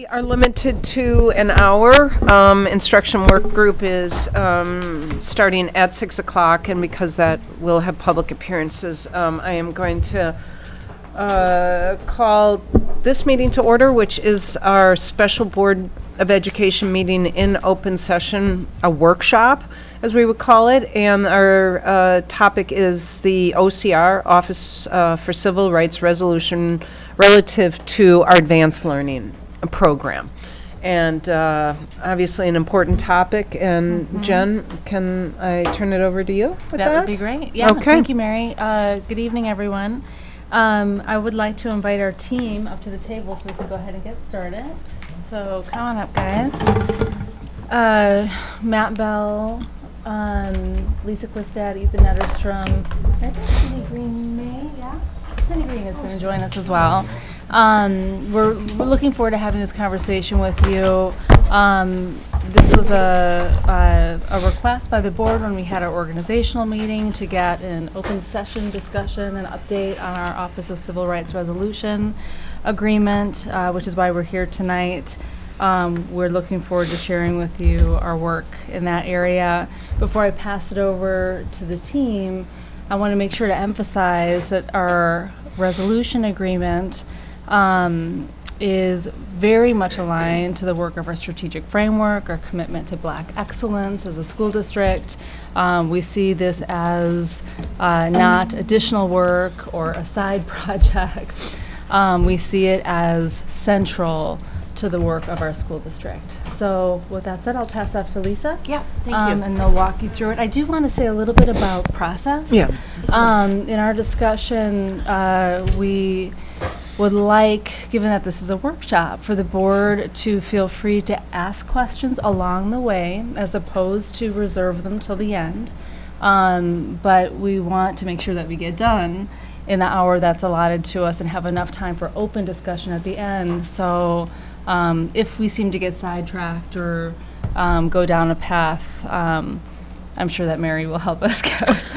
Are limited to an hour. Instruction work group is starting at 6 o'clock, and because that will have public appearances, I am going to call this meeting to order, which is our special Board of Education meeting in open session, a workshop, as we would call it, and our topic is the OCR, Office for Civil Rights Resolution, relative to our advanced learning program. And obviously an important topic. And Jen, can I turn it over to you with that? That would be great. Yeah, okay. Thank you, Mary. Good evening, everyone. I would like to invite our team up to the table so we can go ahead and get started. So come on up, guys. Matt Bell, Lisa Quistad, Ethan Netterstrom. I think Cindy Green may, yeah? Cindy Green is going to join us as well. We're looking forward to having this conversation with you. This was a request by the board when we had our organizational meeting to get an open session discussion and update on our Office of Civil Rights Resolution agreement, which is why we're here tonight. We're looking forward to sharing with you our work in that area. Before I pass it over to the team, I want to make sure to emphasize that our resolution agreement is very much aligned to the work of our strategic framework, our commitment to Black excellence as a school district. We see this as not additional work or a side project. We see it as central to the work of our school district. So with that said, I'll pass off to Lisa. Yeah, thank you. And they'll walk you through it. I do want to say a little bit about process. Yeah. In our discussion, we would like, given that this is a workshop, for the board to feel free to ask questions along the way as opposed to reserve them till the end. But we want to make sure that we get done in the hour that's allotted to us and have enough time for open discussion at the end. So if we seem to get sidetracked or go down a path, I'm sure that Mary will help us go.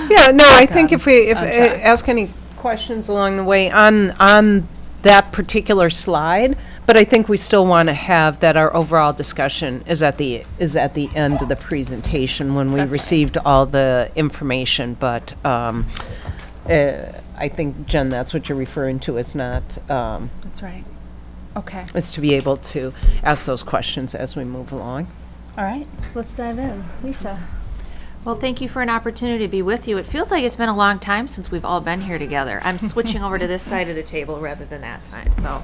Yeah, no, I think if we ask any questions along the way on that particular slide, but I think we still want to have that our overall discussion is at the end of the presentation when we received all the information. But I think, Jen, that's what you're referring to, is not. That's right. Okay. Is to be able to ask those questions as we move along. All right, let's dive in. Lisa. Well, thank you for an opportunity to be with you. It feels like it's been a long time since we've all been here together. I'm switching over to this side of the table rather than that side. So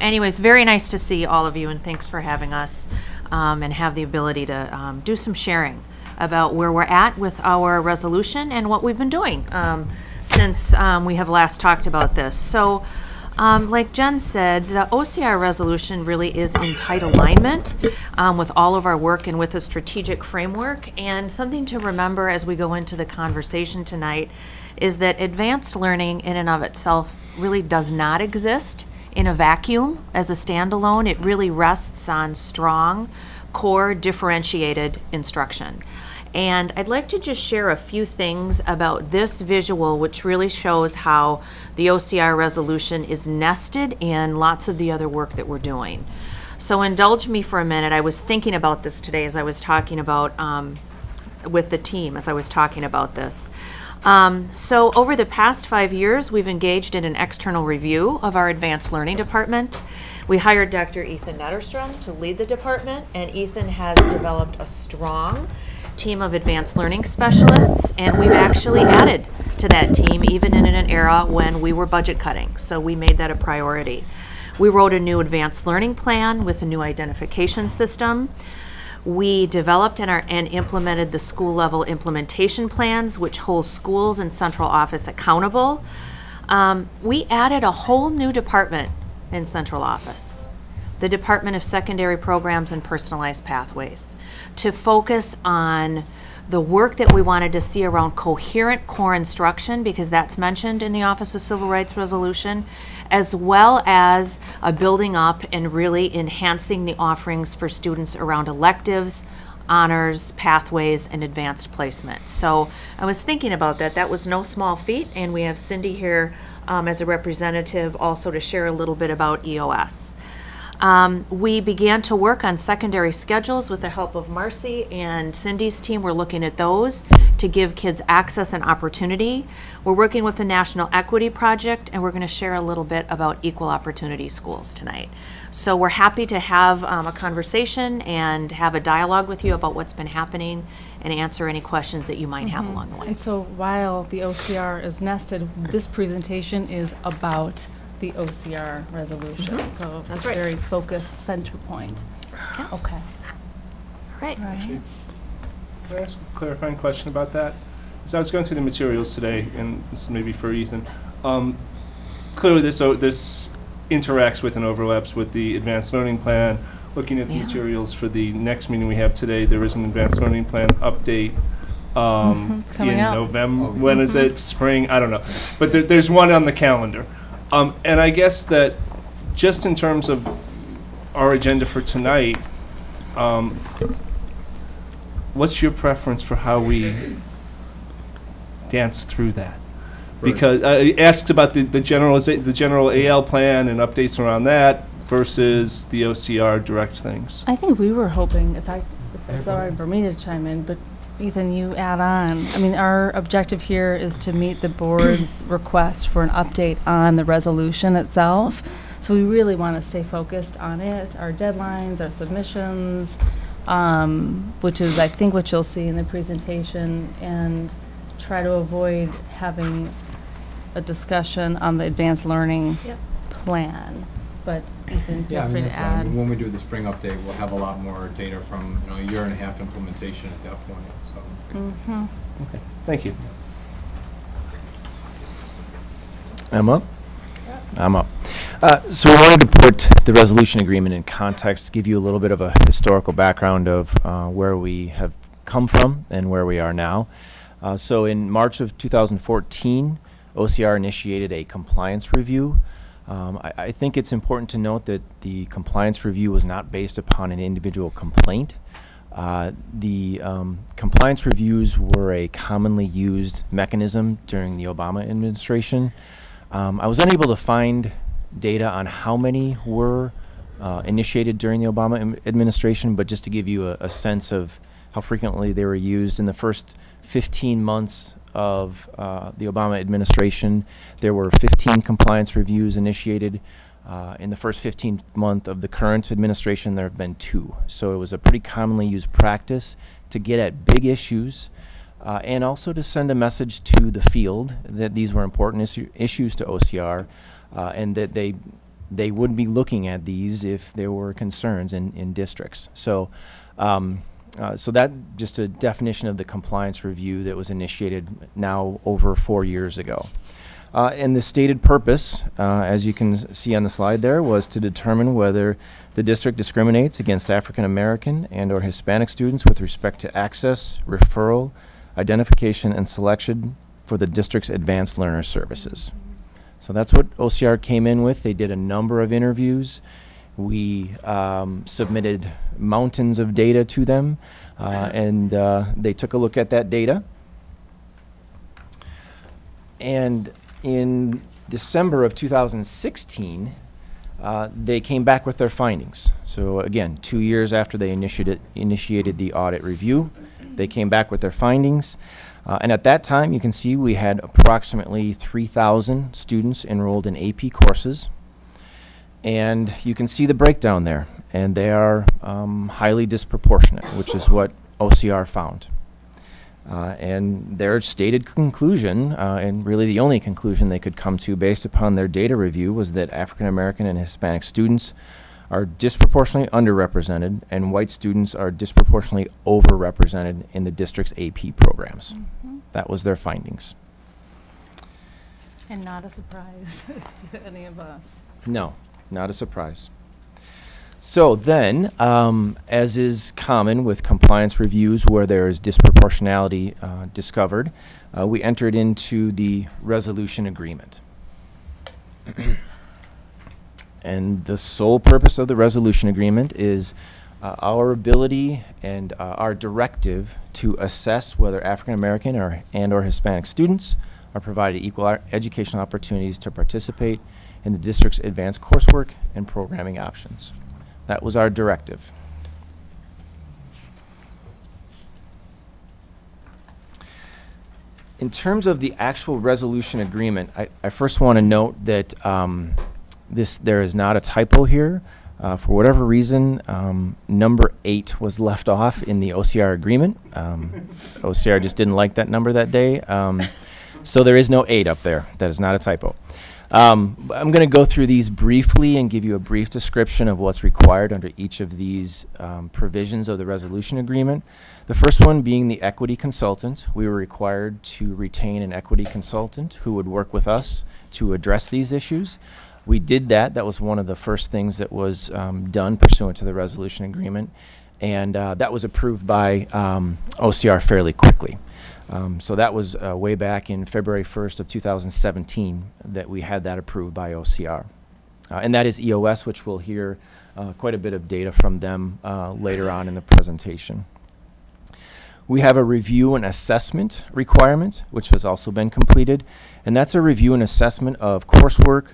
anyways, very nice to see all of you, and thanks for having us and have the ability to do some sharing about where we're at with our resolution and what we've been doing since we have last talked about this. So like Jen said, the OCR resolution really is in tight alignment with all of our work and with a strategic framework. And something to remember as we go into the conversation tonight is that advanced learning in and of itself really does not exist in a vacuum as a standalone. It really rests on strong, core, differentiated instruction. And I'd like to just share a few things about this visual, which really shows how the OCR resolution is nested in lots of the other work that we're doing. So indulge me for a minute. I was thinking about this today as I was talking about with the team as I was talking about this. So over the past 5 years, we've engaged in an external review of our advanced learning department. We hired Dr. Ethan Netterstrom to lead the department, and Ethan has developed a strong team of advanced learning specialists, and we've actually added to that team even in an era when we were budget cutting, so we made that a priority. We wrote a new advanced learning plan with a new identification system. We developed and implemented the school level implementation plans, which hold schools and central office accountable. We added a whole new department in central office, the Department of Secondary Programs and Personalized Pathways, to focus on the work that we wanted to see around coherent core instruction, because that's mentioned in the Office of Civil Rights Resolution, as well as building up and really enhancing the offerings for students around electives, honors, pathways, and advanced placement. So I was thinking about that. That was no small feat, and we have Cindy here as a representative also to share a little bit about EOS. We began to work on secondary schedules with the help of Marcy and Cindy's team. We're looking at those to give kids access and opportunity. We're working with the National Equity Project, and we're going to share a little bit about equal opportunity schools tonight. So we're happy to have a conversation and have a dialogue with you about what's been happening and answer any questions that you might have along the way. And so while the OCR is nested, this presentation is about the OCR resolution. So That's it's right. a very focused center point. Okay. Right. Right. Can I ask a clarifying question about that? As I was going through the materials today, and this is maybe for Ethan, clearly this interacts with and overlaps with the advanced learning plan. Looking at the materials for the next meeting we have today, there is an advanced learning plan update It's coming in out. November. When is it? Spring? I don't know. But there's one on the calendar. And I guess that just in terms of our agenda for tonight, what's your preference for how we dance through that? Because it asks about the general AL plan and updates around that versus the OCR direct things. I think we were hoping, if it's all right for me to chime in, but Ethan, you add on. I mean, our objective here is to meet the board's request for an update on the resolution itself. So we really want to stay focused on it, our deadlines, our submissions, which is, I think, what you'll see in the presentation, and try to avoid having a discussion on the advanced learning plan. But Ethan, feel free to that's fine. add. When we do the spring update, we'll have a lot more data from, a year and a half implementation at that point, so. Okay, thank you. I'm up? I'm up. So we wanted to put the resolution agreement in context, give you a little bit of a historical background of where we have come from and where we are now. So in March of 2014, OCR initiated a compliance review. I think it's important to note that the compliance review was not based upon an individual complaint. The compliance reviews were a commonly used mechanism during the Obama administration. I was unable to find data on how many were initiated during the Obama administration, but just to give you a sense of how frequently they were used, in the first 15 months of the Obama administration, there were 15 compliance reviews initiated. In the first 15th month of the current administration, there have been 2. So it was a pretty commonly used practice to get at big issues and also to send a message to the field that these were important issues to OCR and that they would be looking at these if there were concerns in districts. So so that just a definition of the compliance review that was initiated now over 4 years ago. And the stated purpose, as you can see on the slide there, was to determine whether the district discriminates against African American and or Hispanic students with respect to access, referral, identification, and selection for the district's advanced learner services. So that's what OCR came in with. They did a number of interviews. We submitted mountains of data to them, and they took a look at that data. And in December of 2016, they came back with their findings. So again, 2 years after they initiated the audit review, they came back with their findings. And at that time, you can see we had approximately 3,000 students enrolled in AP courses. And you can see the breakdown there. And they are highly disproportionate, which is what OCR found. And their stated conclusion, and really the only conclusion they could come to based upon their data review, was that African American and Hispanic students are disproportionately underrepresented, and white students are disproportionately overrepresented in the district's AP programs. Mm-hmm. That was their findings. And not a surprise to any of us. No, not a surprise. So then, as is common with compliance reviews where there is disproportionality discovered, we entered into the resolution agreement. And the sole purpose of the resolution agreement is our ability and our directive to assess whether African American or Hispanic students are provided equal educational opportunities to participate in the district's advanced coursework and programming options. That was our directive. In terms of the actual resolution agreement, I first want to note that there is not a typo here. For whatever reason, number 8 was left off in the OCR agreement. OCR just didn't like that number that day. So there is no 8 up there. That is not a typo. I'm going to go through these briefly and give you a brief description of what's required under each of these provisions of the resolution agreement. The first one being the equity consultant. We were required to retain an equity consultant who would work with us to address these issues. We did that. That was one of the first things that was done pursuant to the resolution agreement, and that was approved by OCR fairly quickly. So that was way back in February 1st of 2017 that we had that approved by OCR. And that is EOS, which we'll hear quite a bit of data from them later on in the presentation. We have a review and assessment requirement, which has also been completed. And that's a review and assessment of coursework,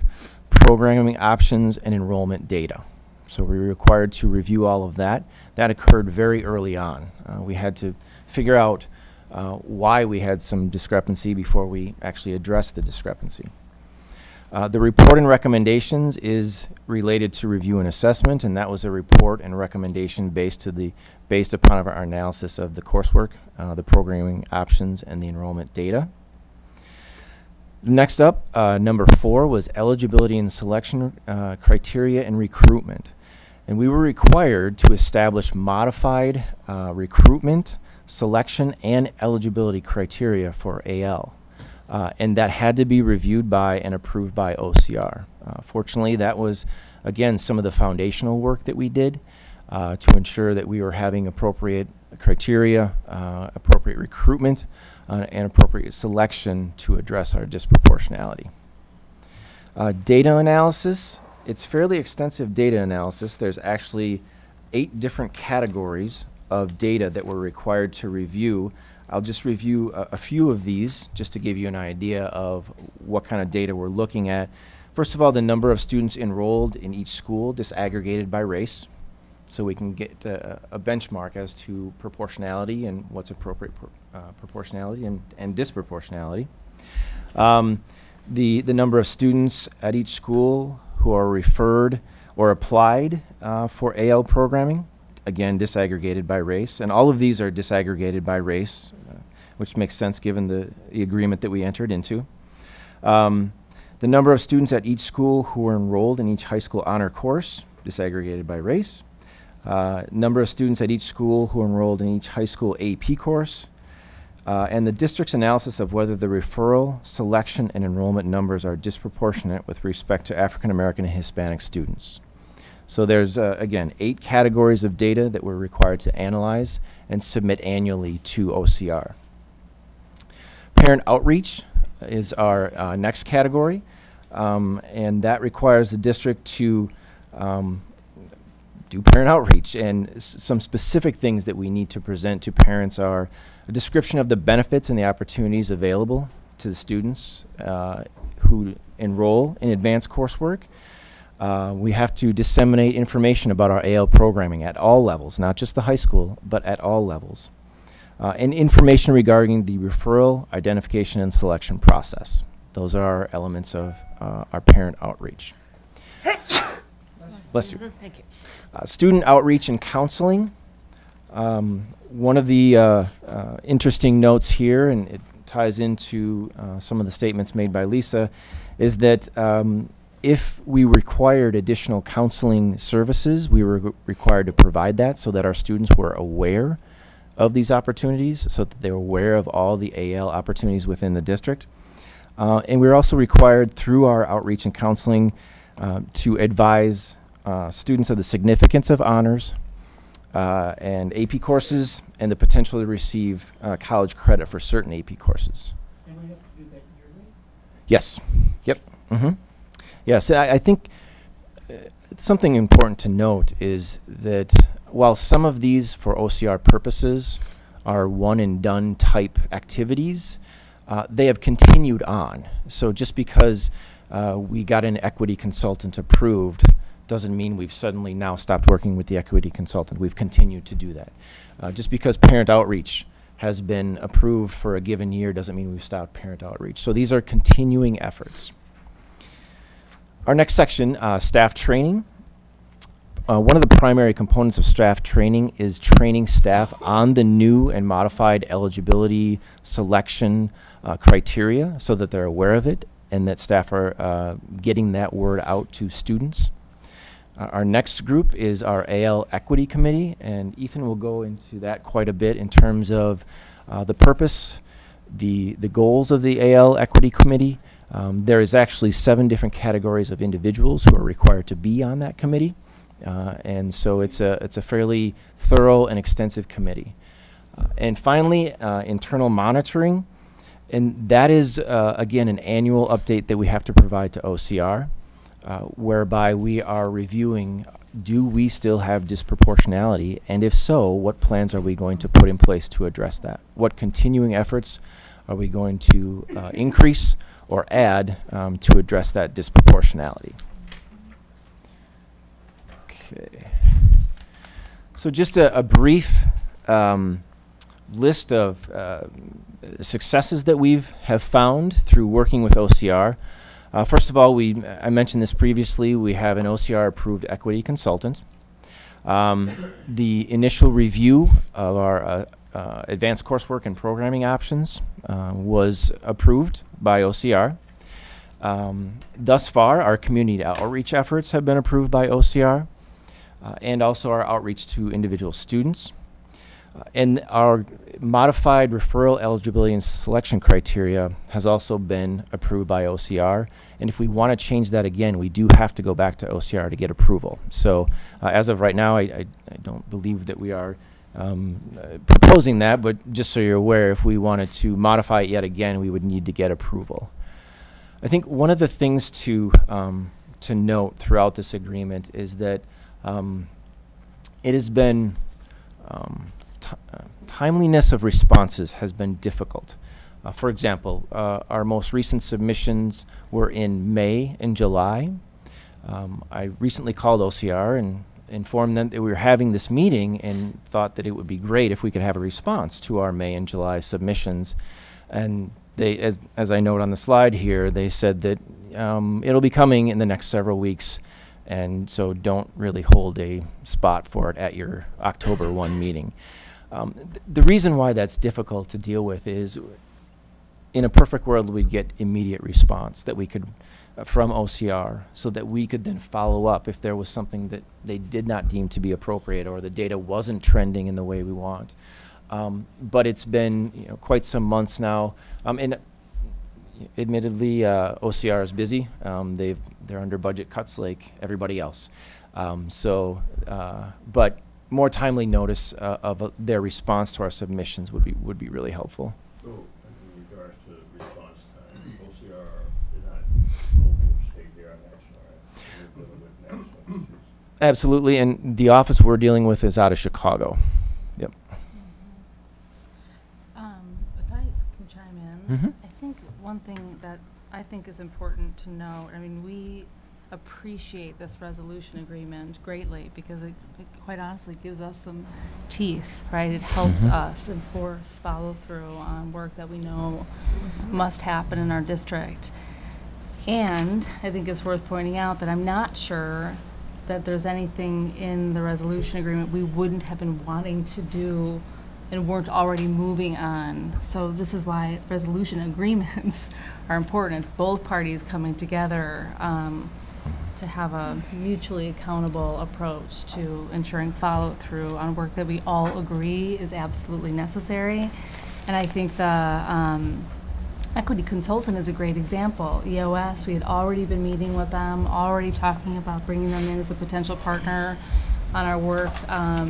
programming options, and enrollment data. So we were required to review all of that. That occurred very early on. We had to figure out why we had some discrepancy before we actually addressed the discrepancy. The report and recommendations is related to review and assessment, and that was a report and recommendation based upon our analysis of the coursework, the programming options, and the enrollment data. Next up, number 4 was eligibility and selection criteria and recruitment. And we were required to establish modified recruitment, selection, and eligibility criteria for AL. And that had to be reviewed by and approved by OCR. Fortunately, that was, again, some of the foundational work that we did to ensure that we were having appropriate criteria, appropriate recruitment, and appropriate selection to address our disproportionality. Data analysis, it's fairly extensive data analysis. There's actually 8 different categories of data that we're required to review. I'll just review a few of these just to give you an idea of what kind of data we're looking at. First of all, the number of students enrolled in each school disaggregated by race, so we can get a benchmark as to proportionality and what's appropriate proportionality and disproportionality. The number of students at each school who are referred or applied for AL programming, again, disaggregated by race. And all of these are disaggregated by race, which makes sense given the agreement that we entered into. The number of students at each school who are enrolled in each high school honor course, disaggregated by race. Number of students at each school who are enrolled in each high school AP course. And the district's analysis of whether the referral, selection, and enrollment numbers are disproportionate with respect to African American and Hispanic students. So there's, again, 8 categories of data that we're required to analyze and submit annually to OCR. Parent outreach is our next category, and that requires the district to do parent outreach. And some specific things that we need to present to parents are a description of the benefits and the opportunities available to the students who enroll in advanced coursework. We have to disseminate information about our AL programming at all levels, not just the high school, but at all levels. And information regarding the referral, identification, and selection process. Those are elements of our parent outreach. Bless you. Thank you. Student outreach and counseling. One of the interesting notes here, and it ties into some of the statements made by Lisa, is that if we required additional counseling services, we were required to provide that so that our students were aware of these opportunities, so that they were aware of all the AL opportunities within the district. And we're also required through our outreach and counseling to advise students of the significance of honors and AP courses and the potential to receive college credit for certain AP courses. And we have to do that yearly? Yes. Yep. Mm-hmm. Yes, I think something important to note is that while some of these for OCR purposes are one and done type activities, they have continued on. So just because we got an equity consultant approved doesn't mean we've suddenly now stopped working with the equity consultant. We've continued to do that. Just because parent outreach has been approved for a given year doesn't mean we've stopped parent outreach. So these are continuing efforts. Our next section, staff training. One of the primary components of staff training is training staff on the new and modified eligibility selection criteria so that they're aware of it and that staff are getting that word out to students. Our next group is our AL Equity Committee, and Ethan will go into that quite a bit in terms of the purpose, the goals of the AL Equity Committee. There is actually 7 different categories of individuals who are required to be on that committee, and so it's a fairly thorough and extensive committee. And finally, internal monitoring, and that is again an annual update that we have to provide to OCR, whereby we are reviewing, do we still have disproportionality, and if so, what plans are we going to put in place to address that? What continuing efforts are we going to increase or add to address that disproportionality? Okay. So just a brief list of successes that we have found through working with OCR. First of all, I mentioned this previously, we have an OCR approved equity consultant. The initial review of our advanced coursework and programming options was approved by OCR. Thus far, our community outreach efforts have been approved by OCR, and also our outreach to individual students. And our modified referral eligibility and selection criteria has also been approved by OCR. And if we want to change that again, we do have to go back to OCR to get approval. So as of right now, I don't believe that we are proposing that, but just so you're aware, if we wanted to modify it yet again, we would need to get approval. I think one of the things to note throughout this agreement is that it has been timeliness of responses has been difficult. For example, our most recent submissions were in May and July. I recently called OCR and informed them that we were having this meeting and thought that it would be great if we could have a response to our May and July submissions. And they, as I note on the slide here, they said that it'll be coming in the next several weeks, and so don't really hold a spot for it at your October 1 meeting. The reason why that's difficult to deal with is, in a perfect world, we'd get immediate response that we could from OCR, so that we could then follow up if there was something that they did not deem to be appropriate or the data wasn't trending in the way we want. But it's been quite some months now, and admittedly, OCR is busy. They're under budget cuts like everybody else. But more timely notice of their response to our submissions would be really helpful. So, in regards to response time, OCR is not local, state, they are national, right? They're dealing with national issues. Absolutely, and the office we're dealing with is out of Chicago. Yep. If I can chime in, Mhm. I think one thing that I think is important to note, I mean, we appreciate this resolution agreement greatly because it quite honestly gives us some teeth, right? It helps us enforce follow through on work that we know must happen in our district. And I think it's worth pointing out that I'm not sure that there's anything in the resolution agreement we wouldn't have been wanting to do and weren't already moving on. So this is why resolution agreements are important. It's both parties coming together to have a mutually accountable approach to ensuring follow-through on work that we all agree is absolutely necessary. And I think the equity consultant is a great example. EOS, we had already been meeting with them, already talking about bringing them in as a potential partner on our work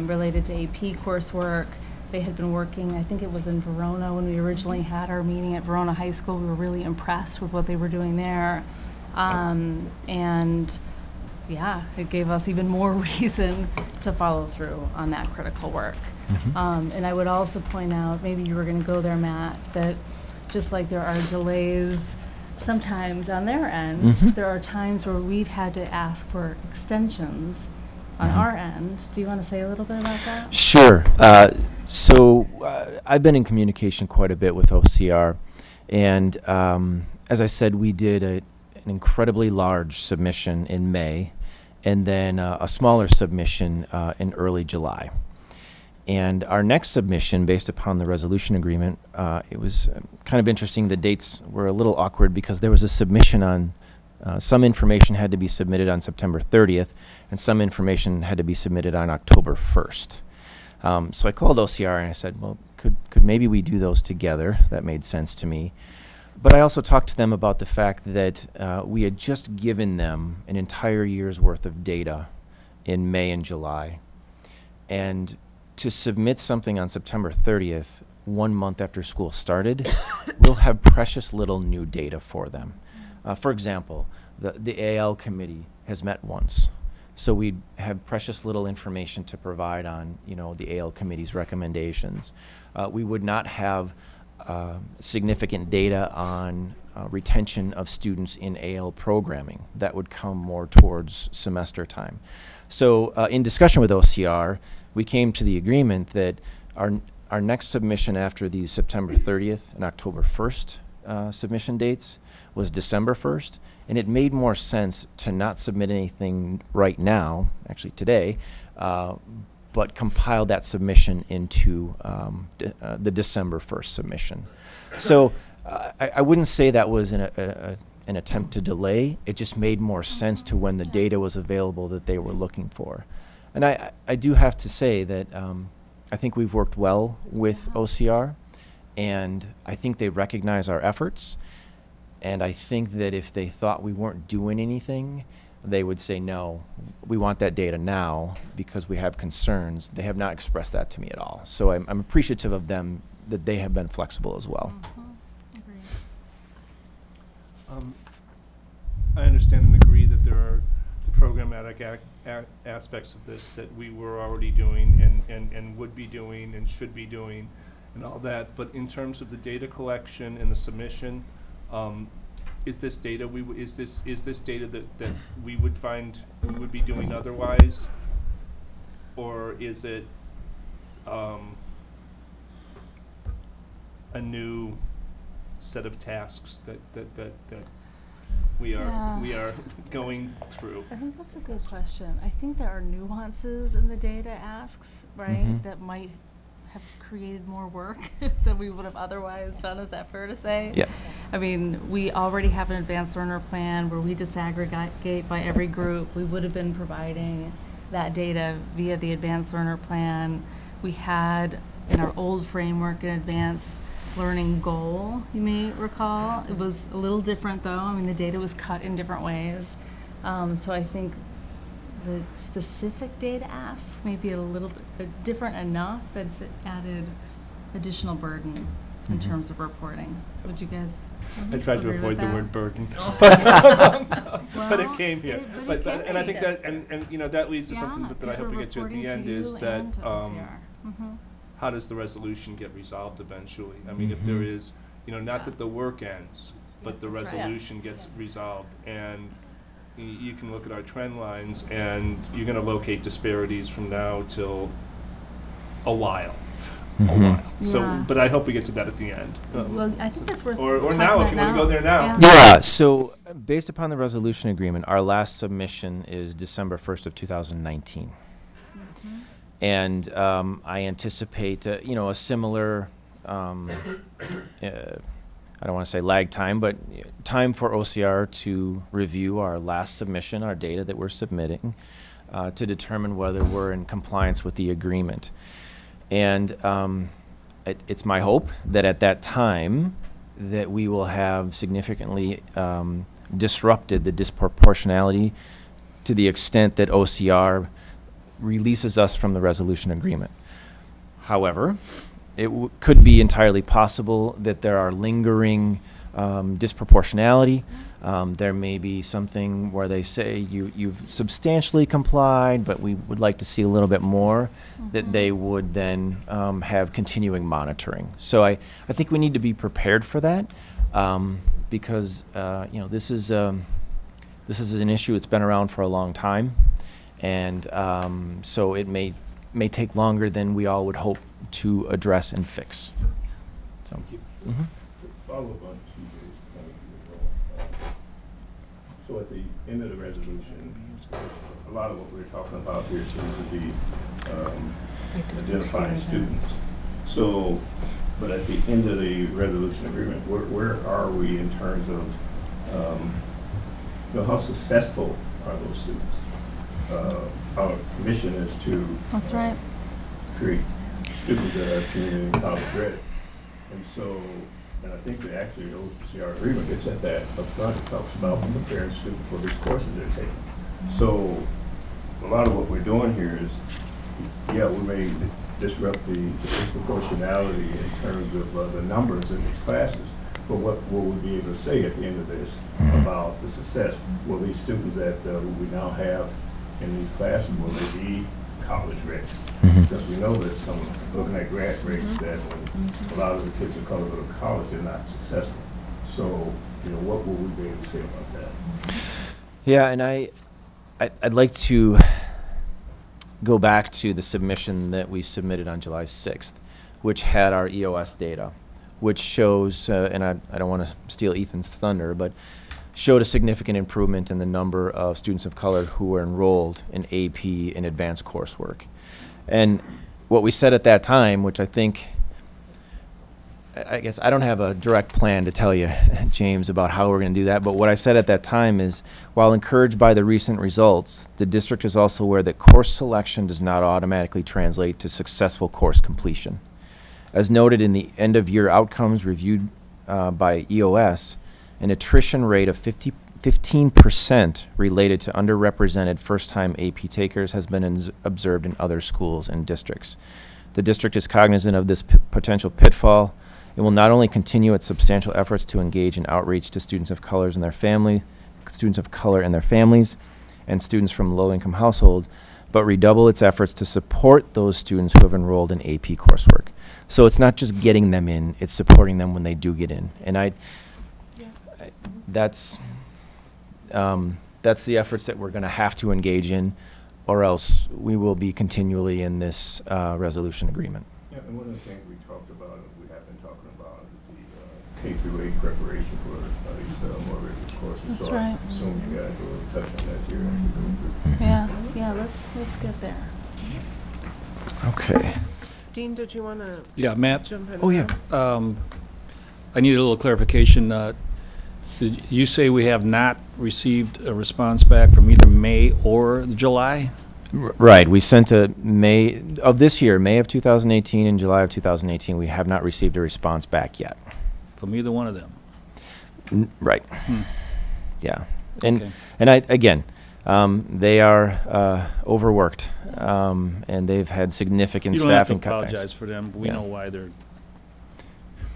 related to AP coursework. They had been working, I think it was in Verona when we originally had our meeting at Verona High School. We were really impressed with what they were doing there. And yeah, it gave us even more reason to follow through on that critical work. And I would also point out, maybe you were going to go there, Matt, that just like there are delays sometimes on their end, there are times where we've had to ask for extensions on our end. Do you want to say a little bit about that? Sure. So I've been in communication quite a bit with OCR, and as I said, we did an incredibly large submission in May, and then a smaller submission in early July. And our next submission, based upon the resolution agreement, it was kind of interesting. The dates were a little awkward because there was a submission on some information had to be submitted on September 30th, and some information had to be submitted on October 1st. So I called OCR and I said, well, could maybe we do those together? That made sense to me. But I also talked to them about the fact that we had just given them an entire year's worth of data in May and July. And to submit something on September 30th, 1 month after school started, we'll have precious little new data for them. For example, the AL committee has met once, so we'd have precious little information to provide on, the AL committee's recommendations. We would not have significant data on retention of students in AL programming. That would come more towards semester time. So in discussion with OCR, we came to the agreement that our next submission after the September 30th and October 1st submission dates was December 1st, and it made more sense to not submit anything right now, actually today, but compile that submission into the December 1st submission. So I wouldn't say that was an attempt to delay. It just made more sense to when the data was available that they were looking for. And I do have to say that I think we've worked well with OCR, and I think they recognize our efforts. And I think that if they thought we weren't doing anything, they would say, no, we want that data now because we have concerns. They have not expressed that to me at all. So I'm appreciative of them that they have been flexible as well. I understand and agree that there are the programmatic aspects of this that we were already doing and would be doing and should be doing and all that. But in terms of the data collection and the submission, is this data is this data that we would find we would be doing otherwise, or is it a new set of tasks that we are going through? I think that's a good question. I think there are nuances in the data asks, right, that might have created more work than we would have otherwise done. Is that fair to say? Yeah. I mean, we already have an advanced learner plan where we disaggregate by every group. We would have been providing that data via the advanced learner plan. We had in our old framework an advanced learning goal, you may recall. It was a little different though. I mean, the data was cut in different ways. So I think the specific data asks may be a little bit different enough that it's added additional burden in terms of reporting. Would you guys I tried to agree avoid with the that? word burden. but it Well, came here. but it can And I be, think that's- that, and you know, that leads to something that I hope we get to at the end is that, how does the resolution get resolved eventually? I mean, if there is, you know, not that the work ends, but the that's right. resolution gets resolved, and you can look at our trend lines, and you're gonna locate disparities from now till a while. So, Yeah. but I hope we get to that at the end. Well, I think that's worth Or talking now, about if you wanna go there now. Yeah, so based upon the resolution agreement, our last submission is December 1st of 2019. And I anticipate, you know, a similar, I don't want to say lag time, but time for OCR to review our last submission, our data that we're submitting, to determine whether we're in compliance with the agreement. And it's my hope that at that time that we will have significantly disrupted the disproportionality to the extent that OCR releases us from the resolution agreement. However, it could be entirely possible that there are lingering disproportionality. There may be something where they say you've substantially complied, but we would like to see a little bit more, that they would then have continuing monitoring. So I think we need to be prepared for that, because you know, this is an issue that's been around for a long time, and so it may take longer than we all would hope to address and fix. So. Mhm. Follow up on TJ's point as well. So at the end of the resolution, a lot of what we're talking about here seems to be identifying students. So, but at the end of the resolution agreement, where are we in terms of, you know, how successful are those students? Our mission is to That's right. create students that are community and college ready. And so, and I think that actually the OCR agreement gets at that up front. It talks about preparing students for these courses they're taking. So a lot of what we're doing here is, yeah, we may disrupt the disproportionality in terms of the numbers in these classes, but what will we be able to say at the end of this about the success? Will these students that we now have in these classes, will they be college ready? Because we know that some, looking at grad rates, that when a lot of the kids of color go to college, they're not successful. So, you know, what will we be able to say about that? Yeah, and I'd like to go back to the submission that we submitted on July 6th, which had our EOS data, which shows, and I don't want to steal Ethan's thunder, but showed a significant improvement in the number of students of color who were enrolled in AP and advanced coursework. And what we said at that time, which I think, I guess I don't have a direct plan to tell you, James, about how we're going to do that, but what I said at that time is, while encouraged by the recent results, the district is also aware that course selection does not automatically translate to successful course completion. As noted in the end-of-year outcomes reviewed by EOS, an attrition rate of 15% related to underrepresented first-time AP takers has been observed in other schools and districts. The district is cognizant of this potential pitfall. It will not only continue its substantial efforts to engage in outreach to students of color and their families, and students from low-income households, but redouble its efforts to support those students who have enrolled in AP coursework. So it's not just getting them in; it's supporting them when they do get in. And that's the efforts that we're going to have to engage in, or else we will be continually in this resolution agreement. Yeah, and one of the things we talked about, and we have been talking about, is the K-8 preparation for these more rigorous courses. That's so right. I assume you guys will touch on that here as we go through. Yeah, let's get there. Okay. Dean, did you want to Yeah, Matt, jump in? Oh, yeah. I need a little clarification. Did you say we have not received a response back from either May or July? Right. We sent a May of this year, May of 2018 and July of 2018. We have not received a response back yet. From either one of them? Right. Yeah. And Okay. and again, they are overworked, and they've had significant You don't have to staffing cutbacks. apologize for them. We Yeah. know why they're,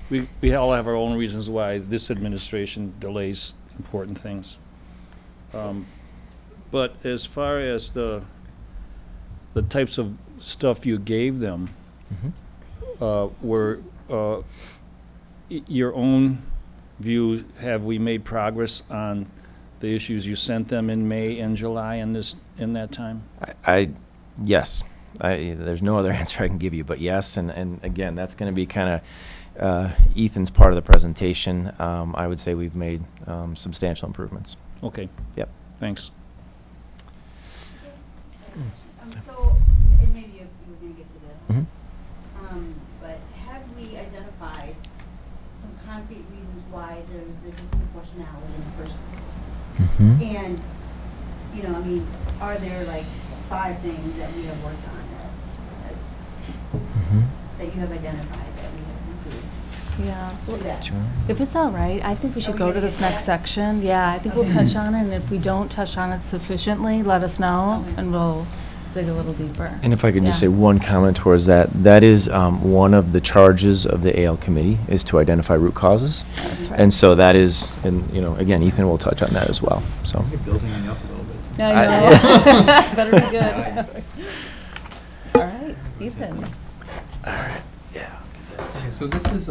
we all have our own reasons why this administration delays important things. But as far as the types of stuff you gave them, were your own view, have we made progress on the issues you sent them in May and July in that time? Yes. There's no other answer I can give you, but yes. And again, that's going to be kind of Ethan's part of the presentation. I would say we've made substantial improvements. Okay. Yep. Thanks. So, and maybe you were going to get to this, but have we identified some concrete reasons why there's the disproportionality in the first place? And, you know, I mean, are there like 5 things that we have worked on that you have identified that we have improved? Yeah. Through that? If it's all right, I think we should Are we go to gonna this get to next that? section. Yeah, I think we'll touch on it, and if we don't touch on it sufficiently, let us know, Okay. and we'll dig a little deeper. And if I could just say Yeah. one comment towards that, that is one of the charges of the AL committee, is to identify root causes. That's right. And so that is, and you know, again, Ethan will touch on that as well. So. You're building me up a little bit. I know. Better be good. Nice. All right, Ethan. Okay, so this is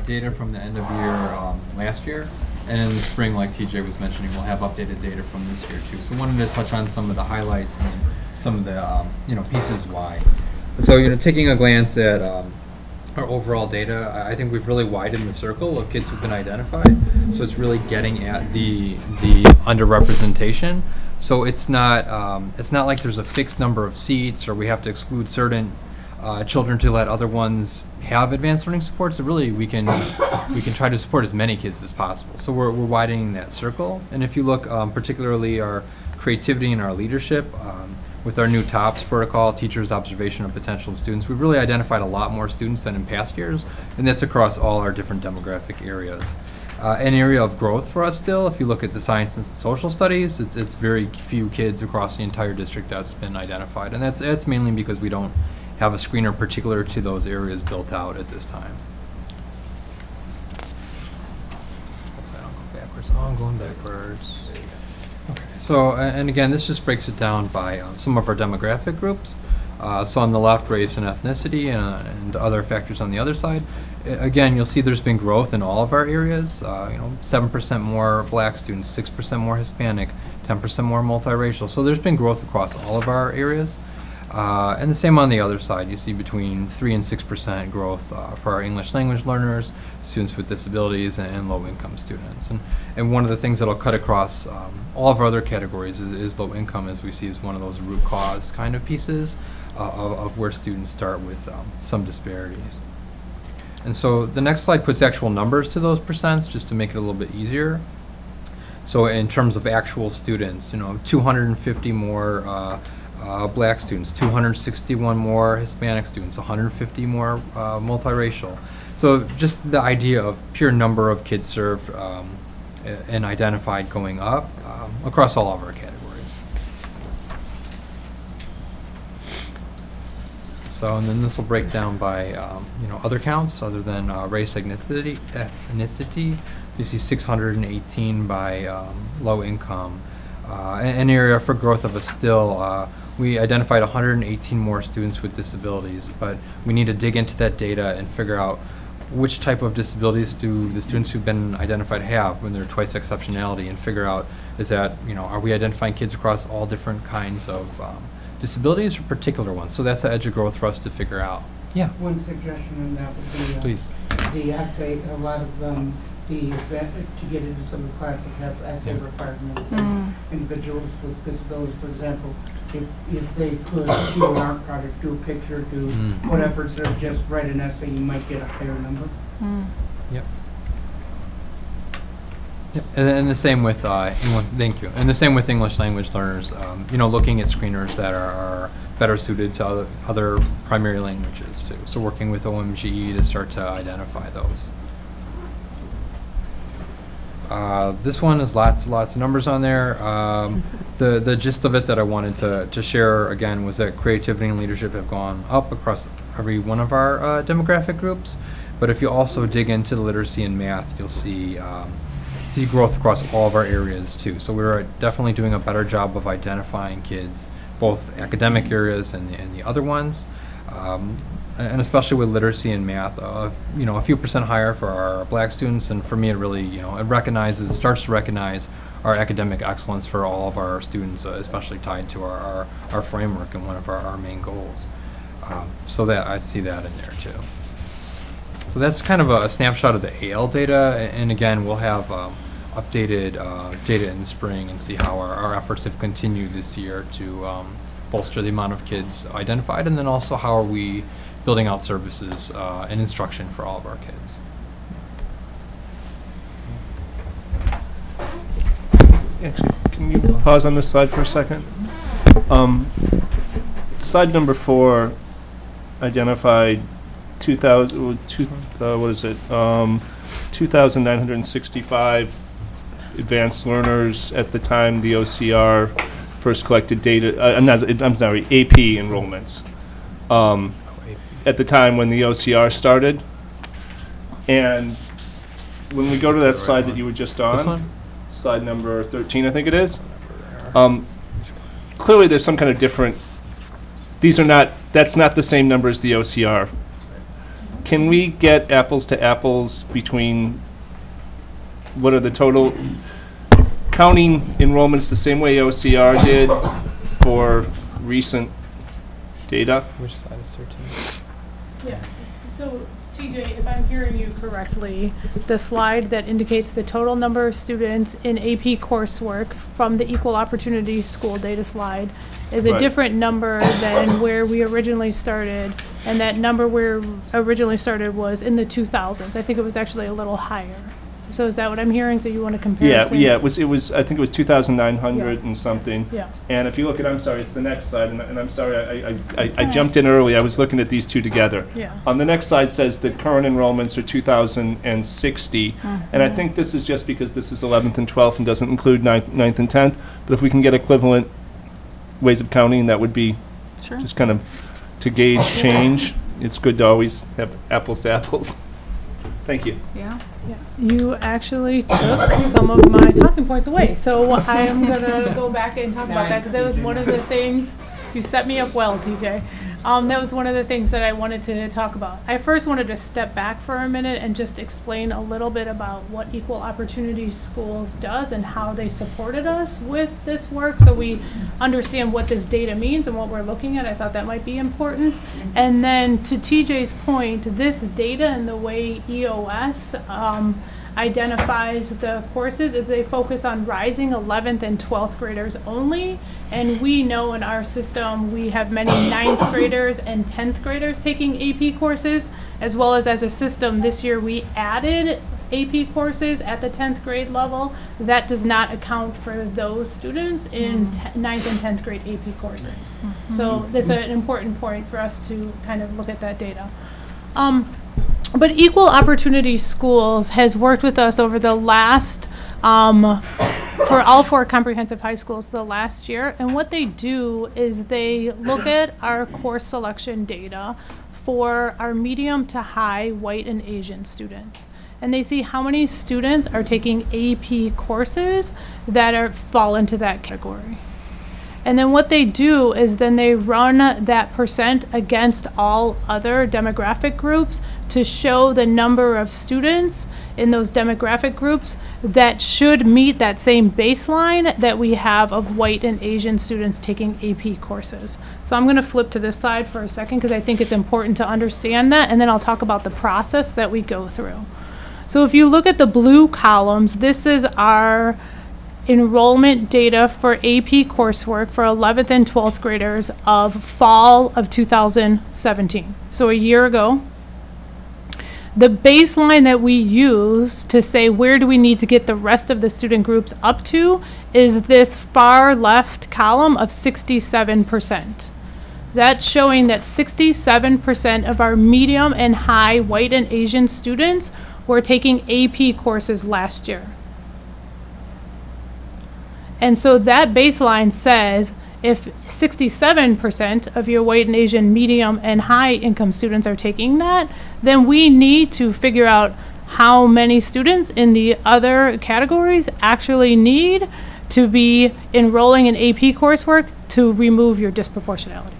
data from the end of year last year, and in the spring, like TJ was mentioning, we'll have updated data from this year too. So wanted to touch on some of the highlights and then some of the pieces why. So taking a glance at our overall data, I think we've really widened the circle of kids who've been identified. So it's really getting at the underrepresentation. So it's not like there's a fixed number of seats or we have to exclude certain children to let other ones have advanced learning supports. So really we can try to support as many kids as possible. So we're widening that circle. And if you look particularly our creativity and our leadership, with our new TOPS protocol, Teachers' Observation of Potential in Students, we've really identified a lot more students than in past years, and that's across all our different demographic areas. An area of growth for us still, if you look at the science and social studies, it's very few kids across the entire district that's been identified, and that's mainly because we don't have a screener particular to those areas built out at this time. Hopefully I don't go backwards. Oh, I'm going backwards. Okay. So, and again, this just breaks it down by some of our demographic groups. So on the left, race and ethnicity, and other factors on the other side. Again, you'll see there's been growth in all of our areas. 7% more Black students, 6% more Hispanic, 10% more multiracial. So there's been growth across all of our areas. And the same on the other side. You see between 3 and 6% growth for our English language learners, students with disabilities, and low-income students. And one of the things that'll cut across all of our other categories is low income, as we see as one of those root cause kind of pieces of where students start with some disparities. And so the next slide puts actual numbers to those percents just to make it a little bit easier. So in terms of actual students, 250 more Black students, 261 more Hispanic students, 150 more multiracial. So just the idea of pure number of kids served and identified going up across all of our categories. So, and then this will break down by other counts other than race, ethnicity. So you see 618 by low income. An area for growth of a still. We identified 118 more students with disabilities, but we need to dig into that data and figure out which type of disabilities do the students who've been identified have when they're twice exceptionality, and figure out are we identifying kids across all different kinds of disabilities or particular ones? So that's the edge of growth for us to figure out. Yeah. One suggestion in that would be Please. The essay. A lot of them, to get into some of the classes have essay requirements. And individuals with disabilities, for example, if they could do an art project, do a picture, do whatever, instead of just write an essay, you might get a higher number. Yep. Yep. And the same with thank you. And the same with English language learners. Looking at screeners that are better suited to other primary languages too. So working with OMGE to start to identify those. This one is lots of numbers on there. The gist of it that I wanted to share again was that creativity and leadership have gone up across every one of our demographic groups. But if you also dig into the literacy and math, you'll see see growth across all of our areas too. So we're definitely doing a better job of identifying kids, both academic areas and the other ones. And especially with literacy and math, you know, a few percent higher for our black students, and for me it really, you know, it starts to recognize our academic excellence for all of our students, especially tied to our framework and one of our main goals. So that I see that in there too. So that's kind of a snapshot of the AL data, and again, we'll have updated data in the spring and see how our efforts have continued this year to bolster the amount of kids identified, and then also how are we building out services and instruction for all of our kids. Actually, can you pause on this slide for a second? Slide number 4 identified 2,965 advanced learners at the time the OCR first collected data. I'm sorry, AP enrollments. At the time when the OCR started. And when we go to that slide that you were just on, This one? slide number 13, I think it is, clearly there's some kind of different, that's not the same number as the OCR. Can we get apples to apples between what are the total, counting enrollments the same way OCR did for recent data? Which slide is 13? Yeah, so TJ, if I'm hearing you correctly, the slide that indicates the total number of students in AP coursework from the Equal Opportunity School data slide is a Right. different number than where we originally started, and that number where originally started was in the 2000s. I think it was actually a little higher. So is that what I'm hearing? So you want a comparison? Yeah, it was, I think it was 2,900 and something. Yeah. And if you look at, I'm sorry, it's the next slide, and I'm sorry, I jumped in early, I was looking at these two together. Yeah. On the next slide says that current enrollments are 2,060, and I think this is just because this is 11th and 12th and doesn't include 9th and 10th, but if we can get equivalent ways of counting, that would be just kind of to gauge change. It's good to always have apples to apples. Thank you. Yeah, you actually took some of my talking points away. So I am going to go back and talk about that because that was one of the things, you set me up well, TJ. That was one of the things that I wanted to talk about. I first wanted to step back for a minute and just explain a little bit about what Equal Opportunity Schools does and how they supported us with this work so we understand what this data means and what we're looking at. I thought that might be important. And then to TJ's point, this data and the way EOS identifies the courses is they focus on rising 11th and 12th graders only. And we know in our system we have many 9th graders and 10th graders taking AP courses, as well as a system this year we added AP courses at the 10th grade level. That does not account for those students in 9th and 10th grade AP courses. So that's an important point for us to kind of look at that data. But Equal Opportunity Schools has worked with us over the last, for all 4 comprehensive high schools the last year. And what they do is they look at our course selection data for our medium to high white and Asian students. And they see how many students are taking AP courses that fall into that category. And then what they do is then they run that percent against all other demographic groups to show the number of students in those demographic groups that should meet that same baseline that we have of white and Asian students taking AP courses. So I'm going to flip to this slide for a second because I think it's important to understand that, and then I'll talk about the process that we go through. So if you look at the blue columns, this is our enrollment data for AP coursework for 11th and 12th graders of fall of 2017. So a year ago. The baseline that we use to say where do we need to get the rest of the student groups up to is this far left column of 67%. That's showing that 67% of our medium and high white and Asian students were taking AP courses last year. And so that baseline says if 67% of your white and Asian medium and high income students are taking that, then we need to figure out how many students in the other categories actually need to be enrolling in AP coursework to remove your disproportionality.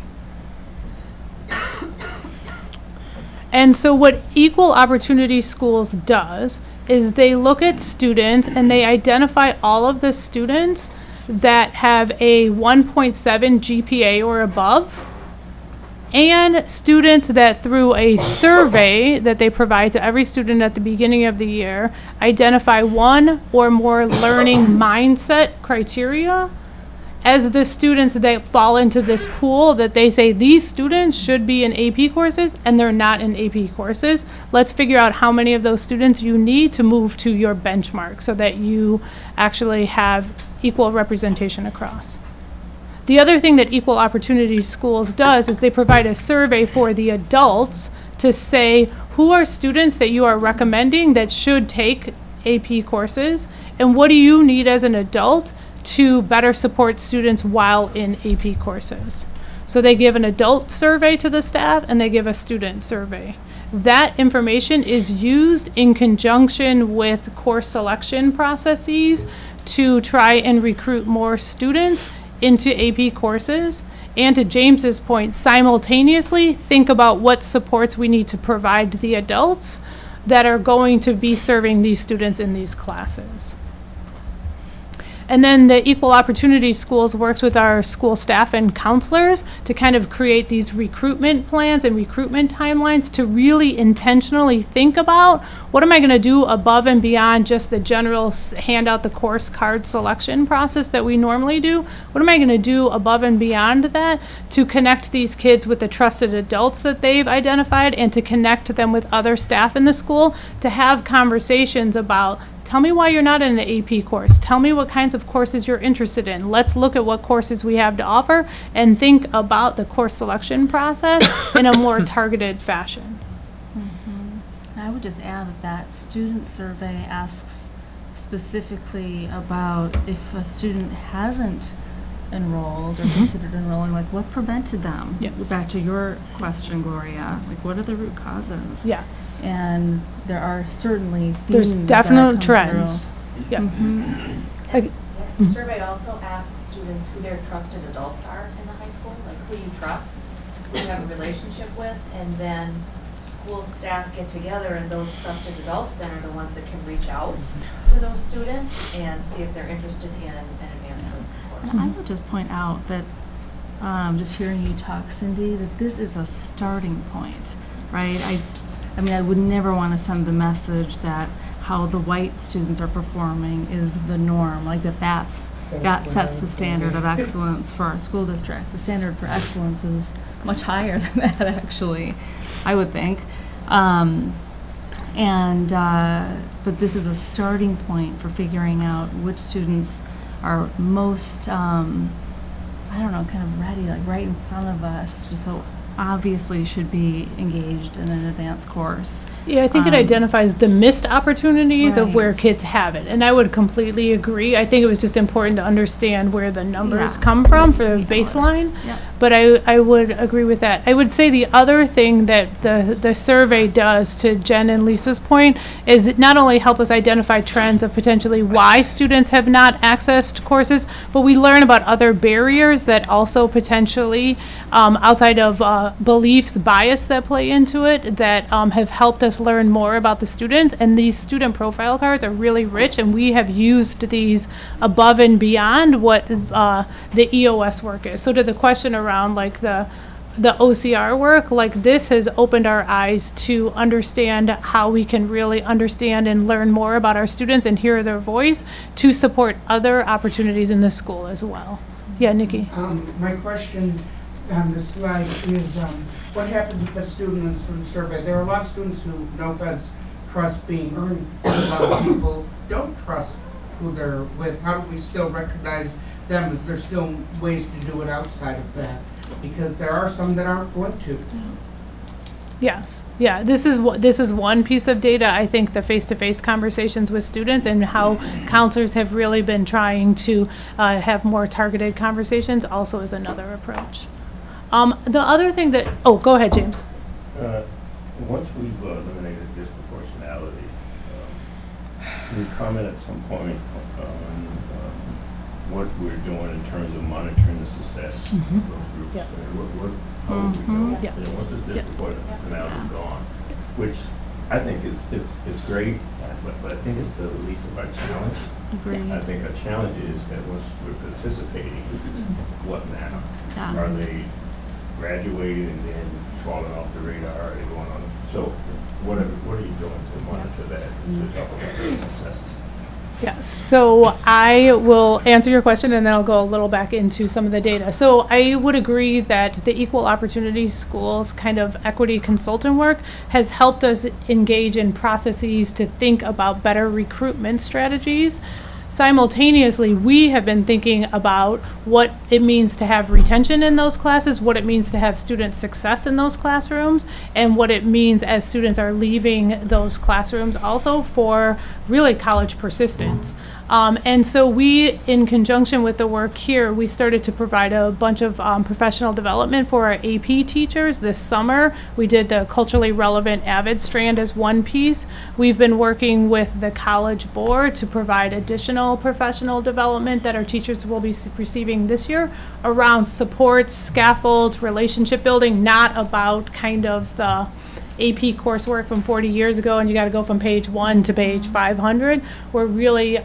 And so what Equal Opportunity Schools does is they look at students and they identify all of the students that have a 1.7 GPA or above, and students that through a survey that they provide to every student at the beginning of the year identify one or more learning mindset criteria as the students that fall into this pool that they say these students should be in AP courses and they're not in AP courses. Let's figure out how many of those students you need to move to your benchmark so that you actually have equal representation across. The other thing that Equal Opportunity Schools does is they provide a survey for the adults to say who are students that you are recommending that should take AP courses, and what do you need as an adult to better support students while in AP courses. So they give an adult survey to the staff and they give a student survey. That information is used in conjunction with course selection processes to try and recruit more students into AP courses, and to James's point, simultaneously think about what supports we need to provide the adults that are going to be serving these students in these classes. And then the Equal Opportunity Schools works with our school staff and counselors to kind of create these recruitment plans and recruitment timelines to really intentionally think about what am I going to do above and beyond just the general hand out the course card selection process that we normally do. What am I going to do above and beyond that to connect these kids with the trusted adults that they've identified and to connect them with other staff in the school to have conversations about tell me why you're not in an AP course. Tell me what kinds of courses you're interested in. Let's look at what courses we have to offer and think about the course selection process in a more targeted fashion. I would just add that student survey asks specifically about if a student hasn't enrolled or considered enrolling, like what prevented them? Yes. Back to your question, Gloria, like what are the root causes? Yes. And there are certainly There's themes that definite come trends. through. Yes. The survey also asks students who their trusted adults are in the high school, like who you trust, who you have a relationship with, and then school staff get together and those trusted adults then are the ones that can reach out to those students and see if they're interested in an advanced course. And I would just point out that, just hearing you talk, Cindy, that this is a starting point, right? I mean, I would never want to send the message that how the white students are performing is the norm, like that sets the standard of excellence for our school district. The standard for excellence is much higher than that, actually, I would think. But this is a starting point for figuring out which students are most, I don't know, kind of ready, like right in front of us, just so obviously should be engaged in an advanced course. Yeah, I think it identifies the missed opportunities of where Right. kids have it. And I would completely agree. I think it was just important to understand where the numbers Yeah. come from for the The baseline. analytics, yep. But I would agree with that. I would say the other thing that the survey does, to Jen and Lisa's point, is it not only help us identify trends of potentially why students have not accessed courses, but we learn about other barriers that also potentially, outside of beliefs, bias that play into it, that have helped us learn more about the students. And these student profile cards are really rich, and we have used these above and beyond what the EOS work is. So to the question around like the OCR work, like this has opened our eyes to understand how we can really understand and learn more about our students and hear their voice to support other opportunities in the school as well. Yeah, Nikki. My question on this slide is, what happens if a student in a student survey? There are a lot of students who, no offense, trust being earned. A lot of people don't trust who they're with. How do we still recognize them? Is there still ways to do it outside of that? Because there are some that aren't going to. Yes, yeah, this is one piece of data. I think the face-to-face conversations with students and how counselors have really been trying to have more targeted conversations also is another approach. The other thing that, oh, go ahead, James. Once we've eliminated disproportionality, can you comment at some point on what we're doing in terms of monitoring the success of those groups? Yeah. How are we doing? Yes. You know, once this Yes. district now is gone, which I think is great, but I think it's the least of our challenge. I think our challenge is that once we're participating, what now? Are they graduating and then falling off the radar? Are they going on? So what are you doing to monitor that, to talk about those successes? Yes, so I will answer your question and then I'll go a little back into some of the data. So I would agree that the Equal Opportunity Schools kind of equity consultant work has helped us engage in processes to think about better recruitment strategies. Simultaneously, we have been thinking about what it means to have retention in those classes, what it means to have student success in those classrooms, and what it means as students are leaving those classrooms also for really college persistence. And so we, in conjunction with the work here, we started to provide a bunch of professional development for our AP teachers this summer. We did the culturally relevant AVID strand as one piece. We've been working with the College Board to provide additional professional development that our teachers will be receiving this year around supports, scaffolds, relationship building, not about kind of the AP coursework from 40 years ago and you got to go from page 1 to page 500. We're really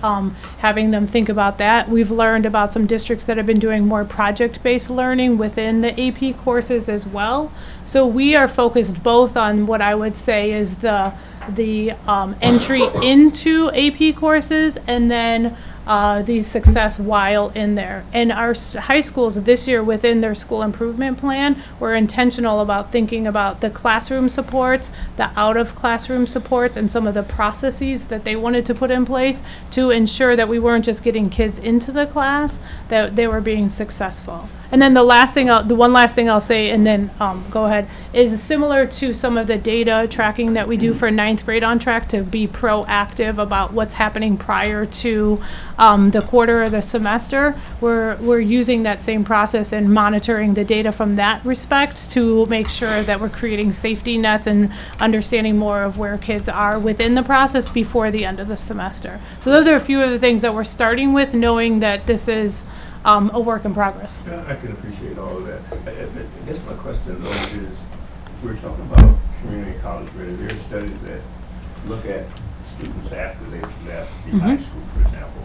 having them think about that. We've learned about some districts that have been doing more project-based learning within the AP courses as well. So we are focused both on what I would say is the entry into AP courses and then the success while in there. And our high schools this year within their school improvement plan were intentional about thinking about the classroom supports, the out of classroom supports, and some of the processes that they wanted to put in place to ensure that we weren't just getting kids into the class, that they were being successful. And then the one last thing I'll say, and then go ahead, is similar to some of the data tracking that we do for 9th grade on track to be proactive about what's happening prior to the quarter or the semester. We're using that same process and monitoring the data from that respect to make sure that we're creating safety nets and understanding more of where kids are within the process before the end of the semester. So those are a few of the things that we're starting with, knowing that this is a work in progress. Yeah, I can appreciate all of that. I guess my question though is, we're talking about community college ready. There are studies that look at students after they've left the high school, for example.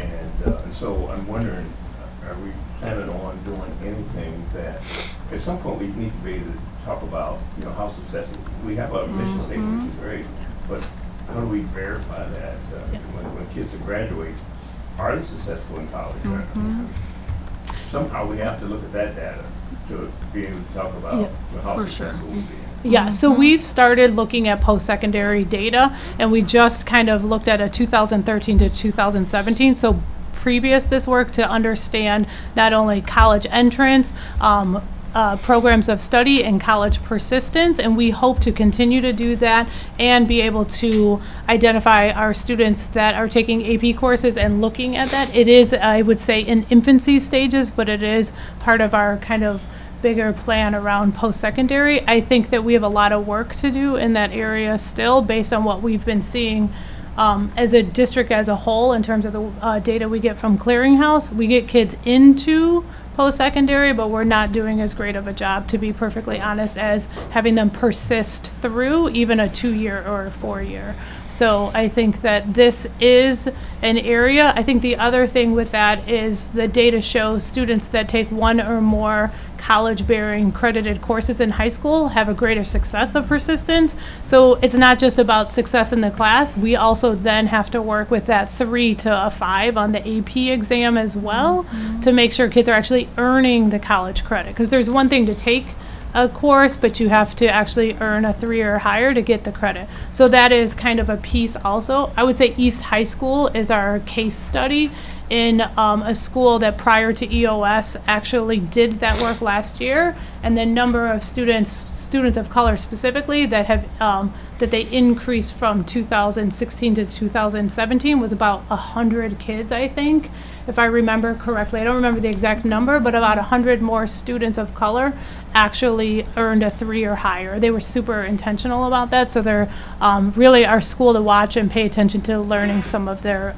And so I'm wondering, are we planning on doing anything that, at some point we need to be able to talk about, you know, how successful, we have a mission statement, which is great, but how do we verify that when kids are graduating? Are they successful in college? Somehow we have to look at that data to be able to talk about how successful we'll be. Yeah, so we've started looking at post-secondary data, and we just kind of looked at a 2013 to 2017, so previous this work to understand not only college entrance, programs of study and college persistence, and we hope to continue to do that and be able to identify our students that are taking AP courses and looking at that. It is, I would say, in infancy stages, but it is part of our kind of bigger plan around post-secondary. I think that we have a lot of work to do in that area still based on what we've been seeing as a district as a whole in terms of the data we get from Clearinghouse. We get kids into post-secondary, but we're not doing as great of a job, to be perfectly honest, as having them persist through even a 2-year or a 4-year. So I think that this is an area. I think the other thing with that is the data shows students that take 1 or more college-bearing credited courses in high school have a greater success of persistence. So it's not just about success in the class. We also then have to work with that 3 to a 5 on the AP exam as well to make sure kids are actually earning the college credit. Because there's one thing to take a course, but you have to actually earn a 3 or higher to get the credit. So that is kind of a piece also. I would say East High School is our case study in a school that prior to EOS actually did that work last year, and the number of students of color specifically that have that they increased from 2016 to 2017 was about 100 kids, I think, if I remember correctly. I don't remember the exact number, but about 100 more students of color actually earned a 3 or higher. They were super intentional about that, so they're really our school to watch and pay attention to learning some of their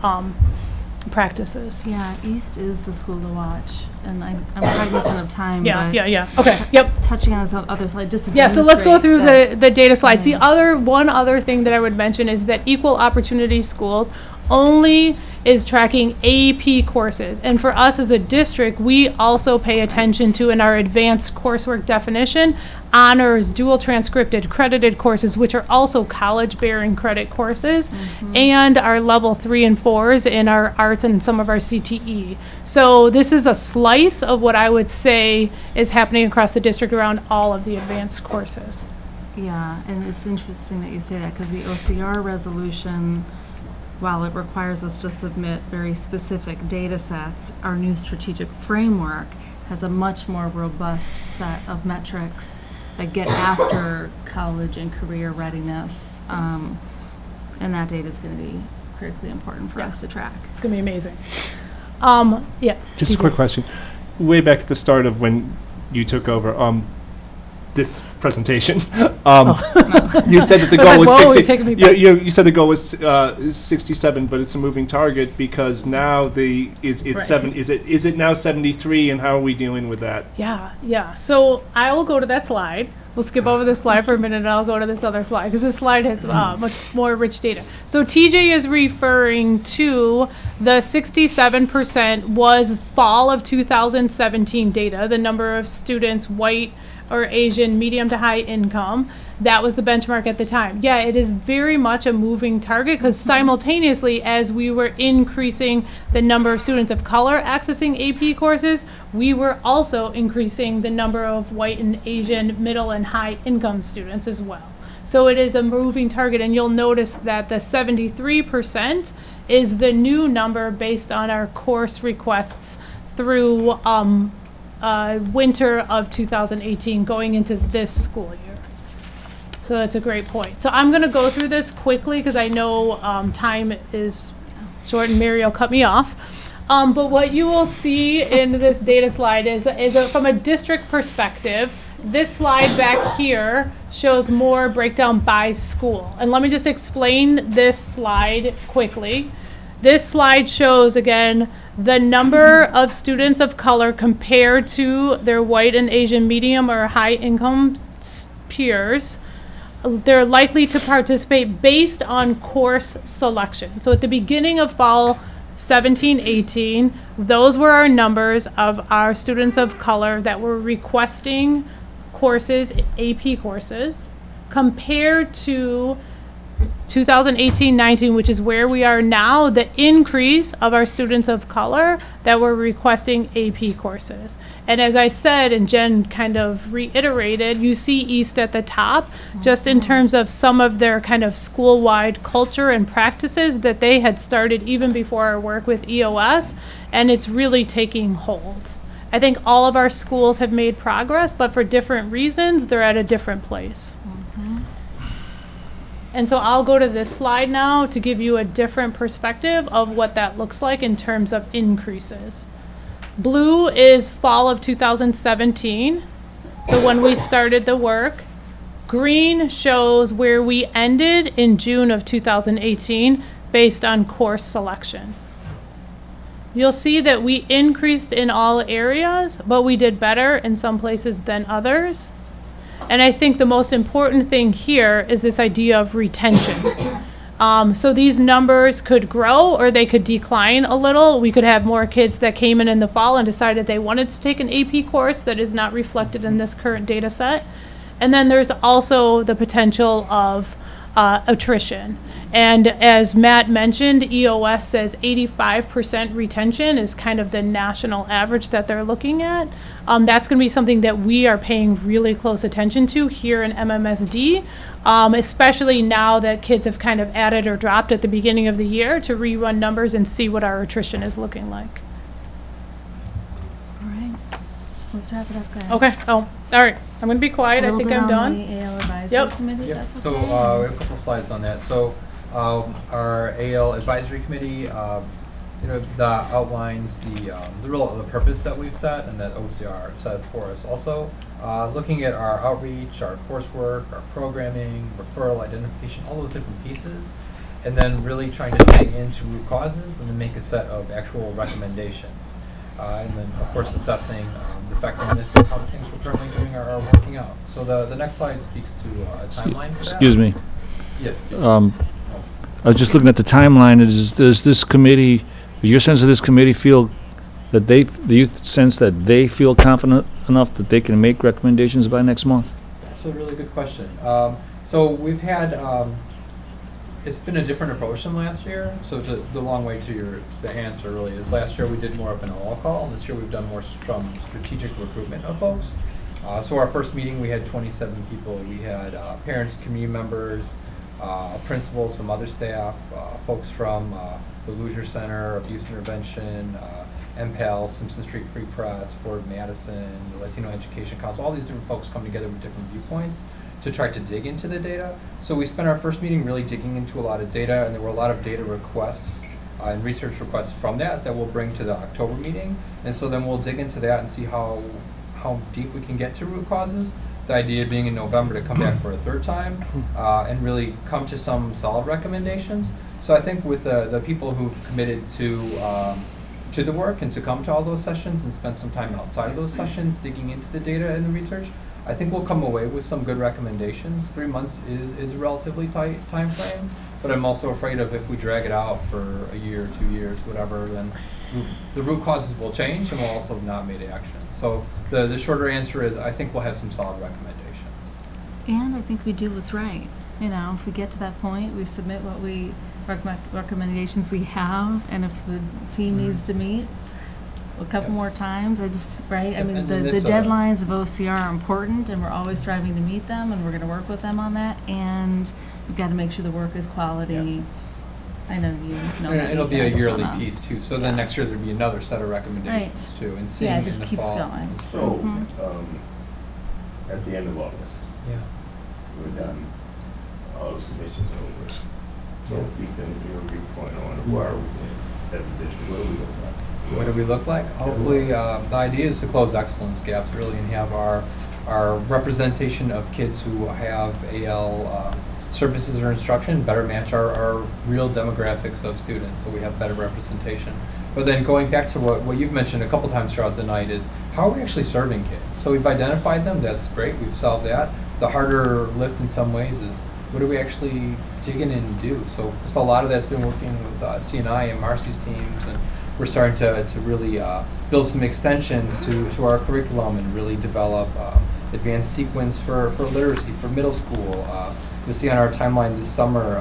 practices. Yeah, East is the school to watch, and I'm cognizant of time. Yeah, but yeah. Okay, yep. Touching on this other slide, just to Yeah, so let's go through demonstrate the data slides. The Yeah. one other thing that I would mention is that Equal Opportunity Schools only is tracking AP courses. And for us as a district, we also pay attention to, in our advanced coursework definition, honors, dual transcripted, accredited courses, which are also college-bearing credit courses, and our level 3 and 4s in our arts and some of our CTE. So this is a slice of what I would say is happening across the district around all of the advanced courses. Yeah, and it's interesting that you say that, because the OCR resolution, while it requires us to submit very specific data sets, our new strategic framework has a much more robust set of metrics that get after college and career readiness. And that data is going to be critically important for us to track. It's going to be amazing. Yeah. Just a quick question. Way back at the start of when you took over, this presentation, you said that the goal was 60. You said the goal was 67, but it's a moving target because now it's Right. 7. Is it now 73, and how are we dealing with that? Yeah. So I will go to that slide. We'll skip over this slide for a minute, and I'll go to this other slide because this slide has much more rich data. So TJ is referring to the 67% was fall of 2017 data, the number of students, white or Asian, medium to high income. That was the benchmark at the time. Yeah, it is very much a moving target because simultaneously as we were increasing the number of students of color accessing AP courses, we were also increasing the number of white and Asian, middle and high income students as well. So it is a moving target, and you'll notice that the 73% is the new number based on our course requests through winter of 2018 going into this school year. So that's a great point. So I'm going to go through this quickly because I know time is short and Mary will cut me off. But what you will see in this data slide is from a district perspective, this slide back here shows more breakdown by school. And let me just explain this slide quickly. This slide shows, again, the number of students of color compared to their white and Asian medium or high income peers. They're likely to participate based on course selection. So at the beginning of fall 17-18, those were our numbers of our students of color that were requesting courses, AP courses, compared to 2018-19, which is where we are now, the increase of our students of color that were requesting AP courses. And as I said, and Jen kind of reiterated, you see East at the top, just in terms of some of their kind of school-wide culture and practices that they had started even before our work with EOS, and it's really taking hold. I think all of our schools have made progress, but for different reasons, they're at a different place. And so I'll go to this slide now to give you a different perspective of what that looks like in terms of increases. Blue is fall of 2017, so when we started the work. Green shows where we ended in June of 2018 based on course selection. You'll see that we increased in all areas, but we did better in some places than others. And I think the most important thing here is this idea of retention. So these numbers could grow or they could decline a little. We could have more kids that came in the fall and decided they wanted to take an AP course that is not reflected in this current data set. And then there's also the potential of attrition. And as Matt mentioned, EOS says 85% retention is kind of the national average that they're looking at. That's going to be something that we are paying really close attention to here in MMSD, especially now that kids have kind of added or dropped at the beginning of the year, to rerun numbers and see what our attrition is looking like. All right, let's wrap it up, guys. Okay. Oh, all right. I'm going to be quiet. I think I'm done. The AL Advisory Committee, Yep. that's So okay. we have a couple slides on that. So our AL Advisory Committee, that outlines the purpose that we've set and that OCR says for us. Also, looking at our outreach, our coursework, our programming, referral, identification, all those different pieces, and then really trying to dig into root causes and then make a set of actual recommendations. And then, of course, assessing the effectiveness of how the things we're currently doing are working out. So the next slide speaks to a timeline for that. Excuse me. Yes. I was just looking at the timeline. Does this committee, your sense of this committee, feel that do you sense that they feel confident enough that they can make recommendations by next month? That's a really good question. So we've had, it's been a different approach than last year. So the long way to the answer really is last year we did more of an all call. This year we've done more strategic recruitment of folks. So our first meeting we had 27 people. We had parents, community members, principals, some other staff, folks from the Leisure Center, Abuse Intervention, MPAL, Simpson Street Free Press, Ford Madison, the Latino Education Council, all these different folks come together with different viewpoints to try to dig into the data. So we spent our first meeting really digging into a lot of data, and there were a lot of data requests and research requests from that we'll bring to the October meeting. And so then we'll dig into that and see how deep we can get to root causes. The idea being in November to come back for a third time and really come to some solid recommendations. So I think with the people who've committed to the work and to come to all those sessions and spend some time outside of those sessions digging into the data and the research, I think we'll come away with some good recommendations. 3 months is a relatively tight time frame, but I'm also afraid of if we drag it out for a year, 2 years, whatever, then the root causes will change and we'll also have not made action. So the shorter answer is I think we'll have some solid recommendations. And I think we do what's right. You know, if we get to that point, we submit what we recommendations we have, and if the team needs to meet a couple more times, I mean, the deadlines of OCR are important, and we're always striving to meet them, and we're going to work with them on that, and we've got to make sure the work is quality. Yeah. I know you know that. It'll be a Ethan, yearly so piece too. So then next year there'll be another set of recommendations Right. too, and seeing Yeah, it in just the keeps fall. going. So, Mhm. at the end of August, Yeah. we're done, all the submissions are over. So Ethan, your viewpoint on who are we as a district, what do we look like? What do we look like? Hopefully, the idea is to close excellence gaps really and have our representation of kids who have AL services or instruction better match our real demographics of students, so we have better representation. But then going back to what you've mentioned a couple times throughout the night is how are we actually serving kids? So we've identified them, that's great, we've solved that. The harder lift in some ways is what do we actually dig in and do? So a lot of that's been working with CNI and Marcy's teams, and we're starting to really build some extensions to our curriculum and really develop advanced sequence for literacy, for middle school. You'll see on our timeline this summer,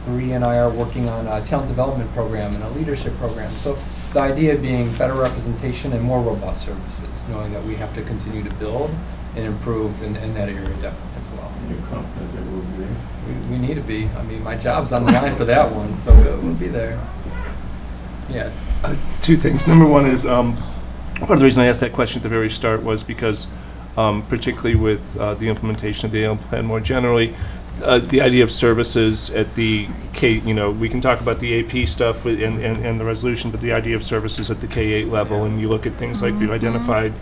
Bree and I are working on a talent development program and a leadership program. So the idea being better representation and more robust services, knowing that we have to continue to build and improve in that area definitely as well. You're confident that we'll be there? We need to be. I mean, my job's on the line for that one, so we'll be there. Yeah. Two things. Number one is, part of the reason I asked that question at the very start was because particularly with the implementation of the AL plan more generally, the idea of services at the K, we can talk about the AP stuff and the resolution, but the idea of services at the K-8 level, and you look at things like we've identified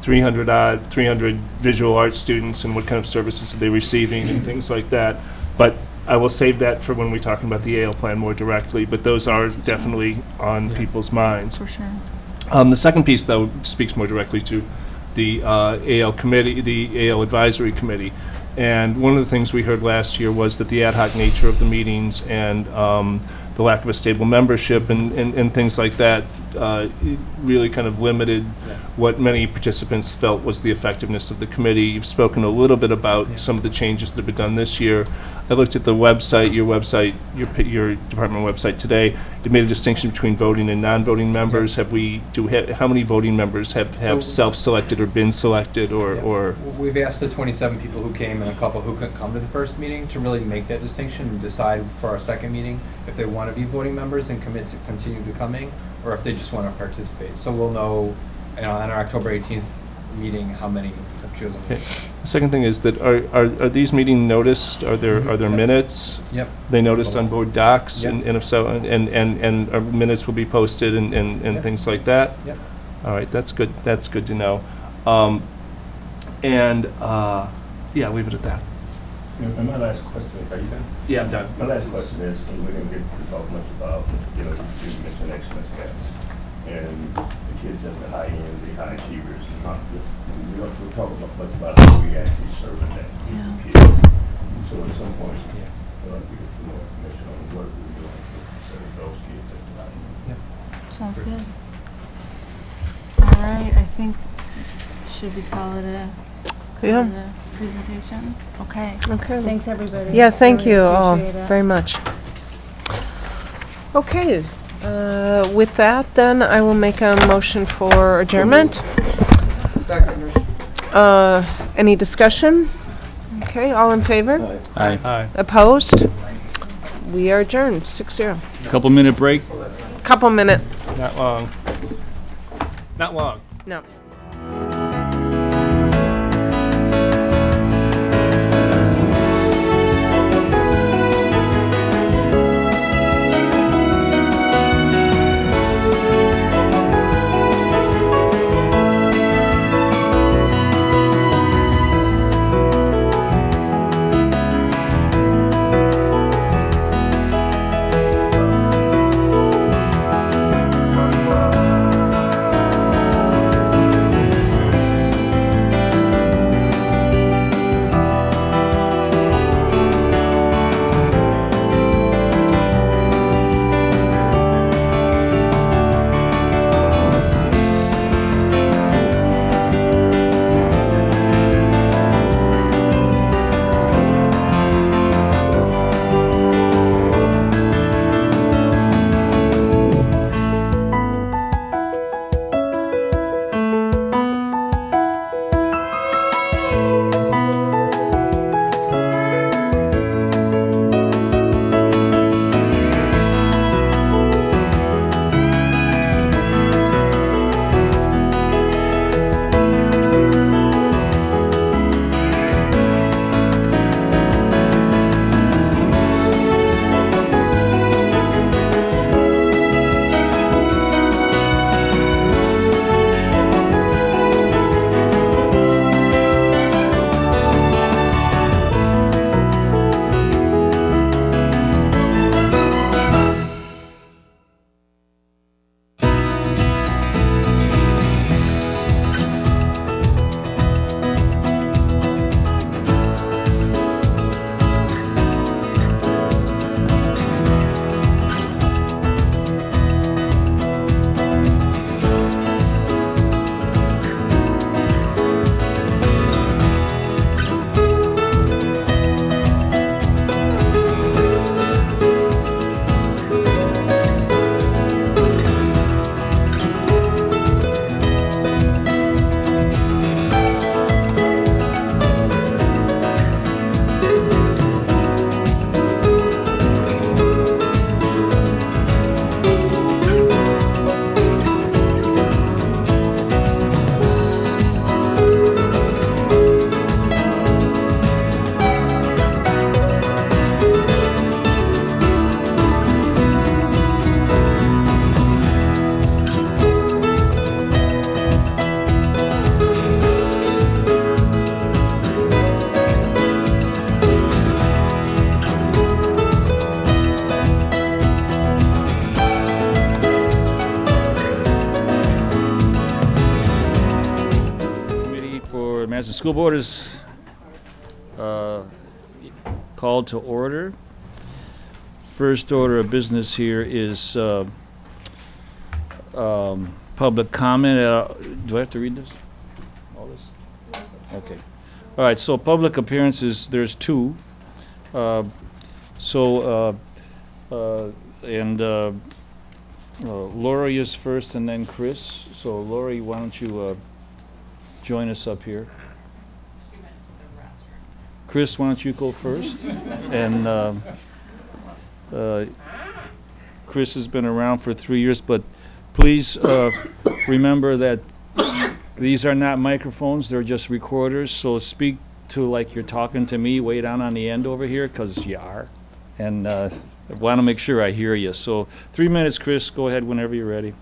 300 visual arts students and what kind of services are they receiving and things like that. But I will save that for when we're talking about the AL plan more directly, but those are definitely on people's minds. For sure. The second piece, though, speaks more directly to the AL committee, the AL advisory committee. And one of the things we heard last year was that the ad hoc nature of the meetings and the lack of a stable membership and things like that really kind of limited what many participants felt was the effectiveness of the committee. You've spoken a little bit about some of the changes that have been done this year. I looked at the website, your department website today. It made a distinction between voting and non-voting members. How many voting members have self-selected or been selected or? We've asked the 27 people who came and a couple who couldn't come to the first meeting to really make that distinction and decide for our second meeting if they want to be voting members and commit to continue to coming, or if they just want to participate. So we'll know, on our October 18th meeting how many have chosen. Okay. The second thing is that are these meetings noticed? Are there minutes? Yep. They noticed on board docs, Yep. and if so, and our minutes will be posted and Yep. things like that. Yep. All right, that's good. That's good to know. Yeah, leave it at that. And my last question, are you done? Yeah, I'm done. My last question is, and we're going to get to talk much about, you mentioned excellence gaps and the kids at the high end, the high achievers. We'll talk much about how we actually serving that kids. And so at some point, we'd like to get some more information on the work we're doing to serve those kids at the high end. Sounds good. All right, I think, should we call it a presentation? Okay. Okay. Thanks, everybody. Yeah, thank Really you all appreciate it. very much. Okay, with that, then, I will make a motion for adjournment. Any discussion? Okay, all in favor? Aye. Opposed? We are adjourned, 6-0. Couple minute break. Couple minute, Not long. Not long. no. Madison School Board is called to order. First order of business here is public comment. Do I have to read this? All this? Okay. All right, so public appearances, there's 2. Lori is first and then Chris. So Lori, why don't you join us up here? Chris, why don't you go first? And Chris has been around for 3 years, but please remember that these are not microphones, they're just recorders, so speak to like you're talking to me way down on the end over here, because you are. And I want to make sure I hear you. So 3 minutes, Chris, go ahead whenever you're ready.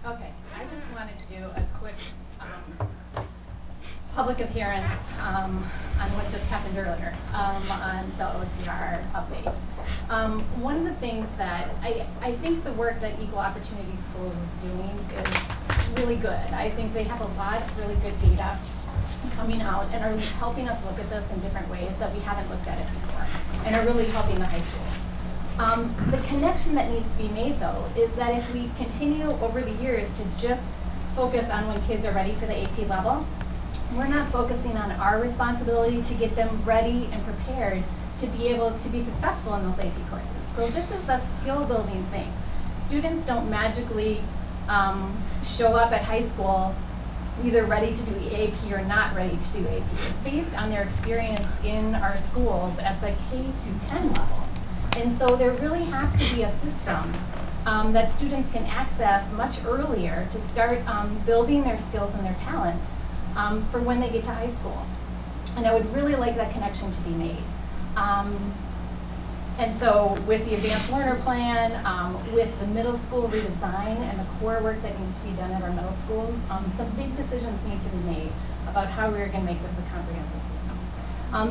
Okay, I just wanted to do a quick public appearance on what just happened earlier on the OCR update. One of the things that I think the work that Equal Opportunity Schools is doing is really good. I think they have a lot of really good data coming out and are helping us look at this in different ways that we haven't looked at it before, and are really helping the high schools. The connection that needs to be made, though, is that if we continue over the years to just focus on when kids are ready for the AP level, we're not focusing on our responsibility to get them ready and prepared to be able to be successful in those AP courses. So this is a skill building thing. Students don't magically show up at high school either ready to do AP or not ready to do AP. It's based on their experience in our schools at the K-10 level. And so there really has to be a system that students can access much earlier to start building their skills and their talents for when they get to high school. And I would really like that connection to be made. And so with the Advanced Learner Plan, with the middle school redesign and the core work that needs to be done at our middle schools, some big decisions need to be made about how we're going to make this a comprehensive system.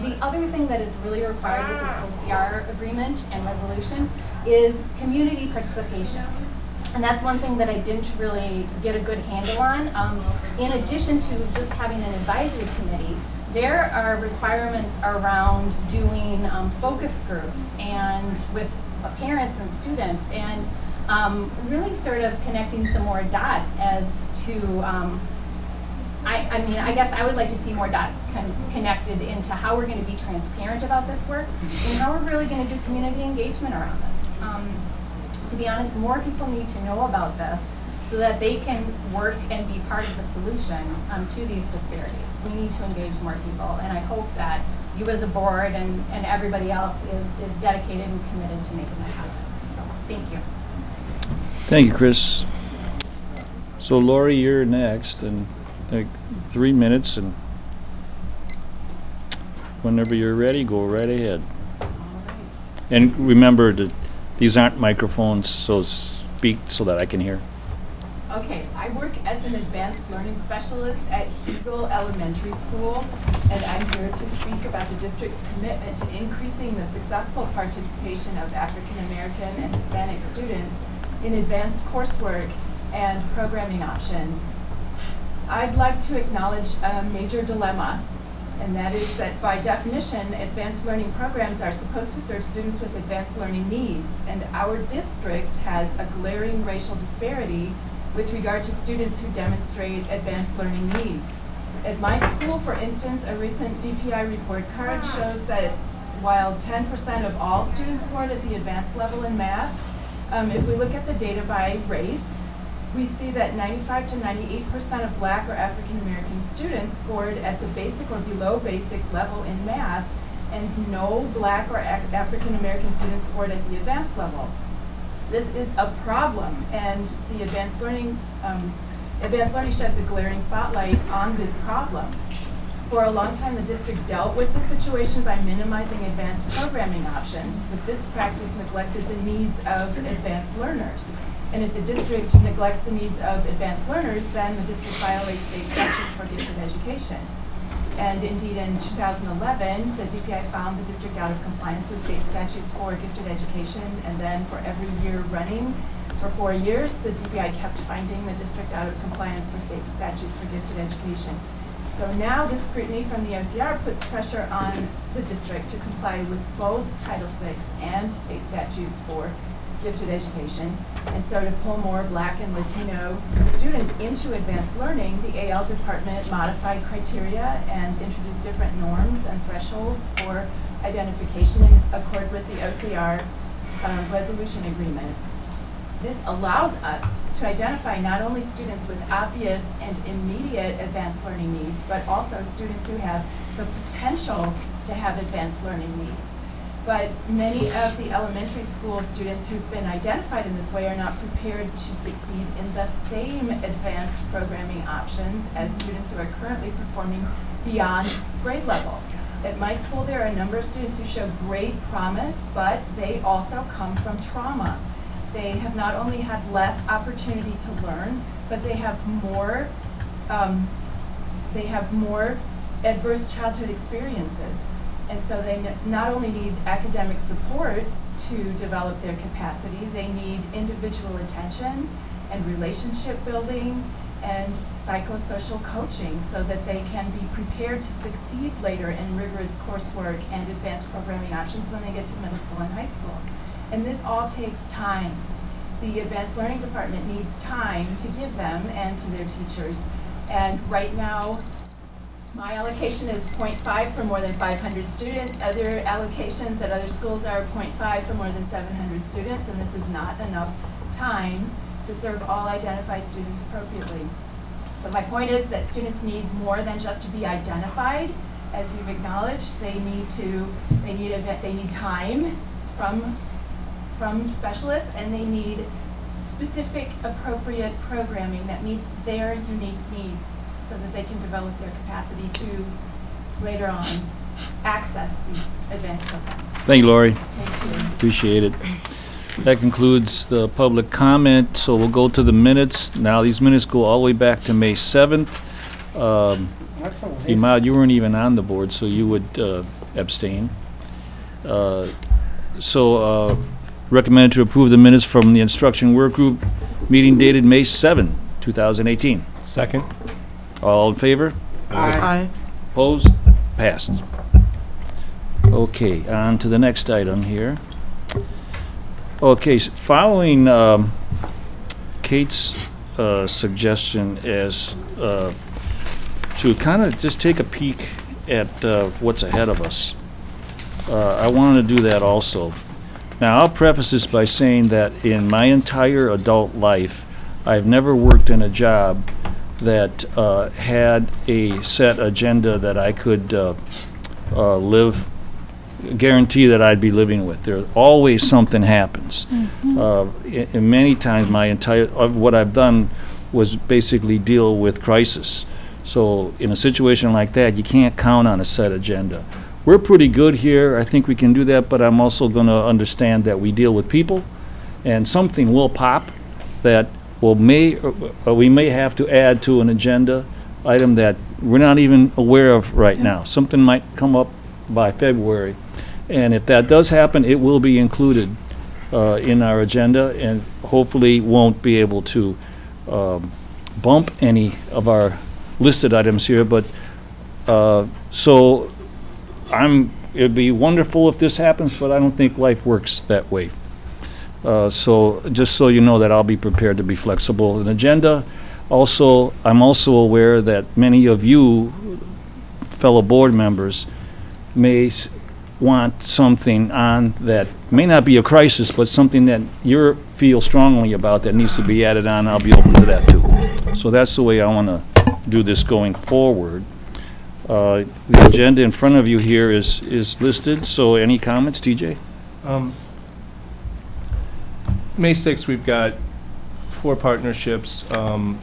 The other thing that is really required with this OCR agreement and resolution is community participation. And that's one thing that I didn't really get a good handle on. In addition to just having an advisory committee, there are requirements around doing focus groups and with parents and students, and really sort of connecting some more dots as to, I mean, I guess I would like to see more dots connected into how we're going to be transparent about this work and how we're really going to do community engagement around this. To be honest, more people need to know about this so that they can work and be part of the solution to these disparities. We need to engage more people, and I hope that you as a board and everybody else is dedicated and committed to making that happen. So, thank you. Thank you, Chris. So Lori, you're next, and 3 minutes, and whenever you're ready, go right ahead. And remember that these aren't microphones, so speak so that I can hear. Okay, I work as an advanced learning specialist at Eagle Elementary School, and I'm here to speak about the district's commitment to increasing the successful participation of African American and Hispanic students in advanced coursework and programming options. I'd like to acknowledge a major dilemma, and that is that by definition, advanced learning programs are supposed to serve students with advanced learning needs, and our district has a glaring racial disparity with regard to students who demonstrate advanced learning needs. At my school, for instance, a recent DPI report card shows that while 10% of all students scored at the advanced level in math, if we look at the data by race, we see that 95 to 98% of Black or African American students scored at the basic or below basic level in math, and no Black or African American students scored at the advanced level. This is a problem, and the advanced learning sheds a glaring spotlight on this problem. For a long time, the district dealt with the situation by minimizing advanced programming options, but this practice neglected the needs of advanced learners. And if the district neglects the needs of advanced learners, then the district violates state statutes for gifted education. And indeed, in 2011, the DPI found the district out of compliance with state statutes for gifted education, and then for every year running, for 4 years, the DPI kept finding the district out of compliance for state statutes for gifted education. So now this scrutiny from the OCR puts pressure on the district to comply with both Title VI and state statutes for gifted education. And so to pull more Black and Latino students into advanced learning, the AL department modified criteria and introduced different norms and thresholds for identification in accord with the OCR resolution agreement. This allows us to identify not only students with obvious and immediate advanced learning needs, but also students who have the potential to have advanced learning needs. But many of the elementary school students who've been identified in this way are not prepared to succeed in the same advanced programming options as students who are currently performing beyond grade level. At my school, there are a number of students who show great promise, but they also come from trauma. They have not only had less opportunity to learn, but they have more adverse childhood experiences. And so they not only need academic support to develop their capacity, they need individual attention and relationship building and psychosocial coaching so that they can be prepared to succeed later in rigorous coursework and advanced programming options when they get to middle school and high school. And this all takes time. The Advanced Learning Department needs time to give them and to their teachers. And right now, my allocation is 0.5 for more than 500 students. Other allocations at other schools are 0.5 for more than 700 students, and this is not enough time to serve all identified students appropriately. So my point is that students need more than just to be identified. As you've acknowledged, they need time from specialists, and they need specific appropriate programming that meets their unique needs so that they can develop their capacity to later on access these advanced programs. Thank you, Lori. Thank you. Appreciate it. That concludes the public comment, so we'll go to the minutes. Now, these minutes go all the way back to May 7th. Imad, you weren't even on the board, so you would abstain. Recommended to approve the minutes from the instruction work group meeting dated May 7, 2018. Second. All in favor? Aye. Opposed? Passed. Okay, on to the next item here. Okay, following Kate's suggestion as to kind of just take a peek at what's ahead of us, I wanted to do that also. Now, I'll preface this by saying that in my entire adult life, I've never worked in a job that had a set agenda that I could guarantee that I'd be living with. There always something happens. Mm-hmm. And many times what I've done was basically deal with crisis. So in a situation like that, you can't count on a set agenda. We're pretty good here. I think we can do that, but I'm also going to understand that we deal with people, and something will pop that we may have to add to an agenda item that we're not even aware of right now. Something might come up by February, and if that does happen, it will be included in our agenda, and hopefully won't be able to bump any of our listed items here. But so it'd be wonderful if this happens, but I don't think life works that way. So just so you know that I'll be prepared to be flexible. An agenda. Also, I'm also aware that many of you, fellow board members, may want something on that may not be a crisis, but something that you feel strongly about that needs to be added on. I'll be open to that too. So that's the way I want to do this going forward. The agenda in front of you here is listed, so any comments, TJ? May 6th, we've got 4 partnerships, all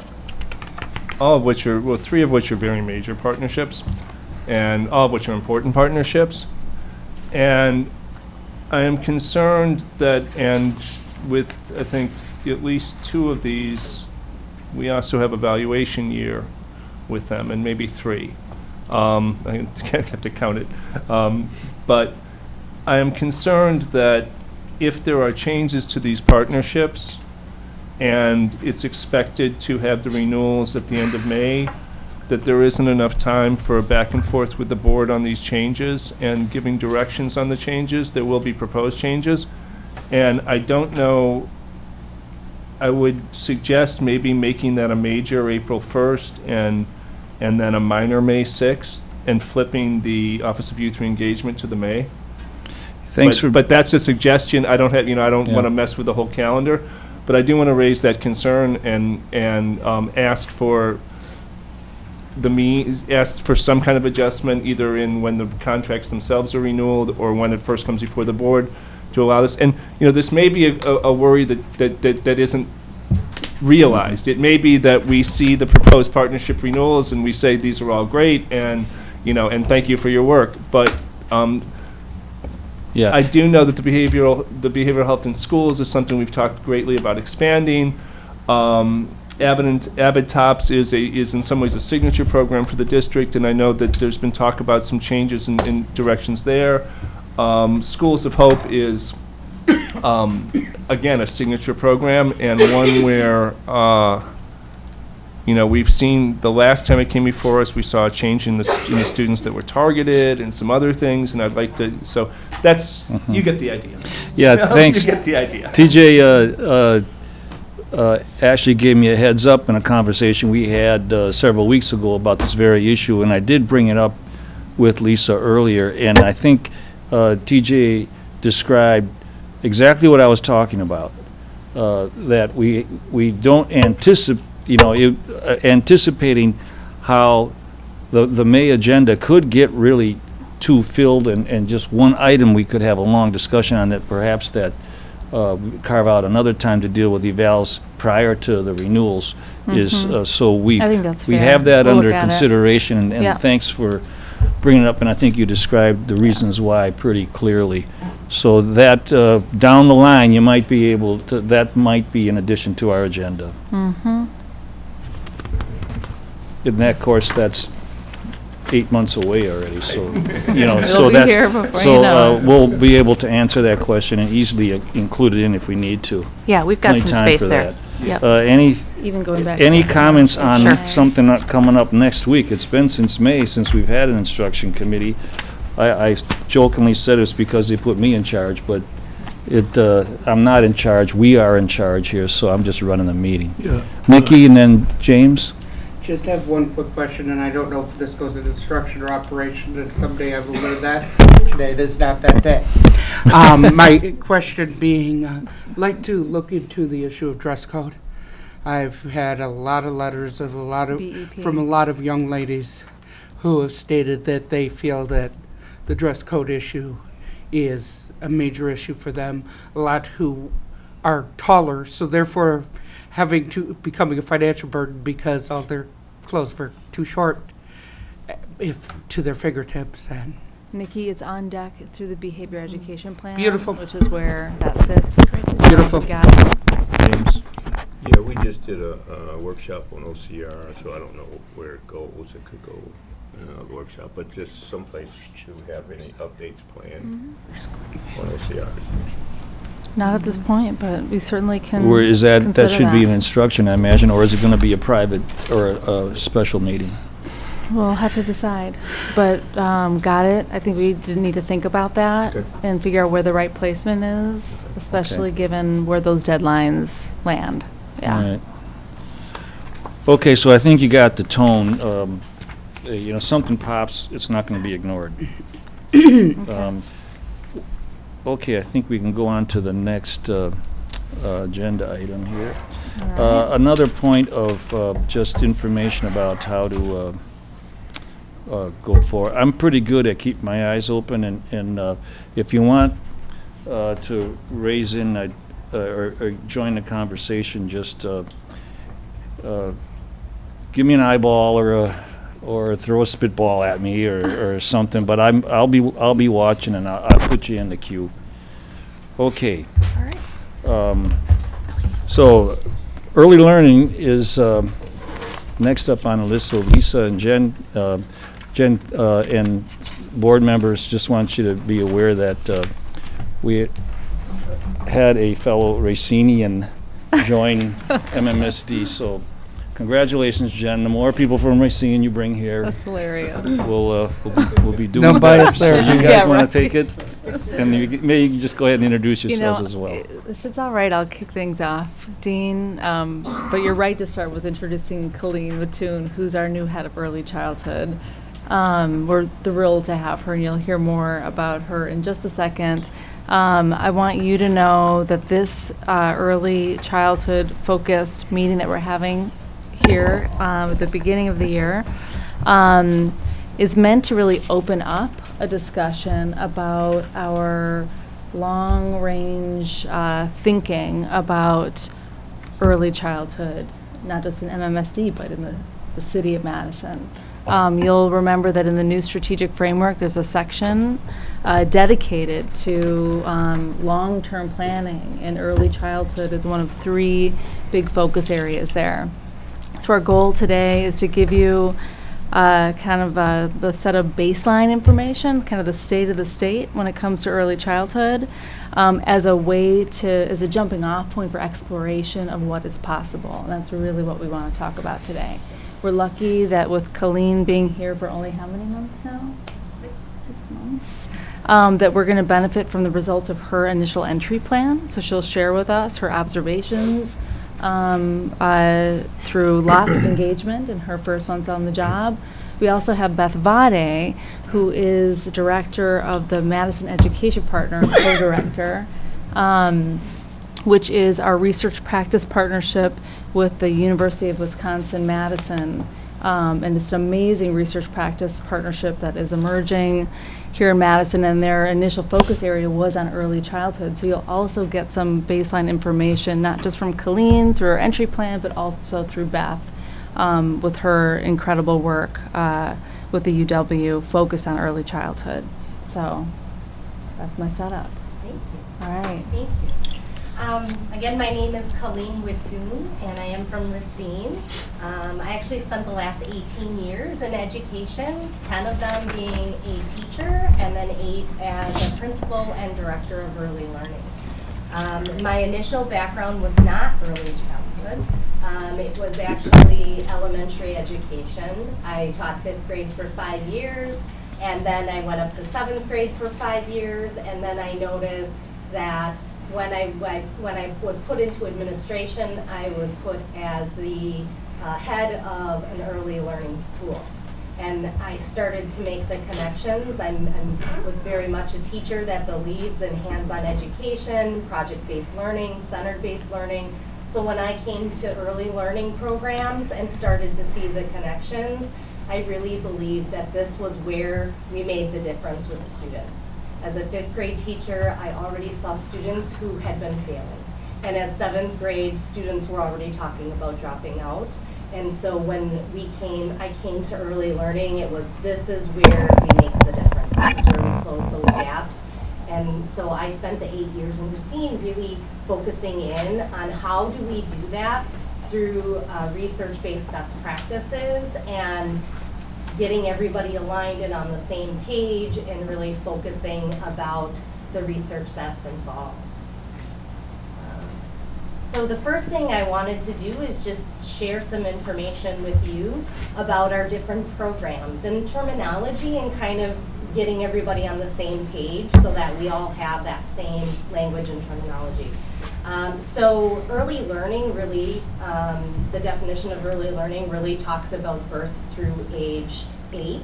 of which are, well, 3 of which are very major partnerships, and all of which are important partnerships. And I am concerned that, and with, I think, at least 2 of these, we also have evaluation year with them, and maybe 3. I have to count it. But I am concerned that if there are changes to these partnerships and it's expected to have the renewals at the end of May, that there isn't enough time for a back and forth with the board on these changes and giving directions on the changes. There will be proposed changes. And I don't know, I would suggest maybe making that a major April 1st and then a minor May 6th, and flipping the Office of Youth Reengagement to the May. But that's a suggestion. I don't have, I don't want to mess with the whole calendar, but I do want to raise that concern and ask for ask for some kind of adjustment, either in when the contracts themselves are renewed or when it first comes before the board, to allow this. And this may be a worry that isn't realized. It may be that we see the proposed partnership renewals and we say these are all great and and thank you for your work, but I do know that the behavioral health in schools is something we've talked greatly about expanding. Avid Tops is in some ways a signature program for the district, and I know that there's been talk about some changes in directions there. Schools of Hope is again a signature program, and one where we've seen the last time it came before us, we saw a change in the students that were targeted and some other things, and I'd like to, so that's, you get the idea. Yeah, thanks. You get the idea. TJ actually gave me a heads up in a conversation we had several weeks ago about this very issue, and I did bring it up with Lisa earlier, and I think TJ described exactly what I was talking about, that we don't anticipate, anticipating how the May agenda could get really too filled, and just one item we could have a long discussion on, that perhaps that carve out another time to deal with evals prior to the renewals is so we I think that's we fair. have that We'll under look at it. consideration, and Yeah. thanks for bringing it up, and I think you described the reasons why pretty clearly. So that down the line, you might be able to, that might be in addition to our agenda. In that course, that's 8 months away already, so, so be that's, here before so you know it. we'll be able to answer that question and easily include it in if we need to. Yeah, we've got Plenty some time space for there. that. Yep. Even going back. Any comments on Sure. something coming up next week? It's been since May since we've had an instruction committee. I jokingly said it's because they put me in charge, but I'm not in charge. We are in charge here, so I'm just running the meeting. Yeah. Nikki and then James? Just have one quick question, and I don't know if this goes into instruction or operation, and someday I will learn that. Today, this is not that day. My question being, I'd like to look into the issue of dress code. I've had a lot of letters of from a lot of young ladies who have stated that they feel that the dress code issue is a major issue for them. A lot who are taller, so therefore becoming a financial burden because all their clothes were too short to their fingertips. And Nikki, it's on deck through the behavior education plan. Beautiful. Which is where that sits. Beautiful. So we got it. James? Yeah, we just did a workshop on OCR, so I don't know where it goes. It could go in another workshop, but just someplace should we have any updates planned on OCR. Not at this point, but we certainly can. Or is that consider should be an instruction, I imagine, or is it going to be a private or a special meeting? We'll have to decide, but got it. I think we did need to think about that Okay. and figure out where the right placement is, especially given where those deadlines land. Yeah. All right. Okay, so I think you got the tone. Something pops, it's not going to be ignored. Okay, I think we can go on to the next agenda item here. Another point of just information about how to go forward. I'm pretty good at keeping my eyes open, and if you want to raise in or join the conversation, just give me an eyeball or throw a spitball at me or something. But I'll be watching, and I'll put you in the queue. Okay. All right. So early learning is next up on the list. So Lisa and Jen and board members, just want you to be aware that we had a fellow Racinian join MMSD. So congratulations, Jen. The more people from Racine you bring here, That's hilarious. we'll be doing No bias better. there. So you guys Yeah, want right. to take it? And maybe you can just go ahead and introduce You know, yourselves as well. if it's all right, I'll kick things off, Dean. But you're right to start with introducing Colleen Mattoon, who's our new head of early childhood. We're thrilled to have her, and you'll hear more about her in just a second. I want you to know that this early childhood focused meeting that we're having here at the beginning of the year is meant to really open up a discussion about our long-range thinking about early childhood, not just in MMSD, but in the city of Madison. You'll remember that in the new strategic framework, there's a section dedicated to long-term planning, and early childhood is one of 3 big focus areas there. So our goal today is to give you kind of the set of baseline information, kind of the state of the state when it comes to early childhood, as a jumping off point for exploration of what is possible. And that's really what we want to talk about today. We're lucky that with Colleen being here for only how many months now? 6 months. That we're going to benefit from the results of her initial entry plan. So she'll share with us her observations through lots of engagement in her first month on the job. We also have Beth Vade, who is director of the Madison Education Partner, co-director, which is our research practice partnership with the University of Wisconsin-Madison. And it's an amazing research practice partnership that is emerging here in Madison, and their initial focus area was on early childhood. So you'll also get some baseline information, not just from Colleen through her entry plan, but also through Beth with her incredible work with the UW focused on early childhood. So that's my setup. Thank you. All right. Thank you. Again, my name is Colleen Mattoon, and I am from Racine. I actually spent the last 18 years in education, 10 of them being a teacher, and then 8 as a principal and director of early learning. My initial background was not early childhood. It was actually elementary education. I taught 5th grade for 5 years, and then I went up to 7th grade for 5 years, and then I noticed that when I was put into administration, I was put as the head of an early learning school. And I started to make the connections. I was very much a teacher that believes in hands-on education, project-based learning, center-based learning. So when I came to early learning programs and started to see the connections, I really believed that this was where we made the difference with students. As a 5th grade teacher, I already saw students who had been failing. And as 7th grade, students were already talking about dropping out. And so when I came to early learning, it was, this is where we make the difference. This is where we close those gaps. And so I spent the 8 years in Racine really focusing in on how do we do that through research-based best practices and getting everybody aligned and on the same page and really focusing about the research that's involved. So the first thing I wanted to do is just share some information with you about our different programs and terminology and kind of getting everybody on the same page so that we all have that same language and terminology. So early learning really, the definition of early learning really talks about birth through age 8.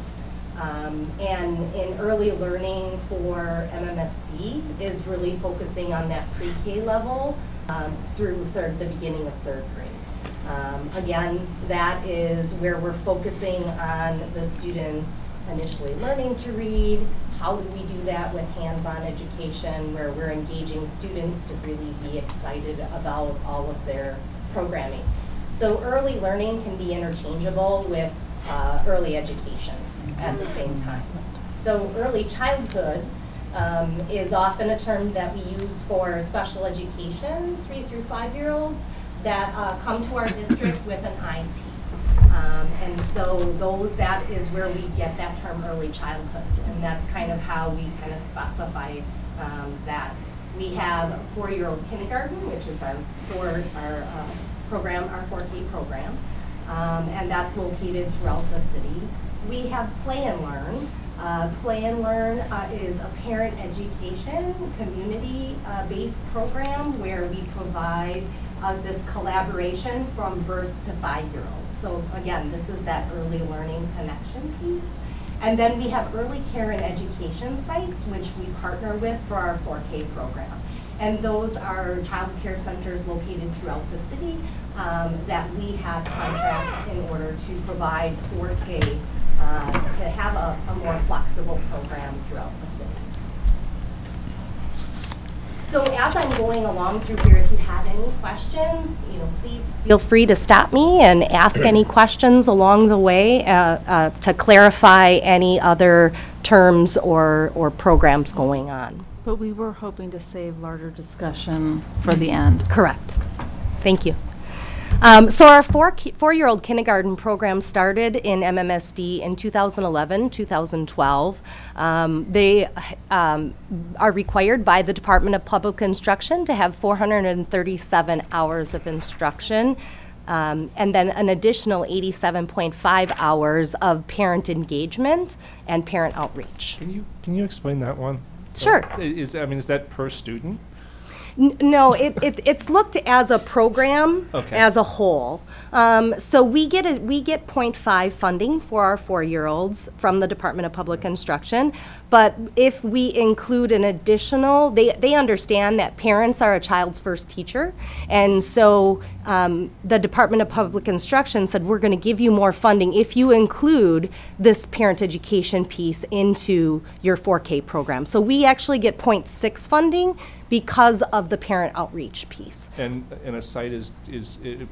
And in early learning for MMSD is really focusing on that pre-K level through the beginning of 3rd grade. Again, that is where we're focusing on the students initially learning to read. How do we do that with hands-on education where we're engaging students to really be excited about all of their programming? So early learning can be interchangeable with early education at the same time. So early childhood is often a term that we use for special education, 3 through 5-year-olds that come to our district with an IEP. And so that is where we get that term early childhood, and that's kind of how we kind of specify that. We have a 4-year-old kindergarten, which is our 4K program, and that's located throughout the city. We have Play and Learn, Play and Learn is a parent education, community-based program where we provide this collaboration from birth to 5-year-olds. So again, this is that early learning connection piece. And then we have early care and education sites, which we partner with for our 4K program. And those are child care centers located throughout the city that we have contracts in order to provide 4K to have a more flexible program throughout the city. So as I'm going along through here, if you have any questions, please feel free to stop me and ask any questions along the way to clarify any other terms or programs going on. But we were hoping to save larger discussion for the end. Correct. Thank you. So our four-year-old kindergarten program started in MMSD in 2011, 2012. They are required by the Department of Public Instruction to have 437 hours of instruction, and then an additional 87.5 hours of parent engagement and parent outreach. Can you explain that one? Sure. Is that per student? No, it's looked as a program as a whole. So we get 0.5 funding for our 4-year-olds from the Department of Public Instruction. But if we include an additional, they understand that parents are a child's first teacher. And so the Department of Public Instruction said, we're going to give you more funding if you include this parent education piece into your 4K program. So we actually get 0.6 funding because of the parent outreach piece. And a site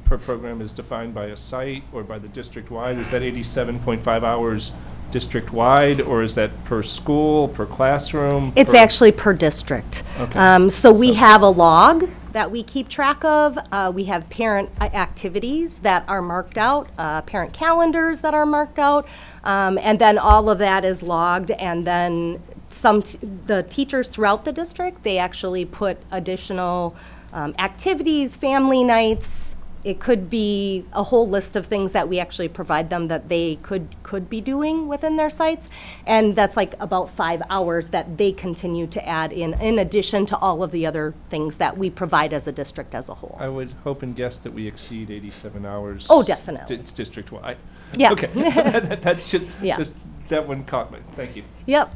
per program is defined by a site or by the district-wide? Is that 87.5 hours district-wide, or is that per school, per classroom? It's actually per district. Okay. So we have a log that we keep track of. We have parent activities that are marked out, parent calendars that are marked out, and then all of that is logged, and then the teachers throughout the district, they actually put additional activities, family nights. It could be a whole list of things that we actually provide them that they could be doing within their sites. And that's like about 5 hours that they continue to add in addition to all of the other things that we provide as a district as a whole. I would hope and guess that we exceed 87 hours. Oh, definitely. It's district-wide. Yeah. Okay. That's just that one caught me. Thank you. Yep.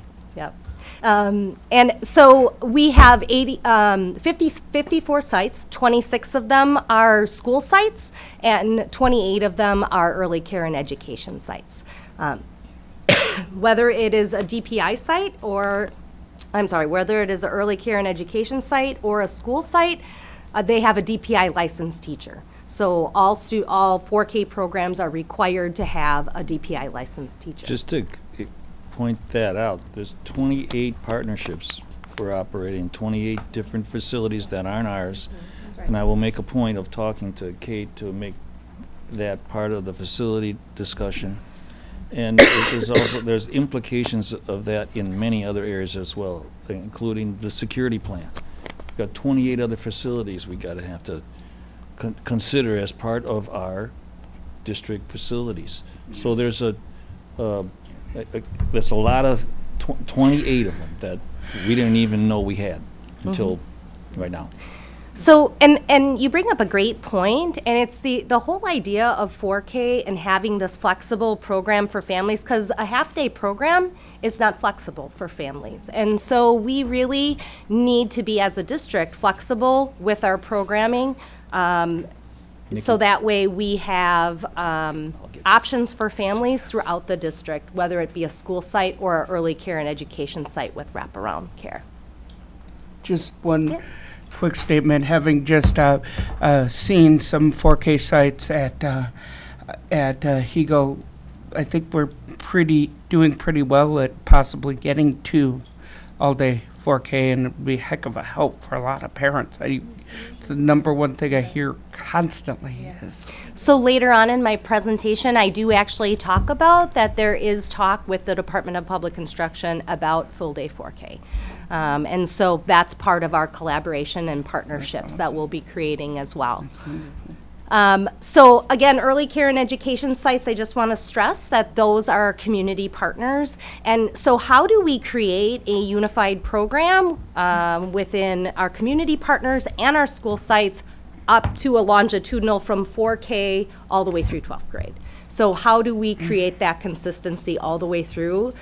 And so we have 54 sites, 26 of them are school sites, and 28 of them are early care and education sites. Whether it is a DPI site whether it is an early care and education site or a school site, they have a DPI licensed teacher. So all 4K programs are required to have a DPI licensed teacher. Just to point that out, there's 28 partnerships we're operating, 28 different facilities that aren't ours. That's right. And I will make a point of talking to Kate to make that part of the facility discussion. And there's implications of that in many other areas as well, including the security plan. We've got 28 other facilities we have to consider as part of our district facilities. So there's there's a lot of 28 of them that we didn't even know we had until right now. So, and you bring up a great point, and it's the whole idea of 4K and having this flexible program for families, because a half-day program is not flexible for families. And so we really need to be, as a district, flexible with our programming. So that way we have options for families throughout the district, whether it be a school site or an early care and education site with wraparound care. Just one quick statement, having just seen some 4K sites at Hego, I think we're doing pretty well at possibly getting to all-day 4K, and it'd be a heck of a help for a lot of parents. It's the number one thing I hear constantly is. So later on in my presentation, I do actually talk about that there is talk with the Department of Public Instruction about full-day 4K. And so that's part of our collaboration and partnerships that we'll be creating as well. So again, early care and education sites, I just want to stress that those are our community partners. And so how do we create a unified program within our community partners and our school sites up to a longitudinal from 4K all the way through 12th grade? So how do we create that consistency all the way through?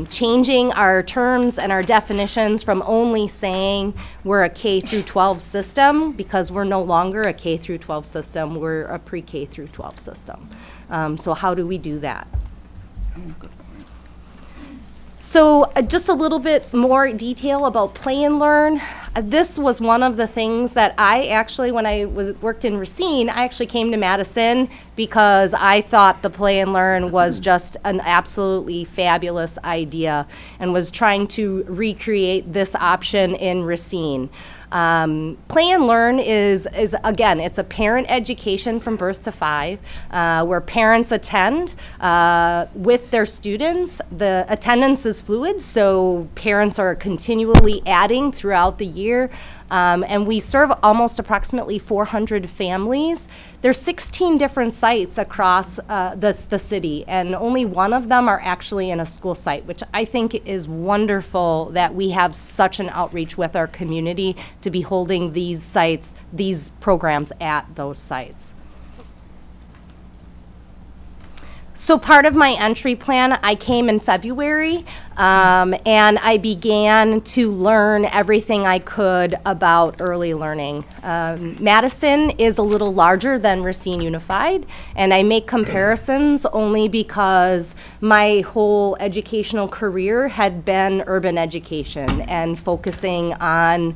Changing our terms and our definitions from only saying we're a K through 12 system, because we're no longer a K through 12 system, we're a pre-K through 12 system. So how do we do that? So just a little bit more detail about Play and Learn. This was one of the things that I actually, when I worked in Racine, I actually came to Madison because I thought the Play and Learn was just an absolutely fabulous idea and was trying to recreate this option in Racine. Play and Learn is again, it's a parent education from birth to 5, where parents attend with their students. The attendance is fluid, so parents are continually adding throughout the year. And we serve almost approximately 400 families. There's 16 different sites across the city, and only one of them are actually in a school site, which I think is wonderful that we have such an outreach with our community to be holding these sites, these programs at those sites. So part of my entry plan, I came in February, and I began to learn everything I could about early learning. Madison is a little larger than Racine Unified, and I make comparisons only because my whole educational career had been urban education and focusing on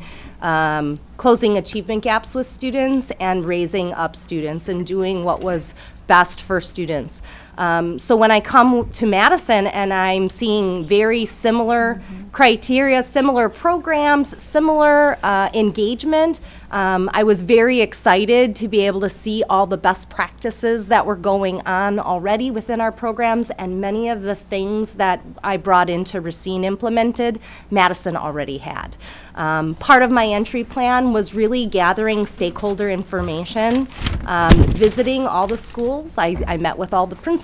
closing achievement gaps with students and raising up students and doing what was best for students. So when I come to Madison and I'm seeing very similar criteria, similar programs, similar engagement, I was very excited to be able to see all the best practices that were going on already within our programs, and many of the things that I brought into Racine implemented, Madison already had. Part of my entry plan was really gathering stakeholder information, visiting all the schools. I met with all the principals.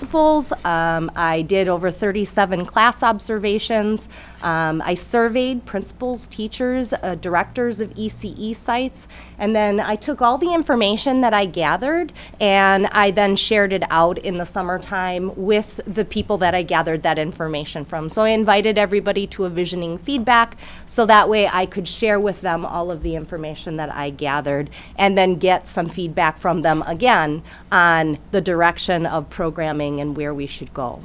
I did over 37 class observations. I surveyed principals, teachers, directors of ECE sites, and then I took all the information that I gathered and I then shared it out in the summertime with the people that I gathered that information from. So I invited everybody to a visioning feedback so that way I could share with them all of the information that I gathered and then get some feedback from them again on the direction of programming and where we should go.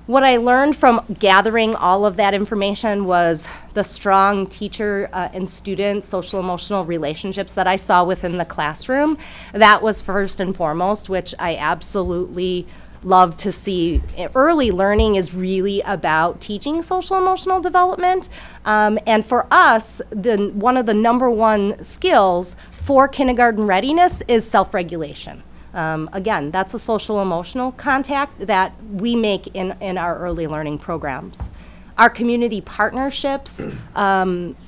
What I learned from gathering all of that information was the strong teacher and student social emotional relationships that I saw within the classroom. That was first and foremost, which I absolutely love to see. Early learning is really about teaching social emotional development. And for us, one of the #1 skills for kindergarten readiness is self-regulation. Again, that's a social emotional contact that we make in our early learning programs. Our community partnerships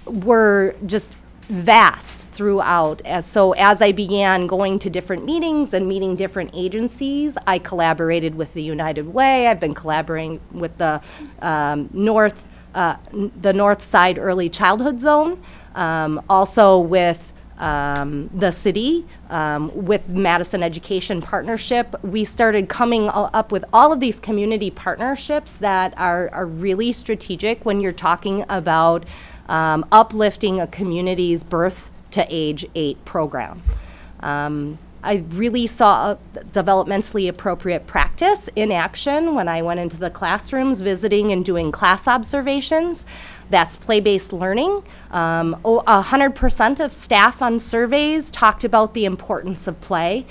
were just vast throughout. So as I began going to different meetings and meeting different agencies, I collaborated with the United Way. I've been collaborating with the North Side Early Childhood Zone, also with the city, with Madison Education Partnership. We started coming up with all of these community partnerships that are really strategic when you're talking about uplifting a community's birth to age 8 program. I really saw developmentally appropriate practice in action when I went into the classrooms visiting and doing class observations. That's play-based learning. 100% of staff on surveys talked about the importance of play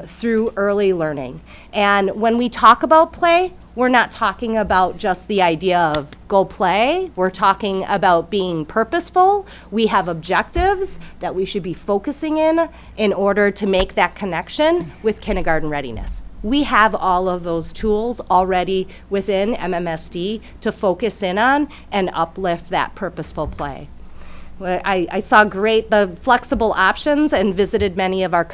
through early learning. And when we talk about play, we're not talking about just the idea of go play. We're talking about being purposeful. We have objectives that we should be focusing in order to make that connection with kindergarten readiness. We have all of those tools already within MMSD to focus in on and uplift that purposeful play. I saw the flexible options and visited many of our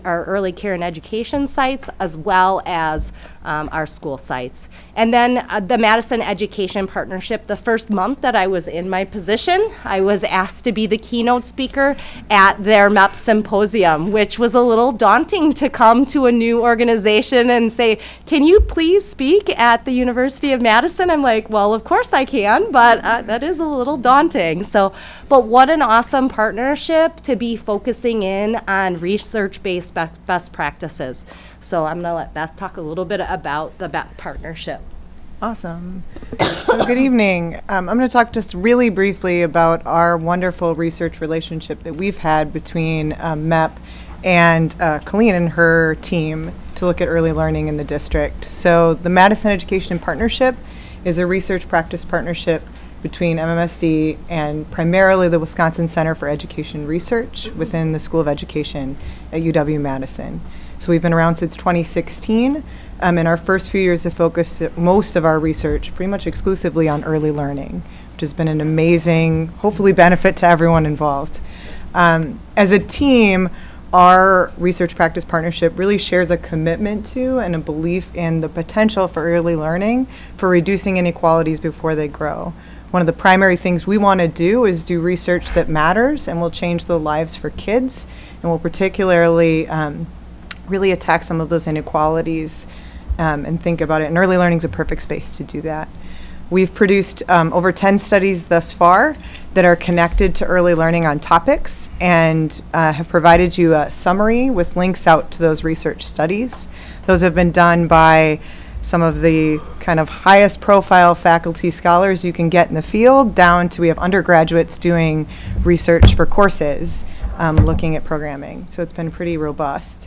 early care and education sites, as well as our school sites. And then the Madison Education Partnership, the first month that I was in my position, I was asked to be the keynote speaker at their MEP symposium, which was a little daunting to come to a new organization and say, can you please speak at the University of Madison? I'm like, well, of course I can, but that is a little daunting. But what an awesome partnership to be focusing in on research-based best practices. So I'm going to let Beth talk a little bit about the partnership. Awesome. So good evening. I'm going to talk just really briefly about our wonderful research relationship that we've had between MEP and Colleen and her team to look at early learning in the district. So the Madison Education Partnership is a research practice partnership between MMSD and primarily the Wisconsin Center for Education Research within the School of Education at UW-Madison. So we've been around since 2016, and our first few years have focused most of our research pretty much exclusively on early learning, which has been an amazing, hopefully, benefit to everyone involved. As a team, our research practice partnership really shares a commitment to and a belief in the potential for early learning for reducing inequalities before they grow. One of the primary things we want to do is do research that matters and will change the lives for kids, and will particularly really attack some of those inequalities and think about it. And early learning is a perfect space to do that. We've produced over 10 studies thus far that are connected to early learning on topics, and have provided you a summary with links out to those research studies. Those have been done by some of the kind of highest profile faculty scholars you can get in the field, down to we have undergraduates doing research for courses looking at programming. So it's been pretty robust.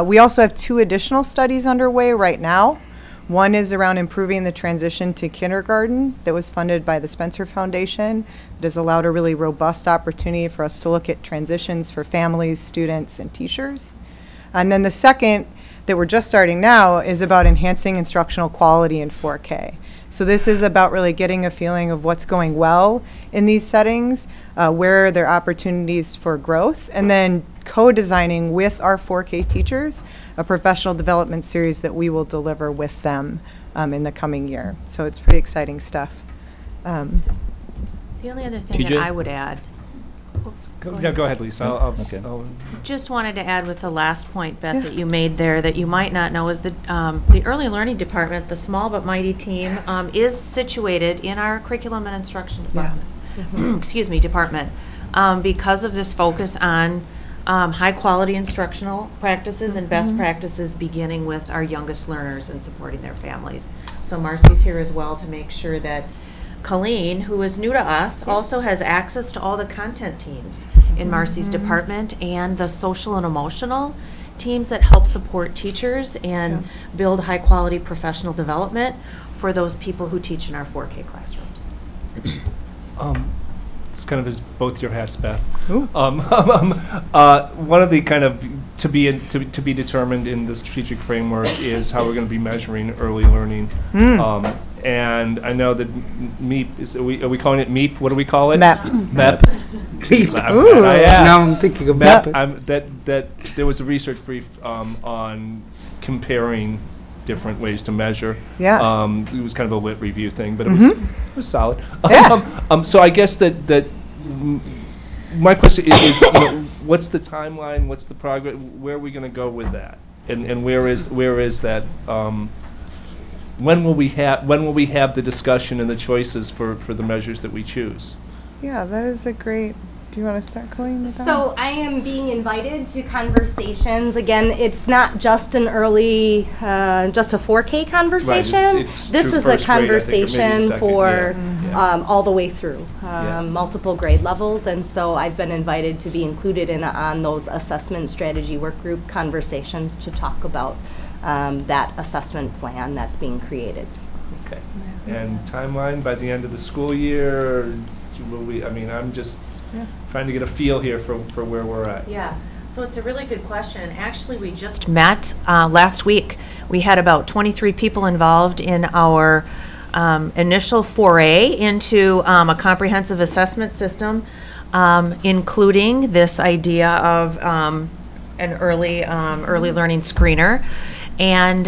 We also have 2 additional studies underway right now. One is around improving the transition to kindergarten that was funded by the Spencer Foundation. It has allowed a really robust opportunity for us to look at transitions for families, students, and teachers. And then the second that we're just starting now is about enhancing instructional quality in 4K. So this is about really getting a feeling of what's going well in these settings, where there are opportunities for growth, and then co-designing with our 4K teachers a professional development series that we will deliver with them in the coming year. So it's pretty exciting stuff. The only other thing that I would add. Go ahead, Lisa. I'll just wanted to add with the last point, Beth, that you made there that you might not know is the Early Learning Department, the small but mighty team, is situated in our Curriculum and Instruction Department. Excuse me, department. Because of this focus on high quality instructional practices and best practices, beginning with our youngest learners and supporting their families. So Marcy's here as well to make sure that Colleen, who is new to us, also has access to all the content teams in Marcy's department and the social and emotional teams that help support teachers and build high quality professional development for those people who teach in our 4K classrooms. It's kind of as both your hats, Beth. One of the kind of to be determined in the strategic framework is how we're going to be measuring early learning. And I know that MEP is. Are we calling it MEP? What do we call it? MEP. MEP. MEP. Now I'm thinking of MEP. That there was a research brief on comparing different ways to measure. Yeah. It was kind of a lit review thing, but it was solid. Yeah. So I guess that my question is what's the timeline? What's the progress? Where are we going to go with that? And where is that? When will we have the discussion and the choices for the measures that we choose? Yeah, that is a great. Do you want to start, Colleen? With that? So I am being invited to conversations. Again, it's not just an early, just a 4K conversation. Right, it's this is a conversation for all the way through, multiple grade levels. And so I've been invited to be included on those assessment strategy work group conversations to talk about that assessment plan that's being created. Okay. And timeline by the end of the school year? Will we? I mean, I'm just trying to get a feel here for where we're at. Yeah, so it's a really good question. Actually, we just met last week. We had about 23 people involved in our initial foray into a comprehensive assessment system. including this idea of an early learning screener. And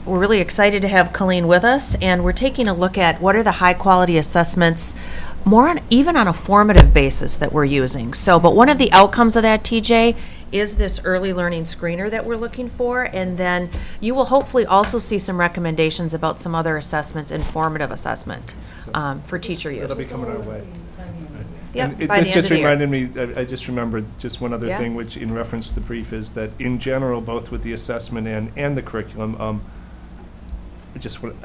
we're really excited to have Colleen with us, and we're taking a look at what are the high-quality assessments, even on a formative basis that we're using. So, but one of the outcomes of that, TJ, is this early learning screener that we're looking for, and then you will hopefully also see some recommendations about some other assessments in formative assessment for teacher use. That'll be coming our way. Yep, And by the this end just of the year. reminded me, I just remembered just one other Yeah. thing, which in reference to the brief is that in general, both with the assessment and the curriculum,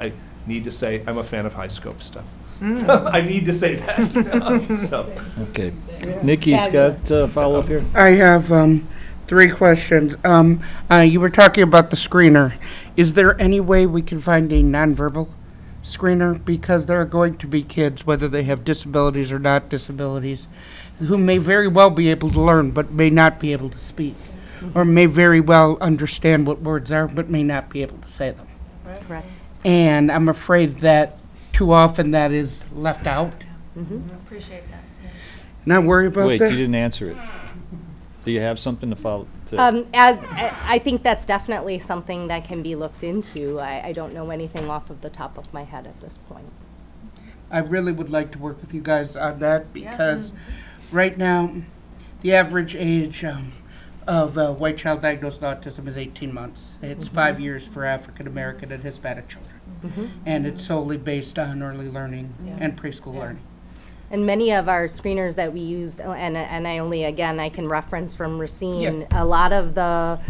I need to say, I'm a fan of high scope stuff. I need to say that. So. Okay. Nikki's got a follow-up here. I have 3 questions. You were talking about the screener. Is there any way we can find a nonverbal screener? Because there are going to be kids, whether they have disabilities or not disabilities, who may very well be able to learn but may not be able to speak, or may very well understand what words are but may not be able to say them. Correct. And I'm afraid that too often that is left out. Appreciate that. And I worry about Wait, that. you didn't answer it. Do you have something to follow? I think that's definitely something that can be looked into. I don't know anything off of the top of my head at this point. I really would like to work with you guys on that because right now the average age of a white child diagnosed with autism is 18 months. It's 5 years for African American and Hispanic children. And it's solely based on early learning and preschool learning. And many of our screeners that we used, and I can reference from Racine, a lot of the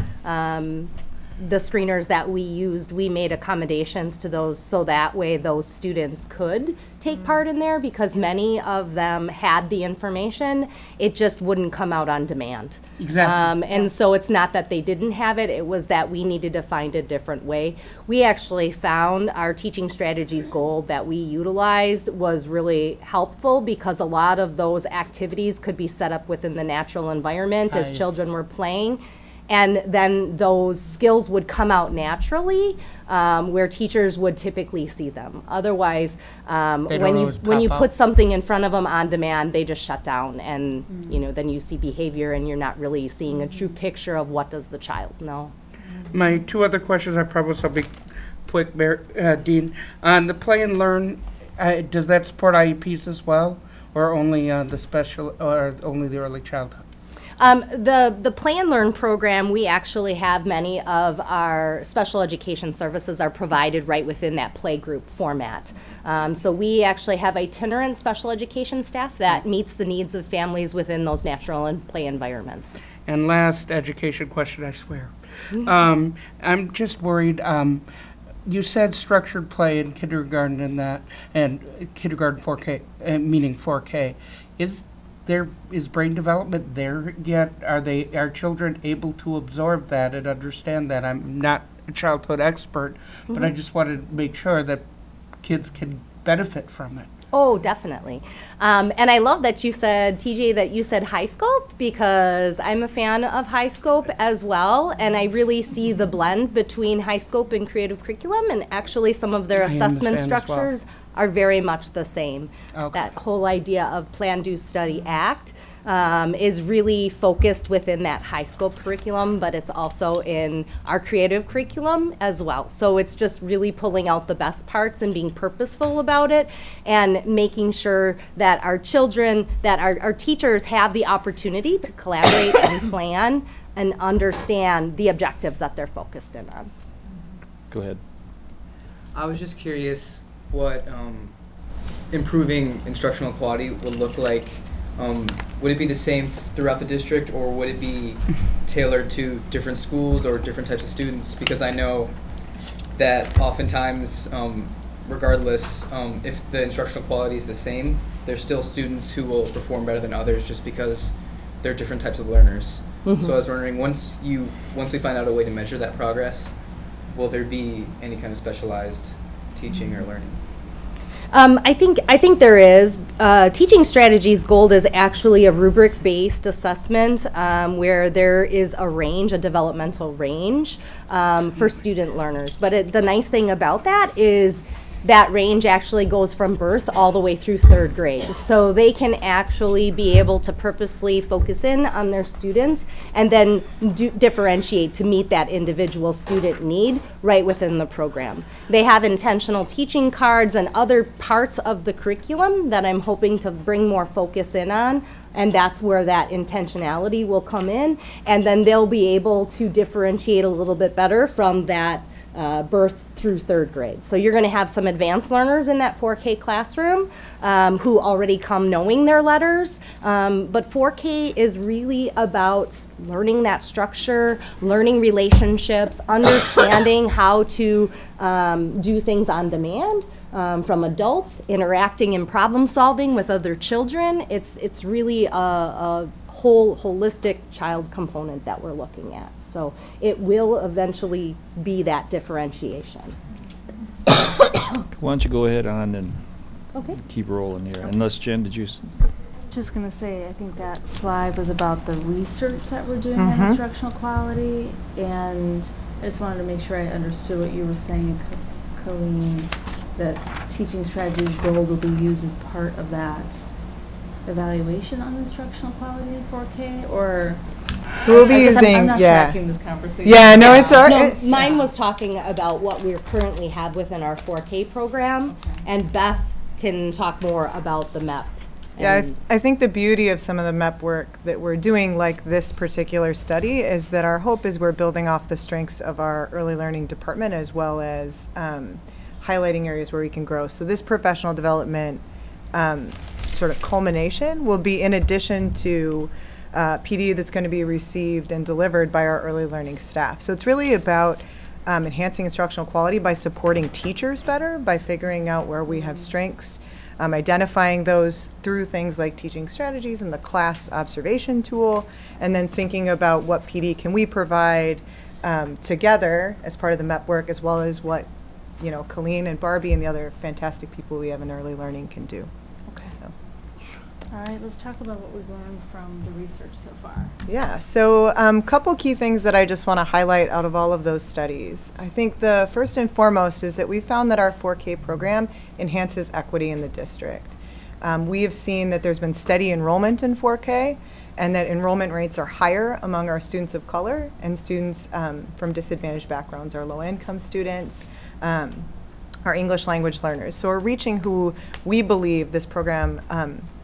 screeners that we used, we made accommodations to those so that way those students could take part in there, because many of them had the information, it just wouldn't come out on demand. Exactly. And so it's not that they didn't have it, it was that we needed to find a different way. We actually found our teaching strategies goal that we utilized was really helpful, because a lot of those activities could be set up within the natural environment as children were playing. And then those skills would come out naturally, where teachers would typically see them. Otherwise, when you put something in front of them on demand, they just shut down, and then you see behavior, and you're not really seeing a true picture of what does the child know. My 2 other questions, I promise I'll be quick, Dean. On the Play and Learn, does that support IEPs as well, or only the special, or only the early childhood? The Play and Learn program, we actually have many of our special education services are provided right within that play group format. So we actually have itinerant special education staff that meets the needs of families within those natural and play environments. And last education question, I swear. I'm just worried. You said structured play in kindergarten and kindergarten 4K, meaning 4K. Is brain development there yet? Are children able to absorb that and understand that? I'm not a childhood expert, but I just wanted to make sure that kids can benefit from it. Oh, definitely. And I love that you said, TJ, that you said high scope, because I'm a fan of high scope as well. And I really see the blend between high scope and creative curriculum, and actually some of their assessment structures are very much the same. That whole idea of Plan, Do, Study, Act is really focused within that high scope curriculum, but it's also in our creative curriculum as well. So it's just really pulling out the best parts and being purposeful about it, and making sure that our children, that our teachers have the opportunity to collaborate and plan and understand the objectives that they're focused in on. Go ahead. I was just curious what improving instructional quality would look like. Would it be the same throughout the district, or would it be tailored to different schools or different types of students? Because I know that oftentimes, regardless, if the instructional quality is the same, there's still students who will perform better than others just because they're different types of learners. So I was wondering, once we find out a way to measure that progress, will there be any kind of specialized teaching or learning? I think there is. Teaching Strategies Gold is actually a rubric-based assessment where there is a range, a developmental range for student learners. But the nice thing about that is that range actually goes from birth all the way through 3rd grade. So they can actually be able to purposely focus in on their students and then differentiate to meet that individual student need right within the program. They have intentional teaching cards and other parts of the curriculum that I'm hoping to bring more focus in on, and that's where that intentionality will come in, and then they'll be able to differentiate a little bit better from that birth through 3rd grade. So you're going to have some advanced learners in that 4K classroom who already come knowing their letters, but 4K is really about learning that structure, learning relationships, understanding how to do things on demand from adults, interacting and problem solving with other children. It's really a whole holistic child component that we're looking at. So it will eventually be that differentiation. Why don't you go ahead on and keep rolling here? Unless, Jen, did you? Just going to say, I think that slide was about the research that we're doing on instructional quality, and I just wanted to make sure I understood what you were saying, Colleen, that teaching strategies goal will be used as part of that evaluation on instructional quality in 4K, or? So we'll be using, I'm not yeah. tracking this conversation. Yeah, no, it's all right. No, mine was talking about what we currently have within our 4K program, and Beth can talk more about the MEP. Yeah, I think the beauty of some of the MEP work that we're doing, like this particular study, is that our hope is we're building off the strengths of our early learning department as well as highlighting areas where we can grow. So this professional development sort of culmination will be in addition to PD that's going to be received and delivered by our early learning staff. So it's really about enhancing instructional quality by supporting teachers better, by figuring out where we have strengths, identifying those through things like teaching strategies and the class observation tool, and then thinking about what PD can we provide together as part of the MEP work, as well as what Colleen and Barbie and the other fantastic people we have in early learning can do. Okay. So. All right, let's talk about what we've learned from the research so far. Yeah, so a couple key things that I just want to highlight out of all of those studies. I think the first and foremost is that we found that our 4K program enhances equity in the district. We have seen that there's been steady enrollment in 4K, and that enrollment rates are higher among our students of color and students from disadvantaged backgrounds, our low-income students, our English language learners. So we're reaching who we believe this program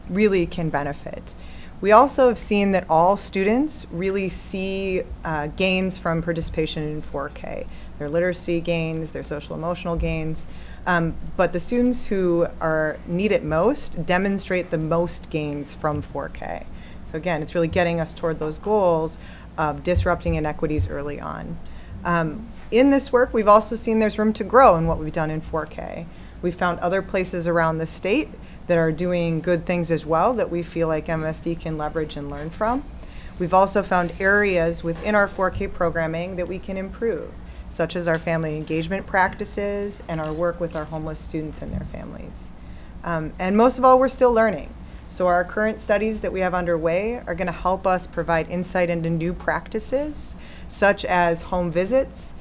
really can benefit. We also have seen that all students really see gains from participation in 4K. Their literacy gains, their social emotional gains, but the students who need it most demonstrate the most gains from 4K. So again, it's really getting us toward those goals of disrupting inequities early on. In this work, we've also seen there's room to grow in what we've done in 4K. We've found other places around the state that are doing good things as well that we feel like MSD can leverage and learn from. We've also found areas within our 4K programming that we can improve, such as our family engagement practices and our work with our homeless students and their families. And most of all, we're still learning. So our current studies that we have underway are going to help us provide insight into new practices, such as home visits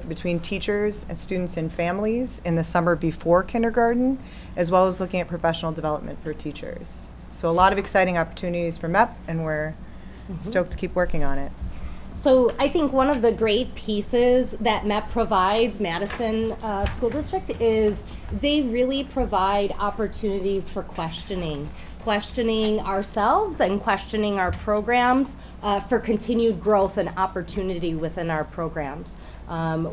between teachers and students and families in the summer before kindergarten, as well as looking at professional development for teachers. So a lot of exciting opportunities for MEP, and we're stoked to keep working on it. So I think one of the great pieces that MEP provides, Madison School District, is they really provide opportunities for questioning ourselves and questioning our programs for continued growth and opportunity within our programs,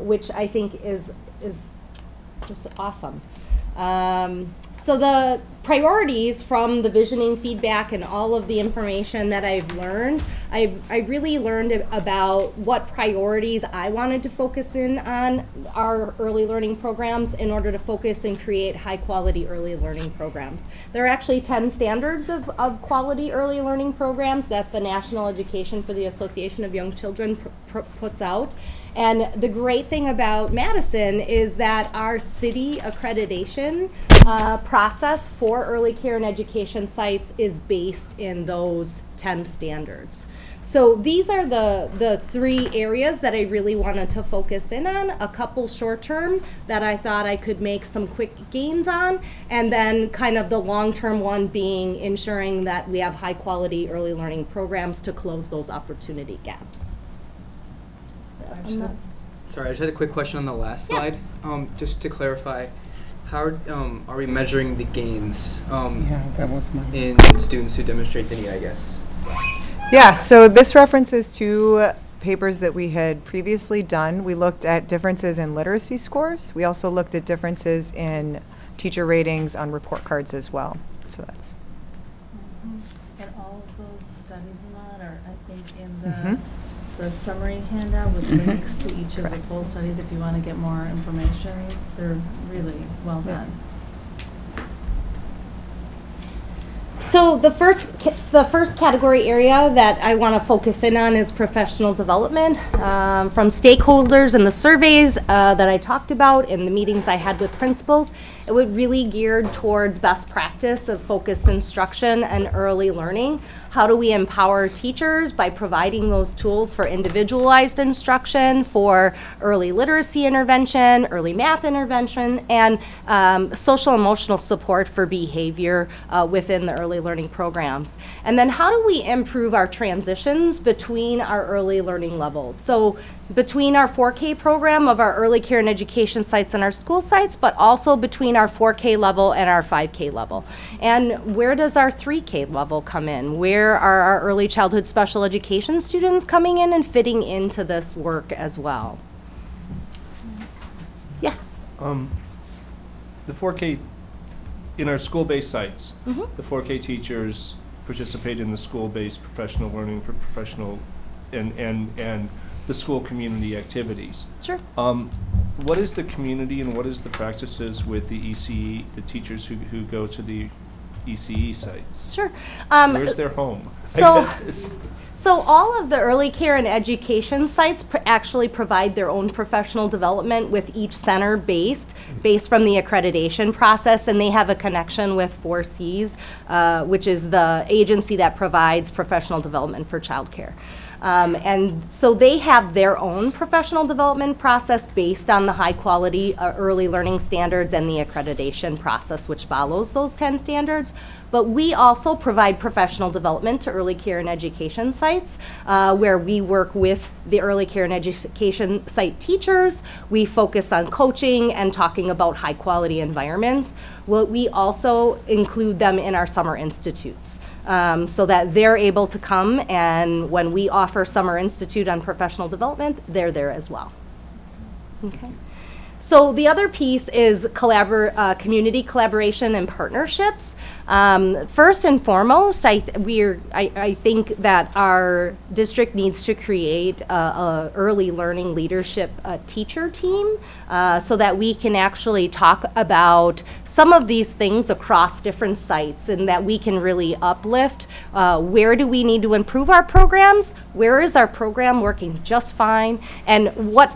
which I think is just awesome. So the priorities from the visioning feedback and all of the information that I've learned, I really learned about what priorities I wanted to focus in on our early learning programs in order to focus and create high quality early learning programs. There are actually 10 standards of quality early learning programs that the National Education for the Association of Young Children puts out. And the great thing about Madison is that our city accreditation process for early care and education sites is based in those 10 standards. So these are the three areas that I really wanted to focus in on. A couple short term that I thought I could make some quick gains on, and then kind of the long term one being ensuring that we have high quality early learning programs to close those opportunity gaps. Sorry, I just had a quick question on the last slide. Just to clarify, how are we measuring the gains that was in students who demonstrate the need, I guess? Yeah, so this references to papers that we had previously done. We looked at differences in literacy scores. We also looked at differences in teacher ratings on report cards as well. So that's. And all of those studies and that are, I think, in the summary handout with links to each of the full studies if you want to get more information. They're really well done. So the first category area that I want to focus in on is professional development. From stakeholders and the surveys that I talked about in the meetings I had with principals, it was really geared towards best practice of focused instruction and early learning. How do we empower teachers by providing those tools for individualized instruction, for early literacy intervention, early math intervention, and social emotional support for behavior within the early learning programs? And then how do we improve our transitions between our early learning levels? So between our 4K program of our early care and education sites and our school sites, but also between our 4K level and our 5K level. And where does our 3K level come in? Where are our early childhood special education students coming in and fitting into this work as well? Yeah. The 4K, in our school-based sites, the 4K teachers participate in the school-based professional learning, professional, and the school community activities. Sure. What is the community and what is the practices with the ECE, the teachers who go to the ECE sites? Sure. Where's their home? So all of the early care and education sites actually provide their own professional development with each center based from the accreditation process, and they have a connection with 4Cs, which is the agency that provides professional development for childcare. And so they have their own professional development process based on the high quality early learning standards and the accreditation process, which follows those 10 standards. But we also provide professional development to early care and education sites where we work with the early care and education site teachers. We focus on coaching and talking about high quality environments. Well, we also include them in our summer institutes. So that they're able to come, and when we offer Summer Institute on professional development, they're there as well. Okay. So the other piece is community collaboration and partnerships. First and foremost, I think that our district needs to create a early learning leadership teacher team so that we can actually talk about some of these things across different sites, and that we can really uplift where do we need to improve our programs, where is our program working just fine, and what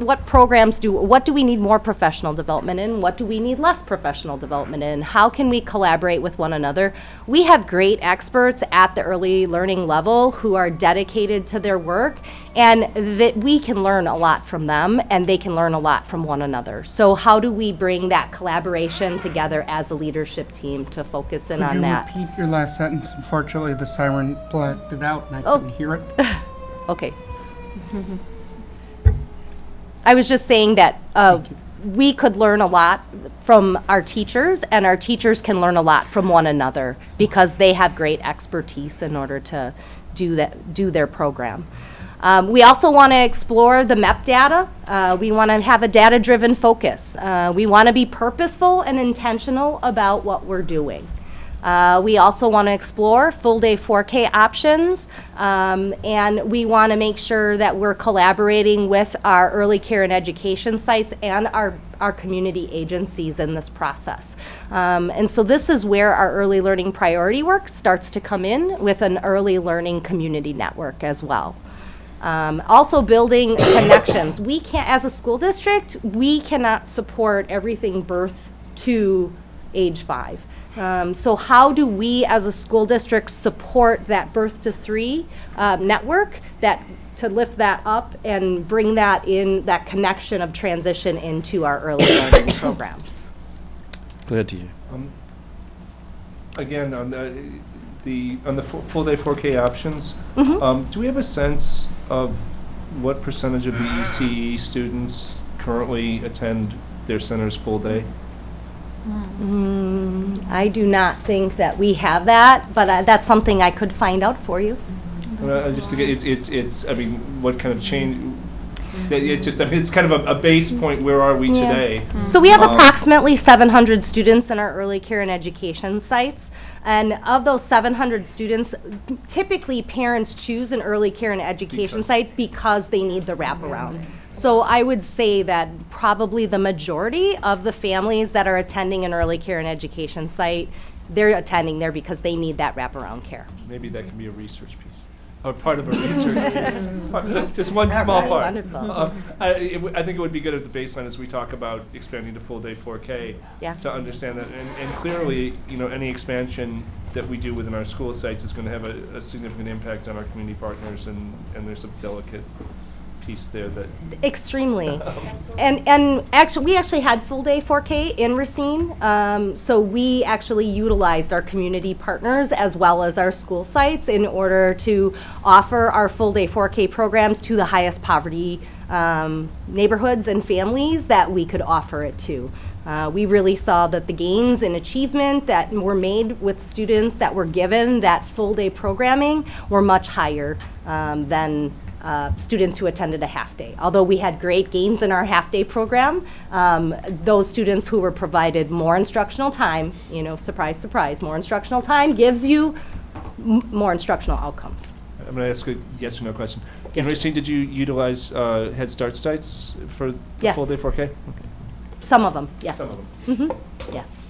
do we need more professional development in, what do we need less professional development in, how can we collaborate with one another. We have great experts at the early learning level who are dedicated to their work, and that we can learn a lot from them, and they can learn a lot from one another. So how do we bring that collaboration together as a leadership team to focus in on that? Could you repeat your last sentence? Unfortunately, the siren blacked it out and I couldn't hear it. Okay. I was just saying that we could learn a lot from our teachers, and our teachers can learn a lot from one another because they have great expertise in order to do their program. We also want to explore the MEP data. We want to have a data-driven focus. We want to be purposeful and intentional about what we're doing. We also want to explore full-day 4K options, and we want to make sure that we're collaborating with our early care and education sites and our community agencies in this process. And so this is where our early learning priority work starts to come in with an early learning community network as well. Also building connections. We can't, as a school district, we cannot support everything birth to age 5. So how do we as a school district support that Birth to 3 network to lift that up and bring that in, that connection of transition into our early learning programs? Go ahead, TJ. Again, on the full day 4K options, Mm-hmm. do we have a sense of what percentage of the ECE students currently attend their centers full day? I do not think that we have that, but that's something I could find out for you. I just think it's. I mean, what kind of change? It just. I mean, it's kind of a base point. Where are we today? So we have approximately 700 students in our early care and education sites. And of those 700 students, typically parents choose an early care and education site because they need the wraparound. So I would say that probably the majority of the families that are attending an early care and education site, they're attending there because they need that wraparound care. Maybe that can be a research piece. Or part of a research piece. Just one small part. Wonderful. I think it would be good at the baseline as we talk about expanding to full day 4K to understand that. And clearly, any expansion that we do within our school sites is going to have a significant impact on our community partners, and there's a delicate piece there that extremely. And actually, we actually had full day 4K in Racine, so we actually utilized our community partners as well as our school sites in order to offer our full day 4K programs to the highest poverty neighborhoods and families that we could offer it to. We really saw that the gains in achievement that were made with students that were given that full day programming were much higher than students who attended a half day. Although we had great gains in our half day program, those students who were provided more instructional time, surprise, surprise, more instructional time gives you more instructional outcomes. I'm going to ask a yes or no question. Yes, In Racine, did you utilize Head Start sites for the full day 4K? Okay. Some of them, yes. Some of them. Yes.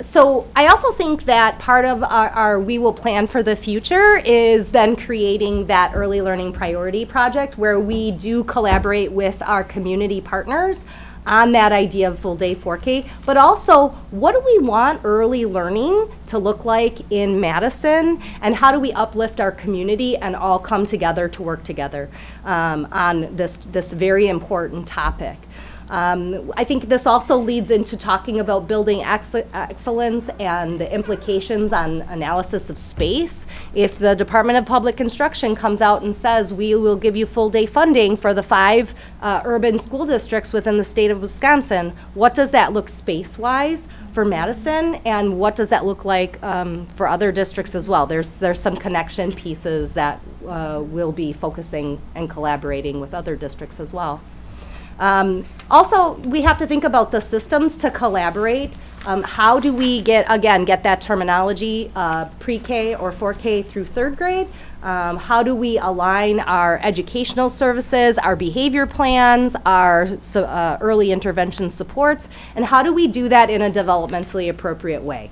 So I also think that part of our We Will Plan for the Future is then creating that early learning priority project where we do collaborate with our community partners on that idea of full day 4K, but also what do we want early learning to look like in Madison, and how do we uplift our community and all come together to work together on this very important topic. I think this also leads into talking about building excellence and the implications on analysis of space. If the Department of Public Instruction comes out and says we will give you full day funding for the 5 urban school districts within the state of Wisconsin, what does that look space-wise for Madison, and what does that look like for other districts as well? There's some connection pieces that we'll be focusing and collaborating with other districts as well. Also, we have to think about the systems to collaborate. How do we get that terminology, pre-K or 4K through 3rd grade? How do we align our educational services, our behavior plans, our early intervention supports, and how do we do that in a developmentally appropriate way?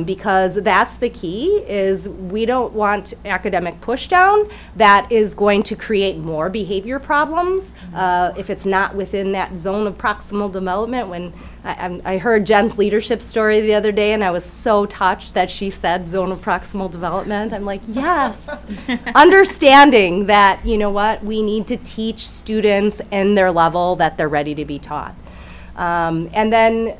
Because that's the key, is we don't want academic pushdown that is going to create more behavior problems if it's not within that zone of proximal development. When I heard Jen's leadership story the other day, and I was so touched that she said zone of proximal development. I'm like, yes. Understanding that, we need to teach students in their level that they're ready to be taught. And then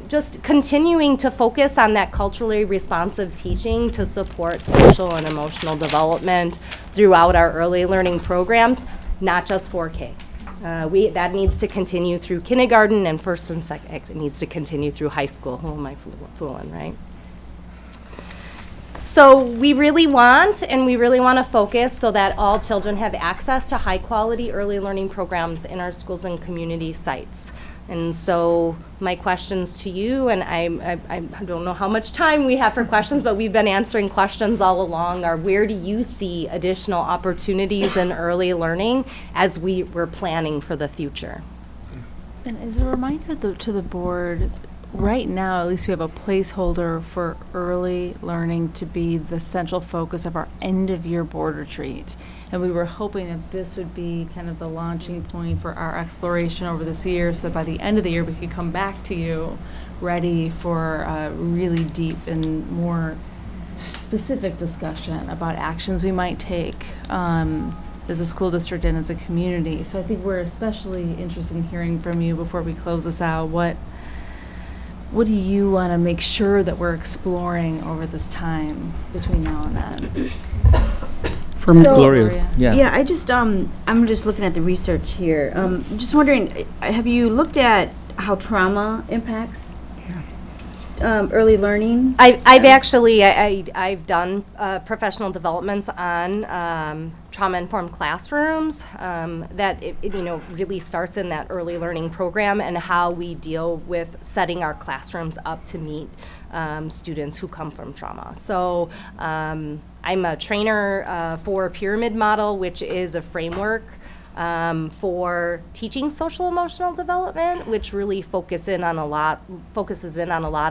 just continuing to focus on that culturally responsive teaching to support social and emotional development throughout our early learning programs, not just 4K. That needs to continue through kindergarten and 1st and 2nd. It needs to continue through high school. Who am I fooling, right? So we really want to focus so that all children have access to high quality early learning programs in our schools and community sites. And so my questions to you, and I don't know how much time we have for questions, but we've been answering questions all along, are where do you see additional opportunities in early learning as we're planning for the future? And as a reminder to the board, right now, at least we have a placeholder for early learning to be the central focus of our end-of-year board retreat. And we were hoping that this would be kind of the launching point for our exploration over this year, so that by the end of the year, we could come back to you ready for a really deep and more specific discussion about actions we might take as a school district and as a community. So I think we're especially interested in hearing from you before we close this out. What do you want to make sure that we're exploring over this time between now and then? From Gloria. Yeah, I just I'm just looking at the research here. Just wondering, have you looked at how trauma impacts early learning? I've actually I've done professional developments on trauma-informed classrooms. That it really starts in that early learning program and how we deal with setting our classrooms up to meet students who come from trauma. So I'm a trainer for Pyramid Model, which is a framework for teaching social emotional development, which really focuses in on a lot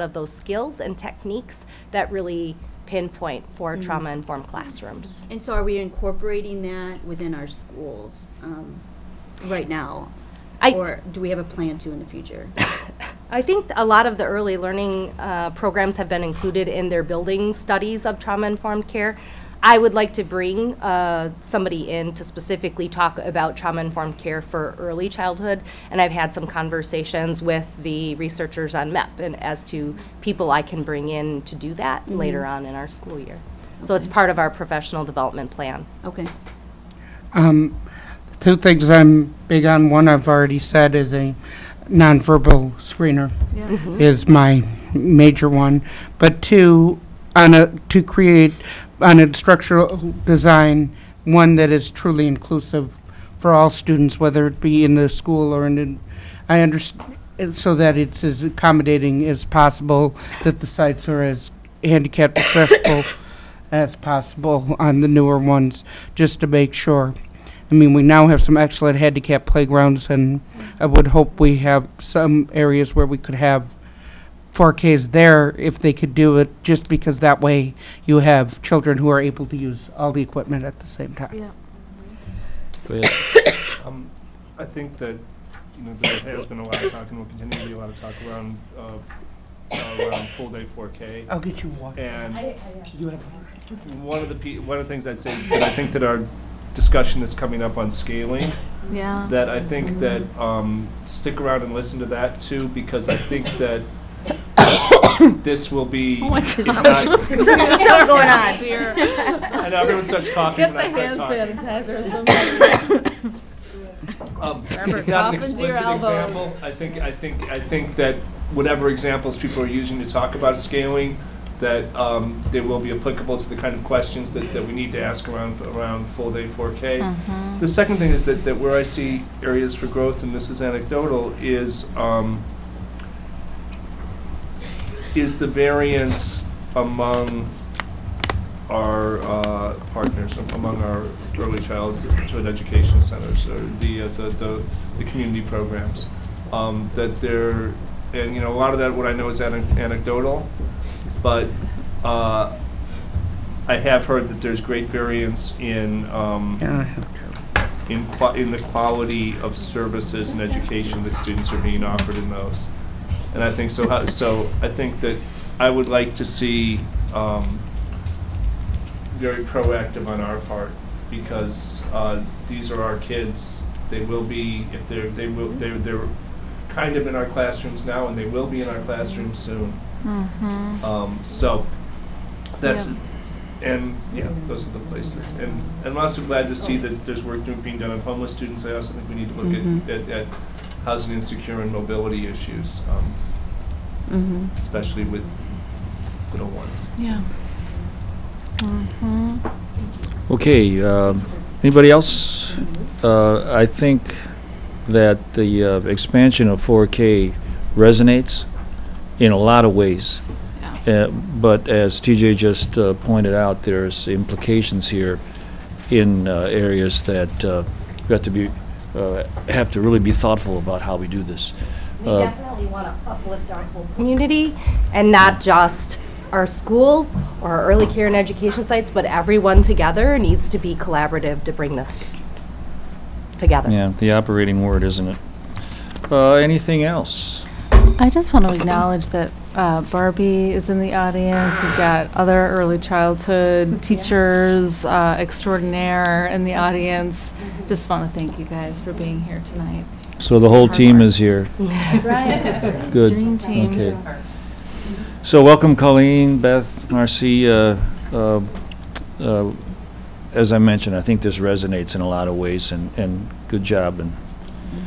of those skills and techniques that really pinpoint for trauma-informed classrooms. And so are we incorporating that within our schools right now? Or do we have a plan to in the future? I think a lot of the early learning programs have been included in their building studies of trauma-informed care. I would like to bring somebody in to specifically talk about trauma-informed care for early childhood, and I've had some conversations with the researchers on MEP and as to people I can bring in to do that later on in our school year. So it's part of our professional development plan. Okay. Two things I'm big on. One I've already said is a nonverbal screener is my major one. But two, to create an instructional design, one that is truly inclusive for all students, whether it be in the school or I understand, so that it's as accommodating as possible, that the sites are as handicap accessible as possible on the newer ones, just to make sure. I mean, we now have some excellent handicap playgrounds, and I would hope we have some areas where we could have 4Ks there if they could do it, just because that way you have children who are able to use all the equipment at the same time. Yeah. Go ahead. I think that there has been a lot of talk, and will continue to be a lot of talk around full day 4K. I'll get you water. And you have one of the things I'd say that I think that our discussion that's coming up on scaling. Yeah. That I think that stick around and listen to that too, because I think that this will be. Oh my gosh, what's going on? I know everyone starts coughing when I start talking. If not an explicit example, I think that whatever examples people are using to talk about scaling, that they will be applicable to the kind of questions that we need to ask around full day 4K. The second thing is that where I see areas for growth, and this is anecdotal, is the variance among our partners, among our early childhood education centers, or the community programs. That they're, and a lot of that, what I know is anecdotal, but I have heard that there's great variance in the quality of services and education that students are being offered in those. And I think so. I think that I would like to see very proactive on our part, because these are our kids. They will be, if they're kind of in our classrooms now, and they will be in our classrooms soon. So that's and those are the places. And I'm also glad to see that there's work being done on homeless students. I also think we need to look at housing insecure and mobility issues, especially with little ones. Yeah. Okay, anybody else? I think that the expansion of 4K resonates in a lot of ways. But as TJ just pointed out, there's implications here in areas that we have to really be thoughtful about how we do this. We definitely want to uplift our whole community and not just our schools or our early care and education sites, but everyone together needs to be collaborative to bring this together. Yeah, the operating word, isn't it? Anything else? I just want to acknowledge that Barbie is in the audience. We've got other early childhood teachers extraordinaire in the audience. Just want to thank you guys for being here tonight. So the whole team is here. That's right. Good. Dream team. Okay. So welcome, Colleen, Beth, Marcy. As I mentioned, I think this resonates in a lot of ways, and good job. And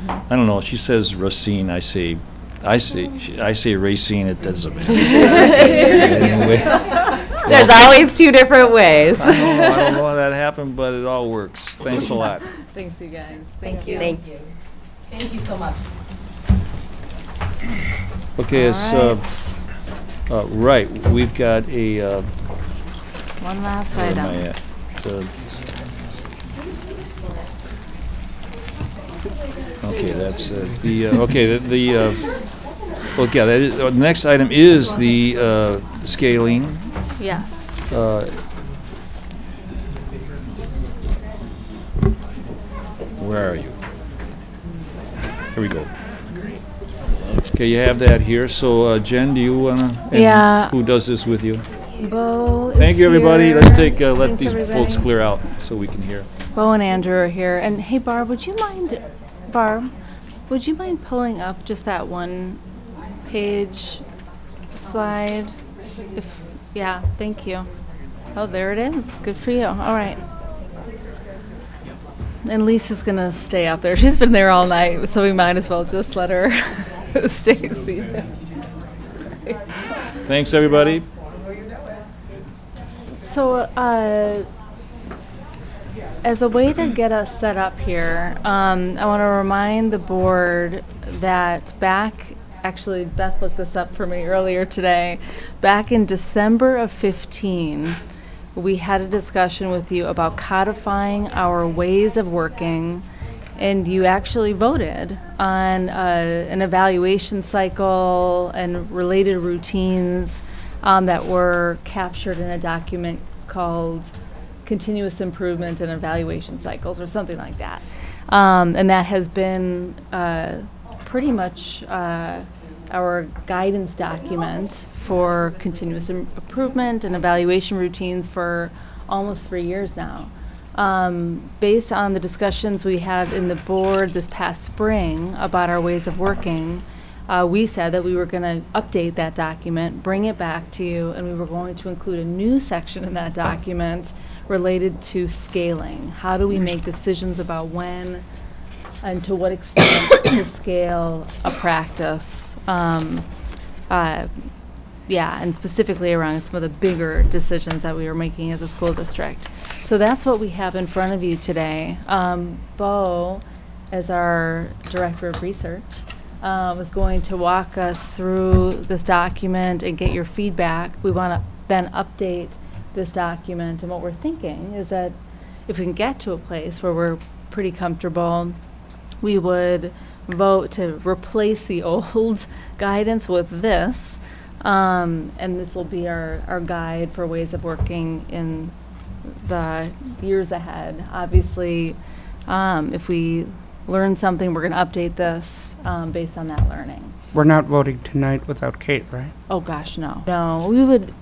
I don't know. She says Racine. I say Racine. It doesn't matter. Anyway. There's always two different ways. I don't know how that happened, but it all works. Thanks a lot. Thanks, you guys. Thank you. Thank you. Thank you so much. Okay, right, we've got a, one last where am item. I at? Okay, that's the next item is the scaling. Yes. Where are you? Here we go. Okay, you have that here. So, Jen, do you wanna? and Yeah. Who does this with you? Bo. Thank you, everybody. Here. Let's take let Thanks, these everybody. folks clear out so we can hear. Bo and Andrew are here. And hey, Barb, would you mind pulling up just that one page slide? Yeah, thank you. Oh, there it is. Good for you. All right. And Lisa's gonna stay up there. She's been there all night, so we might as well just let her stay seated. Thanks, everybody. So, as a way to get us set up here, I want to remind the board that actually Beth looked this up for me earlier today, back in December of 15, we had a discussion with you about codifying our ways of working, and you actually voted on an evaluation cycle and related routines that were captured in a document called Continuous Improvement and Evaluation Cycles, or something like that. And that has been pretty much our guidance document for continuous improvement and evaluation routines for almost 3 years now. Based on the discussions we had in the board this past spring about our ways of working, we said that we were going to update that document, bring it back to you, and we were going to include a new section in that document related to scaling. How do we make decisions about when and to what extent to scale a practice? And specifically around some of the bigger decisions that we were making as a school district. So that's what we have in front of you today. Bo, as our director of research, is going to walk us through this document and get your feedback. We want to then update this document, and what we're thinking is that if we can get to a place where we're pretty comfortable, we would vote to replace the old guidance with this, and this will be our guide for ways of working in the years ahead. Obviously, if we learn something, we're going to update this based on that learning. We're not voting tonight without Kate, right? Oh gosh, no. No, we would,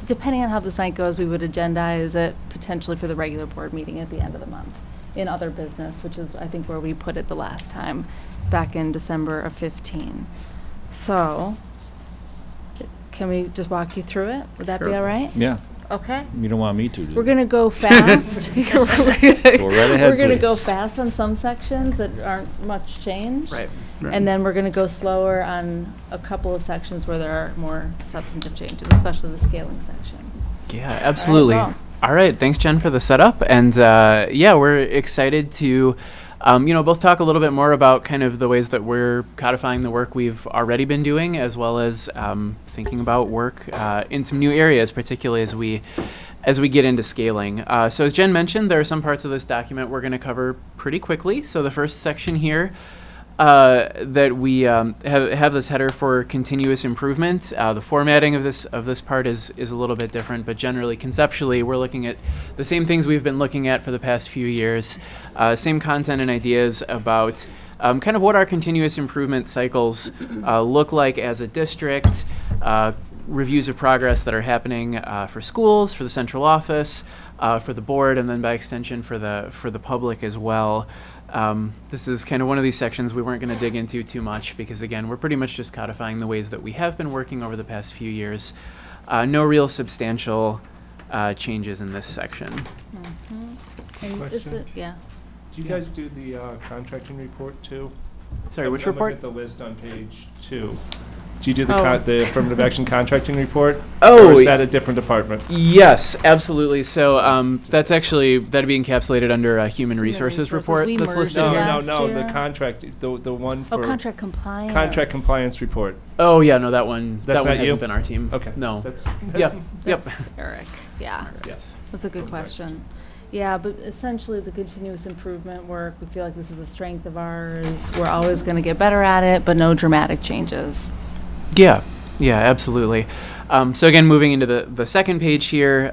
depending on how this night goes, we would agendize it potentially for the regular board meeting at the end of the month in other business, which is, I think, where we put it the last time, back in December of 15. So, can we just walk you through it? Would that be all right? Yeah. Okay. You don't want me to, do We're you? going to go fast. Go right ahead, We're going to go please. fast on some sections that aren't much changed. Right. And then we're going to go slower on a couple of sections where there are more substantive changes, especially the scaling section. Yeah, absolutely. All right, thanks, Jen, for the setup. And yeah, we're excited to, both talk a little bit more about kind of the ways that we're codifying the work we've already been doing, as well as thinking about work in some new areas, particularly as we get into scaling. So as Jen mentioned, there are some parts of this document we're going to cover pretty quickly. So the first section here that we have this header for continuous improvement. The formatting of this part is a little bit different, but generally, conceptually, we're looking at the same things we've been looking at for the past few years. Same content and ideas about kind of what our continuous improvement cycles look like as a district, reviews of progress that are happening for schools, for the central office, for the board, and then by extension for the public as well. This is kind of one of these sections we weren't going to dig into too much because, again, we're pretty much just codifying the ways that we have been working over the past few years. No real substantial changes in this section. Question? Yeah. Do you guys do the contracting report too? Sorry, which I'm report? looking at the list on page 2. Do you do the affirmative action contracting report? Oh, or is that a different department? Yes, absolutely. So that'd be encapsulated under a human resources report We that's merged listed here. No, year. the contract, the one for contract compliance. contract compliance report. Oh yeah, no, that one That's not hasn't you? been our team. Okay, no. Yep. Yep. Eric. Yeah. Yes. That's a good question. Yeah, but essentially the continuous improvement work, we feel like this is a strength of ours. We're always going to get better at it, but no dramatic changes. Yeah, absolutely. So again, moving into the second page here,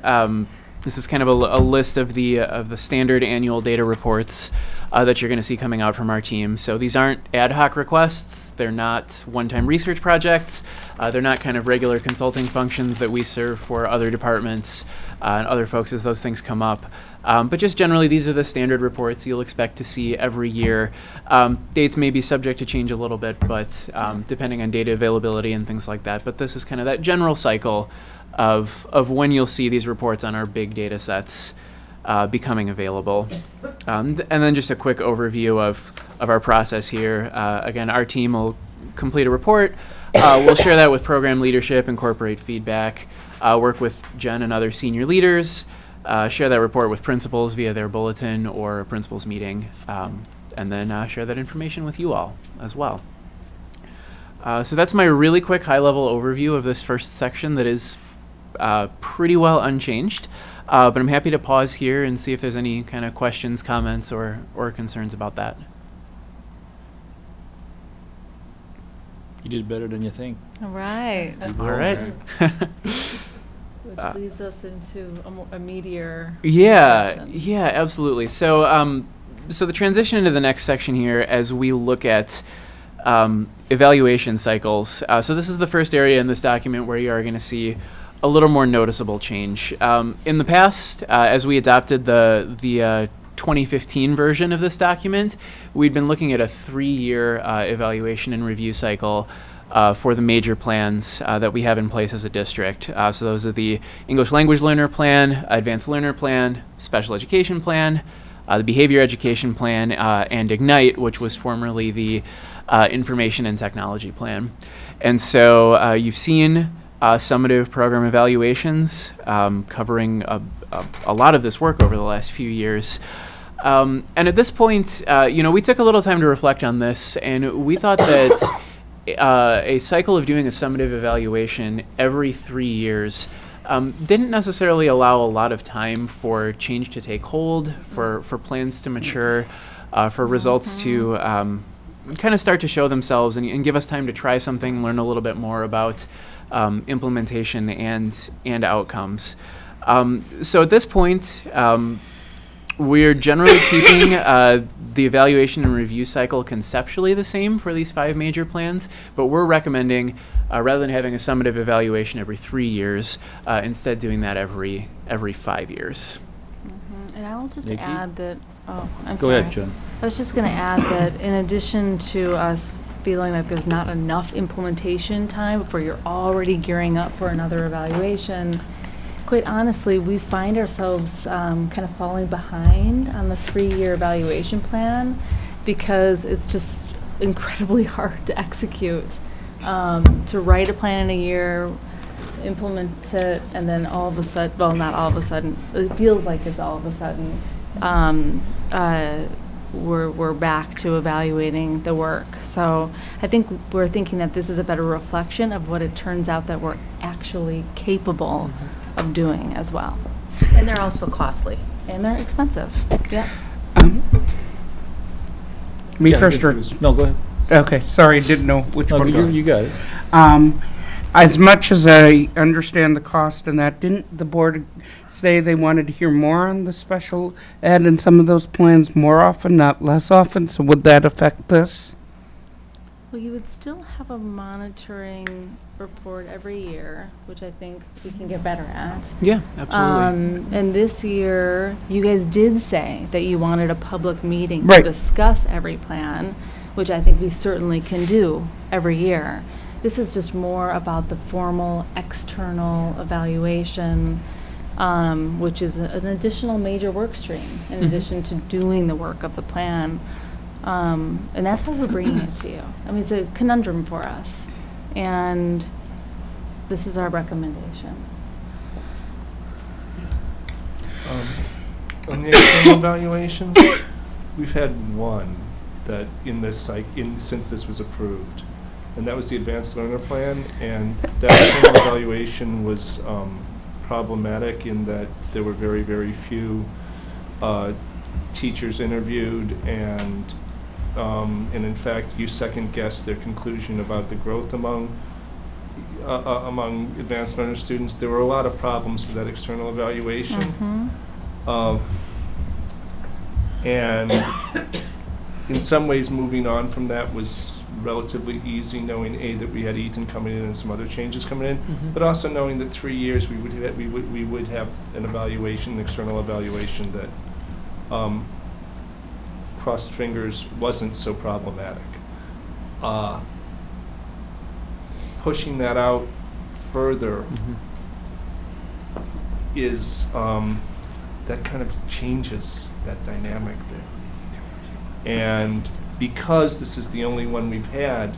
this is kind of a list of the standard annual data reports that you're going to see coming out from our team. So these aren't ad hoc requests. They're not one-time research projects. They're not kind of regular consulting functions that we serve for other departments and other folks as those things come up. But just generally, these are the standard reports you'll expect to see every year. Dates may be subject to change a little bit, but depending on data availability and things like that. But this is kind of that general cycle of when you'll see these reports on our big data sets becoming available. And then just a quick overview of our process here. Again, our team will complete a report. We'll share that with program leadership, incorporate feedback, work with Jen and other senior leaders, share that report with principals via their bulletin or a principals meeting, and then share that information with you all as well. So that's my really quick high-level overview of this first section that is pretty well unchanged. But I'm happy to pause here and see if there's any kind of questions, comments, or concerns about that. You did better than you think. All right. All right. Which leads us into a meatier discussion. Yeah, absolutely. So, so the transition into the next section here, as we look at evaluation cycles. So this is the first area in this document where you are going to see a little more noticeable change. In the past, as we adopted the 2015 version of this document, we'd been looking at a 3-year evaluation and review cycle for the major plans that we have in place as a district. So those are the English Language Learner Plan, Advanced Learner Plan, Special Education Plan, the Behavior Education Plan, and IGNITE, which was formerly the Information and Technology Plan. And so you've seen summative program evaluations covering a lot of this work over the last few years. And at this point, we took a little time to reflect on this, and we thought that a cycle of doing a summative evaluation every 3 years didn't necessarily allow a lot of time for change to take hold, for plans to mature, for results to kind of start to show themselves and give us time to try something, learn a little bit more about implementation and outcomes. So at this point, we're generally keeping the evaluation and review cycle conceptually the same for these 5 major plans, but we're recommending, rather than having a summative evaluation every 3 years, instead doing that every 5 years. And I'll just Nikki? add that, I'm Go sorry. ahead, Jen. I was just going to add that in addition to us feeling like there's not enough implementation time before you're already gearing up for another evaluation, quite honestly, we find ourselves kind of falling behind on the 3-year evaluation plan because it's just incredibly hard to execute. To write a plan in a year, implement it, and then all of a sudden, well, not all of a sudden, it feels like it's all of a sudden, we're back to evaluating the work. So I think we're thinking that this is a better reflection of what it turns out that we're actually capable of doing as well. And they're also costly. And they're expensive. Yeah. No, go ahead. Okay, sorry, didn't know which No, one. you got it. As much as I understand the cost and that, didn't the board say they wanted to hear more on the special ed and some of those plans more often, not less often? So would that affect this? Well, you would still have a monitoring report every year, which I think we can get better at. Yeah, absolutely. And this year, you guys did say that you wanted a public meeting Right. to discuss every plan, which I think we certainly can do every year. This is just more about the formal external evaluation, which is an additional major work stream in addition to doing the work of the plan. And that's why we're bringing it to you. I mean, it's a conundrum for us. And this is our recommendation. On the external evaluation, we've had one that since this was approved, and that was the Advanced Learner Plan, and that external evaluation was problematic in that there were very, very few teachers interviewed, and in fact, you second-guessed their conclusion about the growth among advanced learner students. There were a lot of problems with that external evaluation. And in some ways, moving on from that was relatively easy, knowing that we had Ethan coming in and some other changes coming in, but also knowing that 3 years we would have an evaluation, an external evaluation that, crossed fingers, wasn't so problematic. Pushing that out further is that kind of changes that dynamic there. And because this is the only one we've had,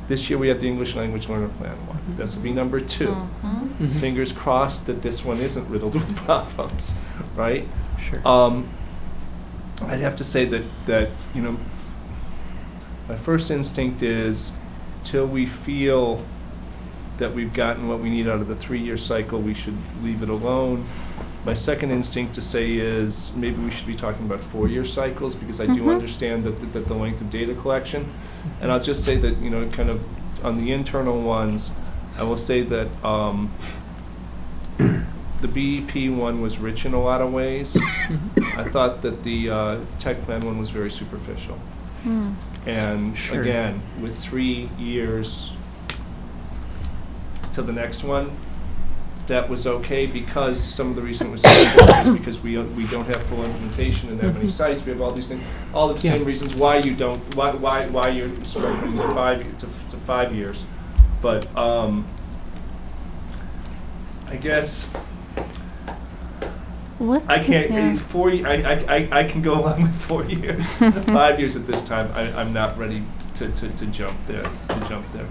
this year we have the English Language Learner Plan 1. This will be number 2. Fingers crossed that this one isn't riddled with problems, right? Sure. I'd have to say that my first instinct is, till we feel that we've gotten what we need out of the 3-year cycle, we should leave it alone. My second instinct to say is maybe we should be talking about 4-year cycles, because I do understand that the length of data collection. And I'll just say that, kind of on the internal ones, I will say that the BEP one was rich in a lot of ways. I thought that the tech plan one was very superficial. And again, with 3 years to the next one, that was okay, because some of the reason it was superficial is because we don't have full implementation in that many sites. We have all these things, all the same reasons why you don't, why you're sort of putting to 5 years. But I guess I can't. I can go along with 4 years. 5 years at this time, I'm not ready to jump there.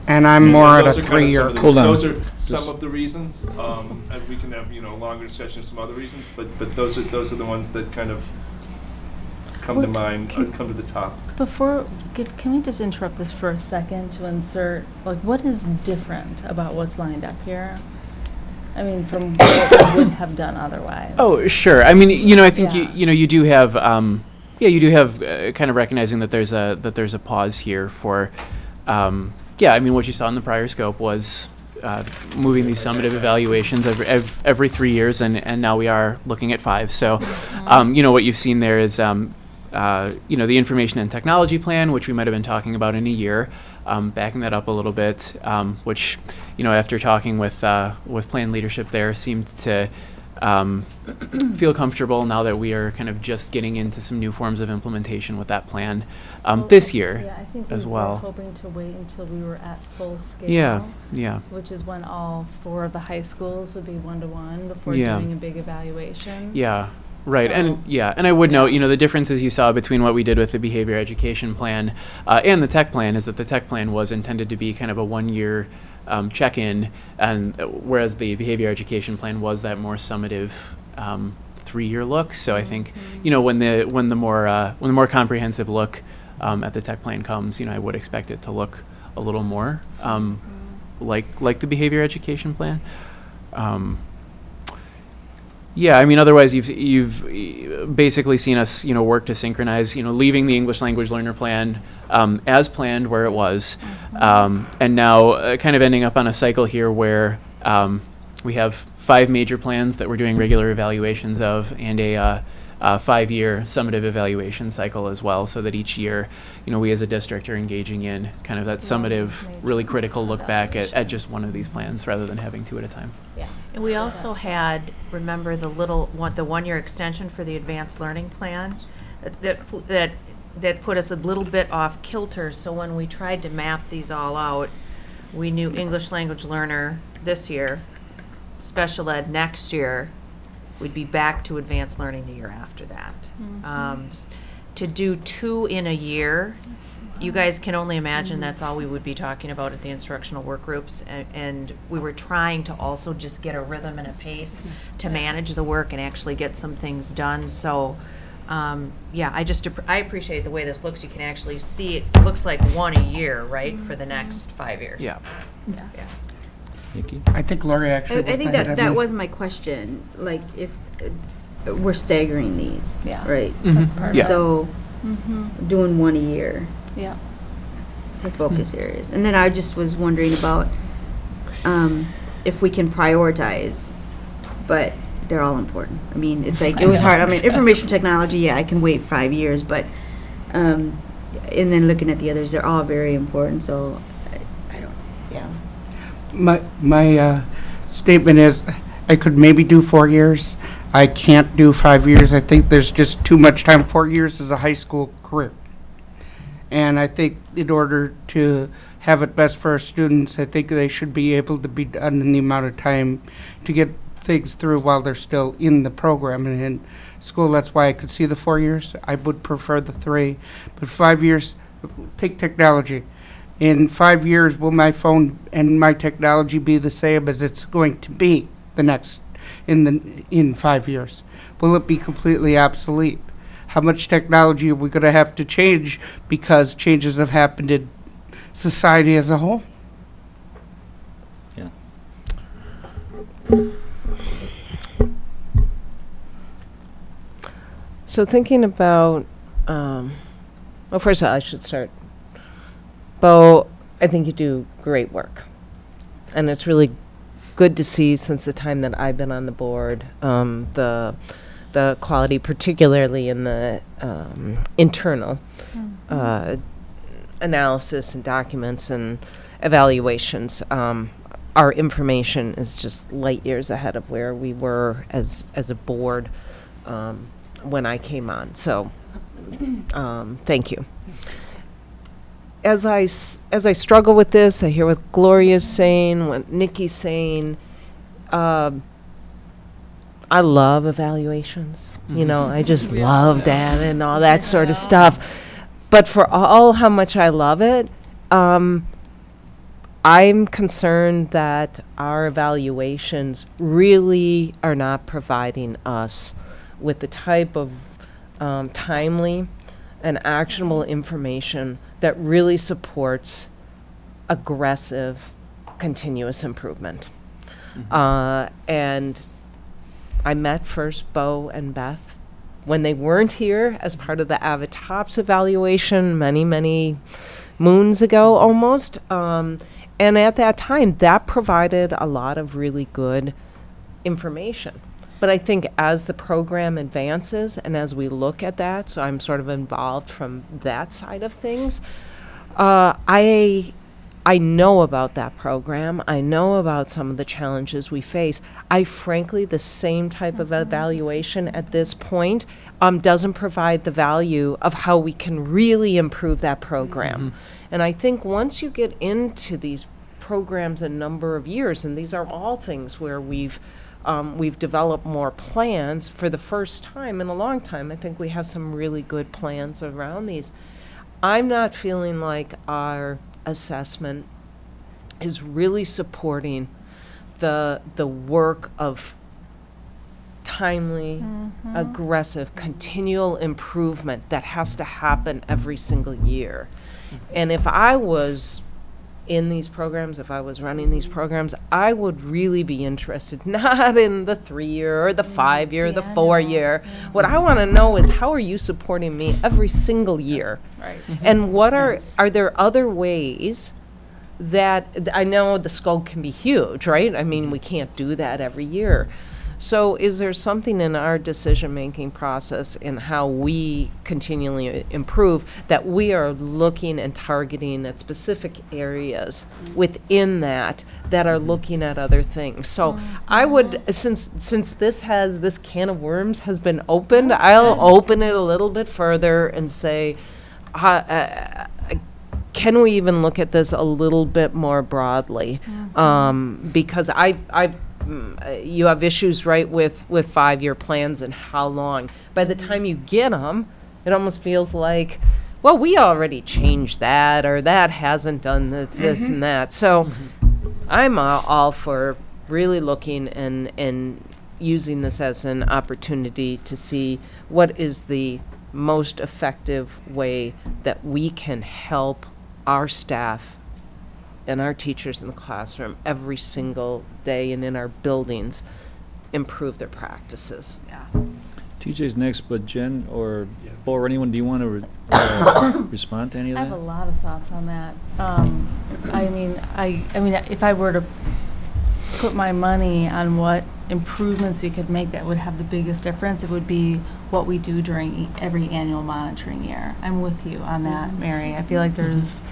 And I'm more at a 3-year. Hold on. Those are some of the reasons. And we can have a longer discussion of some other reasons, but those are the ones that kind of come to mind, come to the top. Can we just interrupt this for a second to insert, what is different about what's lined up here? I mean, from what we would have done otherwise. Oh, sure. I mean, I think you do have, you do have kind of recognizing that there's a pause here for, I mean, what you saw in the prior scope was moving these summative evaluations every 3 years, and now we are looking at 5. So, what you've seen there is, the information and technology plan, which we might have been talking about in a year, backing that up a little bit, which, after talking with plan leadership there, seemed to feel comfortable now that we are kind of just getting into some new forms of implementation with that plan this year I think as we well. were hoping to wait until we were at full scale. Yeah. Which is when all 4 of the high schools would be 1-to-1 before Yeah. doing a big evaluation. Yeah. Right, and I would note, the differences you saw between what we did with the behavior education plan and the tech plan is that the tech plan was intended to be kind of a 1-year check-in, and whereas the behavior education plan was that more summative 3-year look. So I think, when the more comprehensive look at the tech plan comes, I would expect it to look a little more like the behavior education plan. Yeah, I mean, otherwise you've basically seen us, work to synchronize, leaving the English language learner plan as planned where it was, and now kind of ending up on a cycle here where we have 5 major plans that we're doing regular evaluations of, and a 5-year summative evaluation cycle as well, so that each year, we as a district are engaging in kind of that summative, really critical look back at just one of these plans rather than having 2 at a time. Yeah. And we also had, remember the 1-year extension for the advanced learning plan that put us a little bit off kilter. So when we tried to map these all out, we knew English language learner this year, special ed next year, we'd be back to advanced learning the year after that. To do 2 in a year, you guys can only imagine that's all we would be talking about at the instructional work groups, and we were trying to also just get a rhythm and a pace to manage the work and actually get some things done. So yeah, I appreciate the way this looks. You can actually see it looks like 1 a year, right, for the next 5 years. Yeah. Nikki? I think Lori actually. I think that was my question. Like, if we're staggering these, right? That's part Yeah. So doing 1 a year. Yeah. To focus areas. And then I just was wondering about if we can prioritize, but they're all important. I mean, it's like, it was hard. I mean, information technology, yeah, I can wait 5 years, but, and then looking at the others, they're all very important, so I don't, yeah. My statement is, I could maybe do 4 years. I can't do 5 years. I think there's just too much time. 4 years is a high school career. And I think in order to have it best for our students, I think they should be able to be done in the amount of time to get things through while they're still in the program and in school. That's why I could see the 4 years. I would prefer the 3. But 5 years, take technology. In 5 years, will my phone and my technology be the same as it's going to be the next in 5 years? Will it be completely obsolete? How much technology are we going to have to change because changes have happened in society as a whole? Yeah. So thinking about, well, first of all, I should start. Bo, I think you do great work. And it's really good to see, since the time that I've been on the board, the quality, particularly in the internal analysis and documents and evaluations. Our information is just light years ahead of where we were as a board when I came on. So thank you. As I struggle with this, I hear what Gloria's saying, what Nikki's saying. I love evaluations. I just love data and all that sort of stuff. But for all how much I love it, I'm concerned that our evaluations really are not providing us with the type of timely and actionable information that really supports aggressive, continuous improvement. And I met first Bo and Beth when they weren't here as part of the Avid Tops evaluation many moons ago almost. And at that time, that provided a lot of really good information. But I think as the program advances and as we look at that, so I'm sort of involved from that side of things, I know about that program. I know about some of the challenges we face. Frankly, the same type of evaluation at this point doesn't provide the value of how we can really improve that program. And I think once you get into these programs a number of years, and these are all things where we've developed more plans for the first time in a long time. I think we have some really good plans around these. I'm not feeling like our assessment is really supporting the work of timely, aggressive, continual improvement that has to happen every single year. And if I was in these programs, if I was running these programs, I would really be interested not in the 3-year or the 5-year, the 4-year. What I want to know is, how are you supporting me every single year? Right. And what are there other ways that, I know the scope can be huge, right? I mean, we can't do that every year. So is there something in our decision-making process in how we continually improve that we are looking and targeting at specific areas within that are looking at other things? So I would, since this can of worms has been opened, I'll open it a little bit further and say, can we even look at this a little bit more broadly? Because you have issues, right, with 5-year plans and how long. By the time you get them, it almost feels like, well, we already changed that, or that hasn't done this and that. So I'm all for really looking and using this as an opportunity to see what is the most effective way that we can help our staff and our teachers in the classroom every single day and in our buildings improve their practices. Yeah. TJ's next, but Jen or Bo or anyone, do you want to respond to any of I that? have a lot of thoughts on that. I mean, if I were to put my money on what improvements we could make that would have the biggest difference, it would be what we do during every annual monitoring year. I'm with you on that, Mary. I feel like there's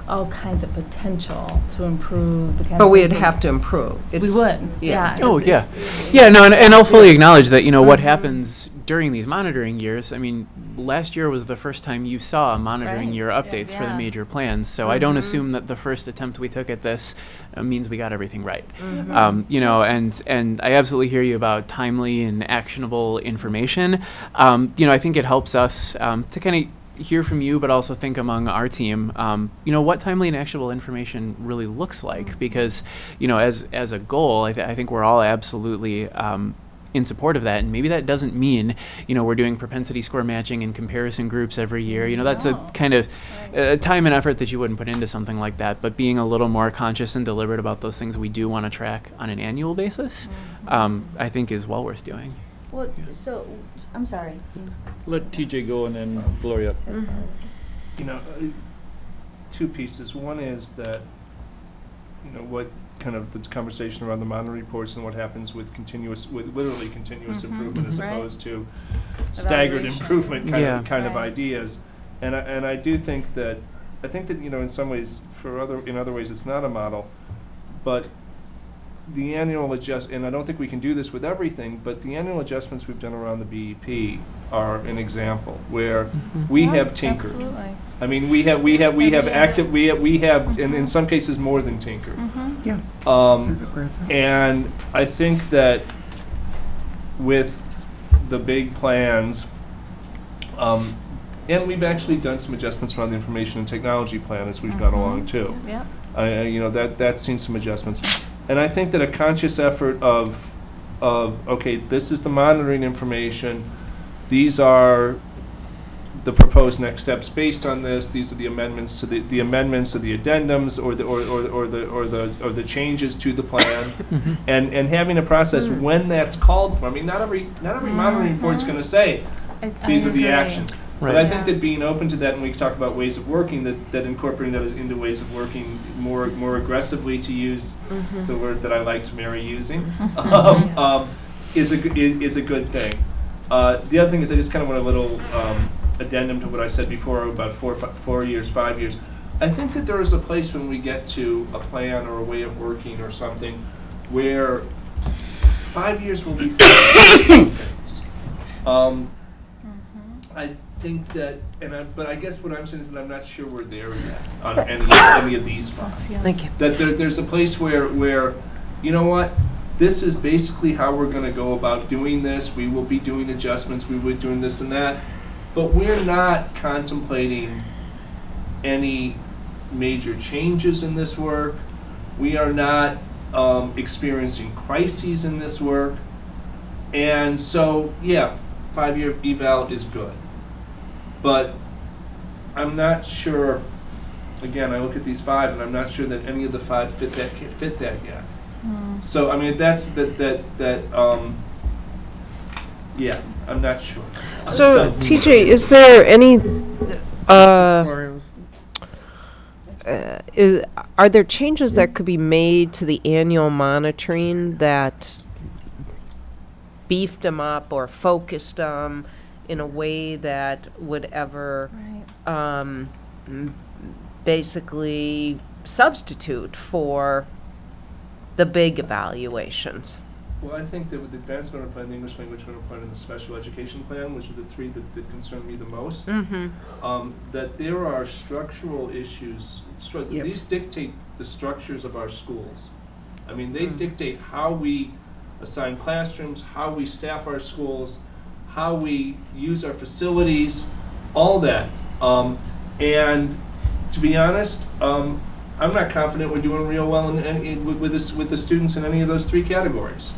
all kinds of potential to improve the kind But of we'd thing have to improve. We would, yeah. Oh, yeah. Yeah, no, and I'll fully acknowledge that, what happens during these monitoring years, I mean, last year was the first time you saw monitoring year updates for the major plans, so I don't assume that the first attempt we took at this means we got everything right. And I absolutely hear you about timely and actionable information. I think it helps us to kind of hear from you, but also think among our team, what timely and actionable information really looks like. Because, as a goal, I think we're all absolutely in support of that. And maybe that doesn't mean, we're doing propensity score matching and comparison groups every year. That's a kind of time and effort that you wouldn't put into something like that. But being a little more conscious and deliberate about those things we do want to track on an annual basis, I think is well worth doing. Well, so, I'm sorry. Let TJ go and then Gloria. Two pieces. One is that, what kind of the conversation around the monitoring reports and what happens with literally continuous improvement as opposed to staggered improvement kind of ideas. And I do think that, in some ways, in other ways it's not a model, but the annual and I don't think we can do this with everything, but the annual adjustments we've done around the BEP are an example where we have tinkered. Absolutely. I mean, we have, and in some cases more than tinkered. And I think that with the big plans, and we've actually done some adjustments around the information and technology plan as we've gone along too. That's seen some adjustments. And I think that a conscious effort of okay, this is the monitoring information, these are the proposed next steps based on this, these are the amendments to the amendments or the addendums or the changes to the plan, and having a process when that's called for. I mean, not every monitoring report is going to say these are the actions. Right. But I think that being open to that, and we talk about ways of working, that incorporating that into ways of working more aggressively, to use the word that I liked Mary using, is a good thing. The other thing is I just kind of want a little addendum to what I said before about 4 years, 5 years. I think that there is a place when we get to a plan or a way of working or something where 5 years will be I think that, but I guess what I'm saying is that I'm not sure we're there yet on any of these five. Thank you. That there's a place where you know what, this is basically how we're going to go about doing this. We will be doing adjustments. We will be doing this and that, but we're not contemplating any major changes in this work. We are not experiencing crises in this work, and so 5-year eval is good. But I'm not sure again, I look at these 5, and I'm not sure that any of the 5 fit that yet. So, I mean, that's yeah, I'm not sure. So, TJ, is there any, are there changes that could be made to the annual monitoring that beefed them up or focused them in a way that would ever basically substitute for the big evaluations? Well, I think that with the advanced learner plan, the English language learner plan, and the special education plan, which are the 3 that concern me the most, that there are structural issues. These dictate the structures of our schools. I mean, they dictate how we assign classrooms, how we staff our schools, how we use our facilities, all that. And to be honest, I'm not confident we're doing real well with the students in any of those 3 categories.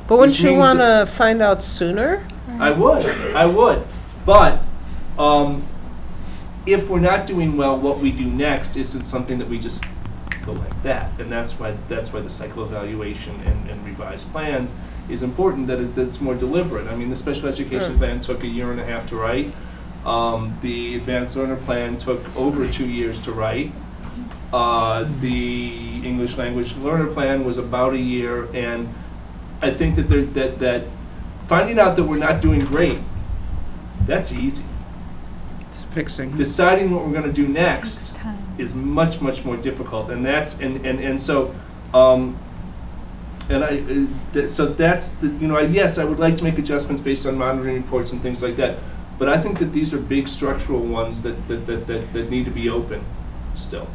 But wouldn't you want to find out sooner? I would. But if we're not doing well, what we do next isn't something that we just go like that. And that's why the cycle evaluation and revised plans is important, that it's more deliberate. I mean, the special education plan took 1.5 years to write. The advanced learner plan took over 2 years to write. The English language learner plan was about 1 year, and I think that that finding out that we're not doing great, that's easy. It's fixing. Deciding what we're going to do next is much more difficult, and that's so so that's the yes, I would like to make adjustments based on monitoring reports and things like that, but I think that these are big structural ones that need to be open still.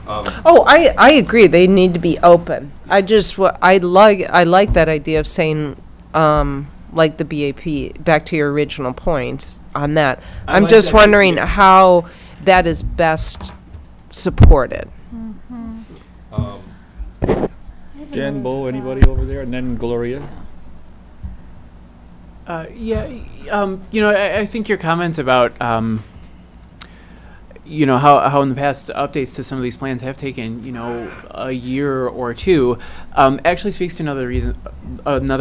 I agree. They need to be open. I like that idea of saying, like the BAP. Back to your original point on that. I'm like just wondering how that is best supported. Jen, Bo, anybody over there, and then Gloria. I think your comments about how in the past updates to some of these plans have taken, 1 year or 2, actually speaks to another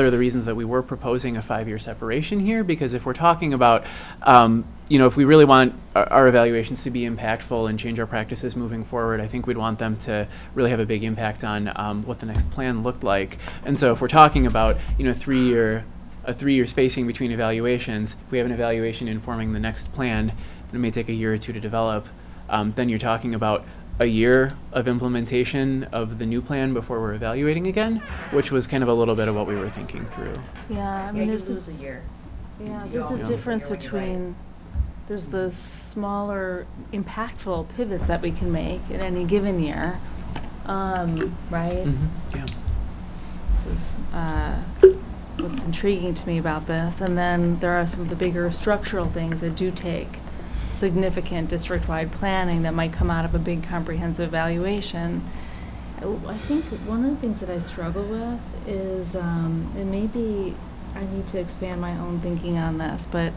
of the reasons that we were proposing a 5-year separation here, because if we're talking about, if we really want our evaluations to be impactful and change our practices moving forward, I think we'd want them to really have a big impact on what the next plan looked like. And so if we're talking about, a 3-year spacing between evaluations, if we have an evaluation informing the next plan, it may take 1 year or 2 to develop, then you're talking about 1 year of implementation of the new plan before we're evaluating again, which was kind of a little bit of what we were thinking through. Yeah, I mean, you lose a year. Yeah, there's a difference between, there's the smaller, impactful pivots that we can make in any given year, right? Yeah. This is what's intriguing to me about this. And then there are some of the bigger structural things that do take significant district-wide planning that might come out of a big comprehensive evaluation. I think one of the things that I struggle with is, and maybe I need to expand my own thinking on this, but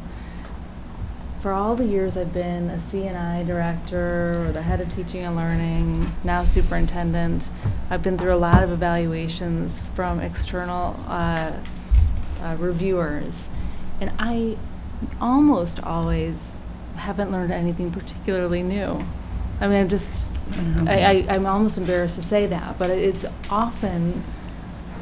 for all the years I've been a C&I director or the head of teaching and learning, now superintendent, I've been through a lot of evaluations from external reviewers, and I almost always haven't learned anything particularly new. I mean, I'm almost embarrassed to say that, but it's often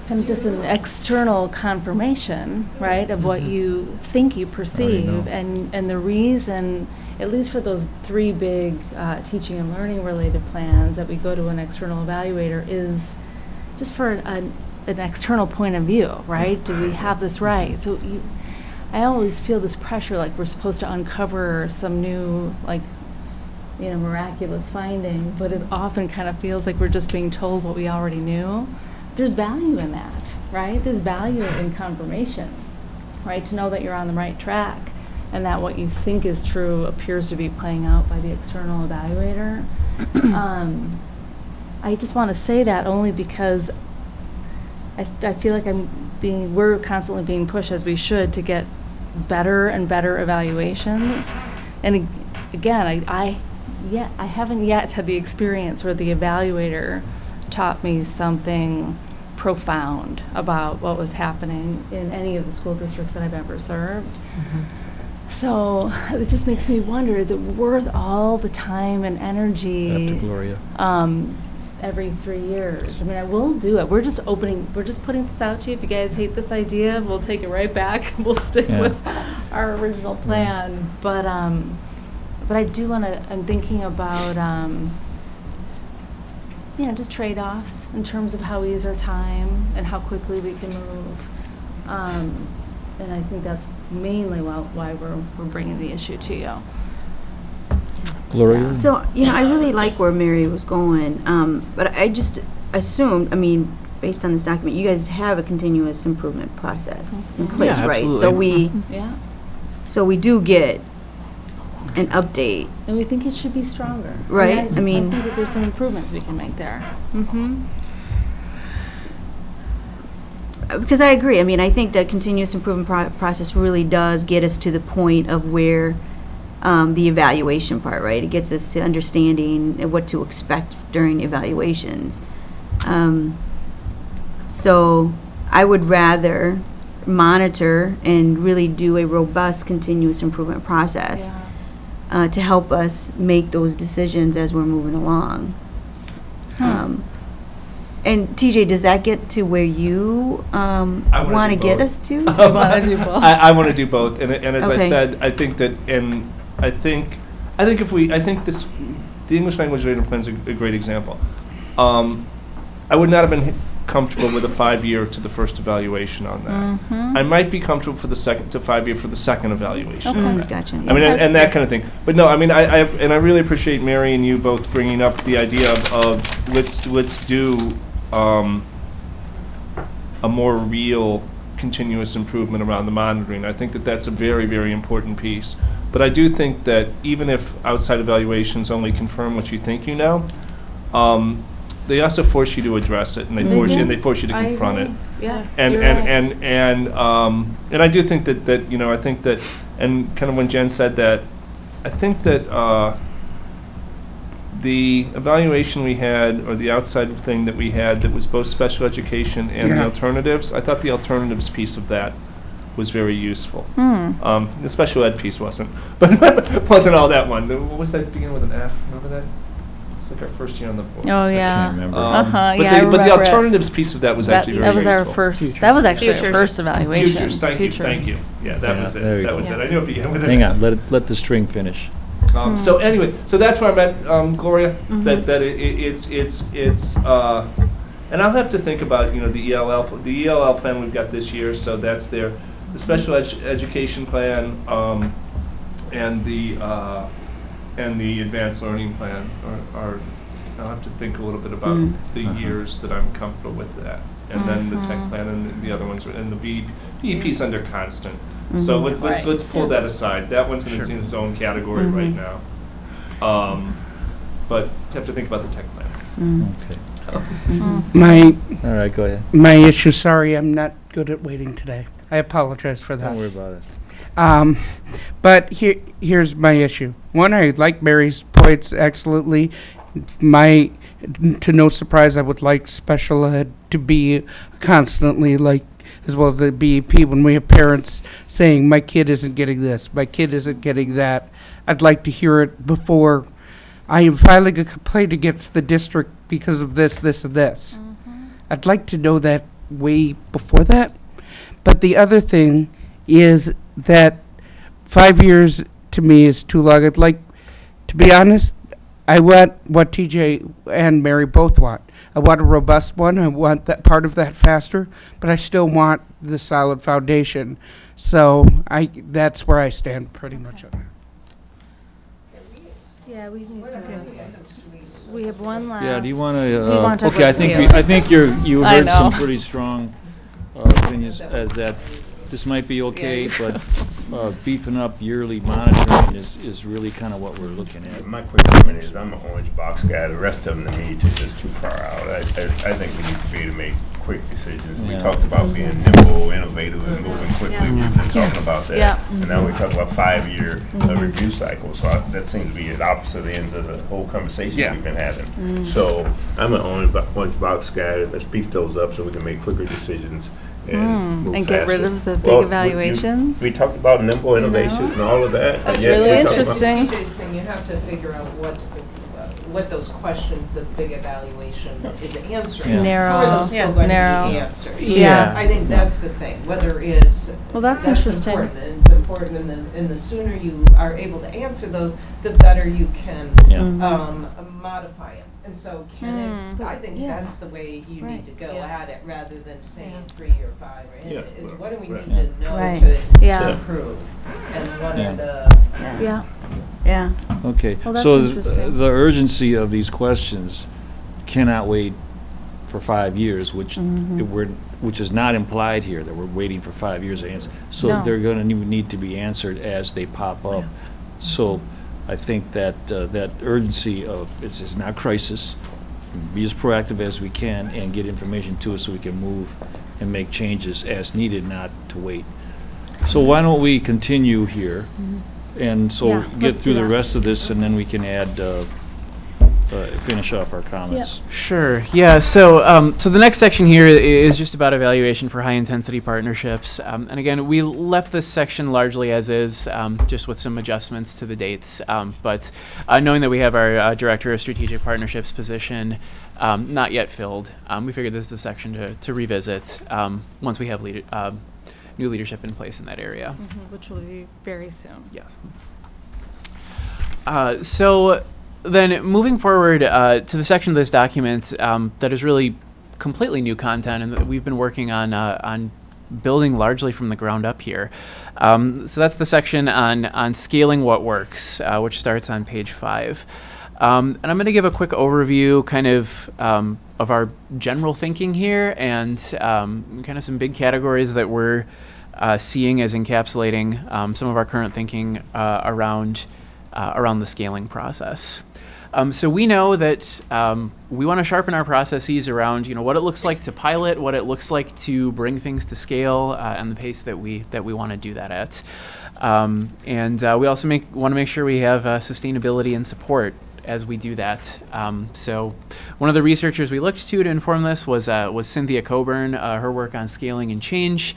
kind of just an external confirmation, right, of what you think you perceive, and the reason, at least for those 3 big teaching and learning related plans that we go to an external evaluator, is just for an external point of view, right? Do we have this right? So I always feel this pressure, like we're supposed to uncover some new, miraculous finding, but it often kind of feels like we're just being told what we already knew. There's value in that, right? There's value in confirmation, right? To know that you're on the right track and that what you think is true appears to be playing out by the external evaluator. I just want to say that only because I feel like we're constantly being pushed, as we should, to get better and better evaluations. And again, I haven't yet had the experience where the evaluator taught me something profound about what was happening in any of the school districts that I've ever served. So it just makes me wonder, is it worth all the time and energy Gloria. Every 3 years? I mean, I will do it. We're just putting this out to you. If you guys hate this idea, we'll take it right back. We'll stick with our original plan. But I do want to, I'm thinking about, just trade-offs in terms of how we use our time and how quickly we can move. And I think that's mainly why we're bringing the issue to you. Gloria? So, I really like where Mary was going, but I just assumed, based on this document, you guys have a continuous improvement process in place, right? Absolutely. So we do get an update. And we think it should be stronger. Right? I think that there's some improvements we can make there. Because I agree. I think the continuous improvement process really does get us to the point of where the evaluation part, right? It gets us to understanding what to expect during evaluations. So I would rather monitor and really do a robust continuous improvement process to help us make those decisions as we're moving along. And TJ, does that get to where you want to get us to? I want to do both. I want to do both, and as I said, I think that, I think the English language learning plan is a great example. I would not have been comfortable with a 5-year to the first evaluation on that. I might be comfortable for the 5 year for the second evaluation. On that. Gotcha. And that kind of thing. But no, I really appreciate Mary and you both bringing up the idea of let's do a more real continuous improvement around the monitoring. I think that that's a very, very important piece. But I do think that even if outside evaluations only confirm what you think you know, they also force you to address it, and they force you to confront it. Yeah. And I do think that I think that, and kind of when Jen said that, I think that the evaluation we had, or the outside thing that we had, that was both special education and the alternatives, I thought the alternatives piece of that was very useful. The special ed piece wasn't, but wasn't all that one. What was that, begin with an F? Remember that? It's like our first year on the board. Oh, yeah. I can't remember. But the alternatives piece of that was actually very useful. That was our first. That was actually our first evaluation. Futures. Thank you. Yeah, that was it. That was it. I knew it began with an Hang F. on, let the string finish. So anyway, so that's where I'm at, Gloria. That it's and I'll have to think about the ELL plan we've got this year. So that's there. The special education plan and the advanced learning plan are I'll have to think a little bit about the years that I'm comfortable with that, and then the tech plan and the other ones and the BEP's under constant. So let's pull that aside. That one's in its own category right now. But have to think about the tech plans. All right, go ahead. My issue, sorry, I'm not good at waiting today. I apologize for that. Don't worry about it. But here's my issue. One, I like Mary's points absolutely. To no surprise, I would like special ed to be constantly as well as the BEP, when we have parents saying, my kid isn't getting this, my kid isn't getting that. I'd like to hear it before I am filing a complaint against the district because of this, this, and this. I'd like to know that way before that. But the other thing is that 5 years to me is too long. I'd like, to be honest, I want what TJ and Mary both want. I want a robust one. I want that part of that faster, but I still want the solid foundation. So that's where I stand pretty much on that. Yeah, we need to. We have one last. Yeah, do you want to? Okay, I think you heard some pretty strong opinions as that this might be okay, but beefing up yearly monitoring is really kind of what we're looking at. My quick comment is I'm an orange box guy. The rest of them to me is just too far out. I think we need to be able to make quick decisions. We Yeah. talked about being nimble, innovative, and moving quickly. Yeah. We've been talking about that. Yeah. And now we talk about 5-year review cycle. So that seems to be at opposite ends of the whole conversation we've been having. So I'm an orange box guy. Let's beef those up so we can make quicker decisions and move And faster. get rid of the big Well, evaluations. We talked about nimble innovation and all of that. That's and yet really we talk about- interesting. TJ's thing, you have to figure out what those questions the big evaluation is answering. Yeah. Narrow. How are those still going Narrow. to be answered? Yeah. I think that's the thing, whether it's. Well, that's interesting. Important, and it's important, and the sooner you are able to answer those, the better you can modify it. And so I think that's the way you need to go at it, rather than saying 3 or 5, right? Yeah. Is what do we Right. need to know Right. to Yeah. improve? And what Yeah. are the. Yeah. Okay, Well, that's so interesting. the urgency of these questions cannot wait for 5 years, which which is not implied here, that we're waiting for 5 years to answer. So No. they're gonna need to be answered as they pop up. So I think that that urgency of, it's not crisis, be as proactive as we can and get information to us so we can move and make changes as needed, not to wait. So why don't we continue here? And so Yeah, get let's through do the that. rest of this, and then we can add, finish off our comments. Sure. Yeah. So, so the next section here is just about evaluation for high-intensity partnerships. And again, we left this section largely as is, just with some adjustments to the dates. But knowing that we have our Director of Strategic Partnerships position not yet filled, we figured this is a section to revisit once we have new leadership in place in that area. Which will be very soon. Yes. So then moving forward to the section of this document that is really completely new content and that we've been working on building largely from the ground up here. So that's the section on scaling what works, which starts on page 5. And I'm going to give a quick overview kind of our general thinking here and kind of some big categories that we're seeing as encapsulating some of our current thinking around the scaling process. So we know that we want to sharpen our processes around, what it looks like to pilot, what it looks like to bring things to scale, and the pace that we want to do that at. And we also want to make sure we have sustainability and support as we do that. So one of the researchers we looked to inform this was Cynthia Coburn. Her work on scaling and change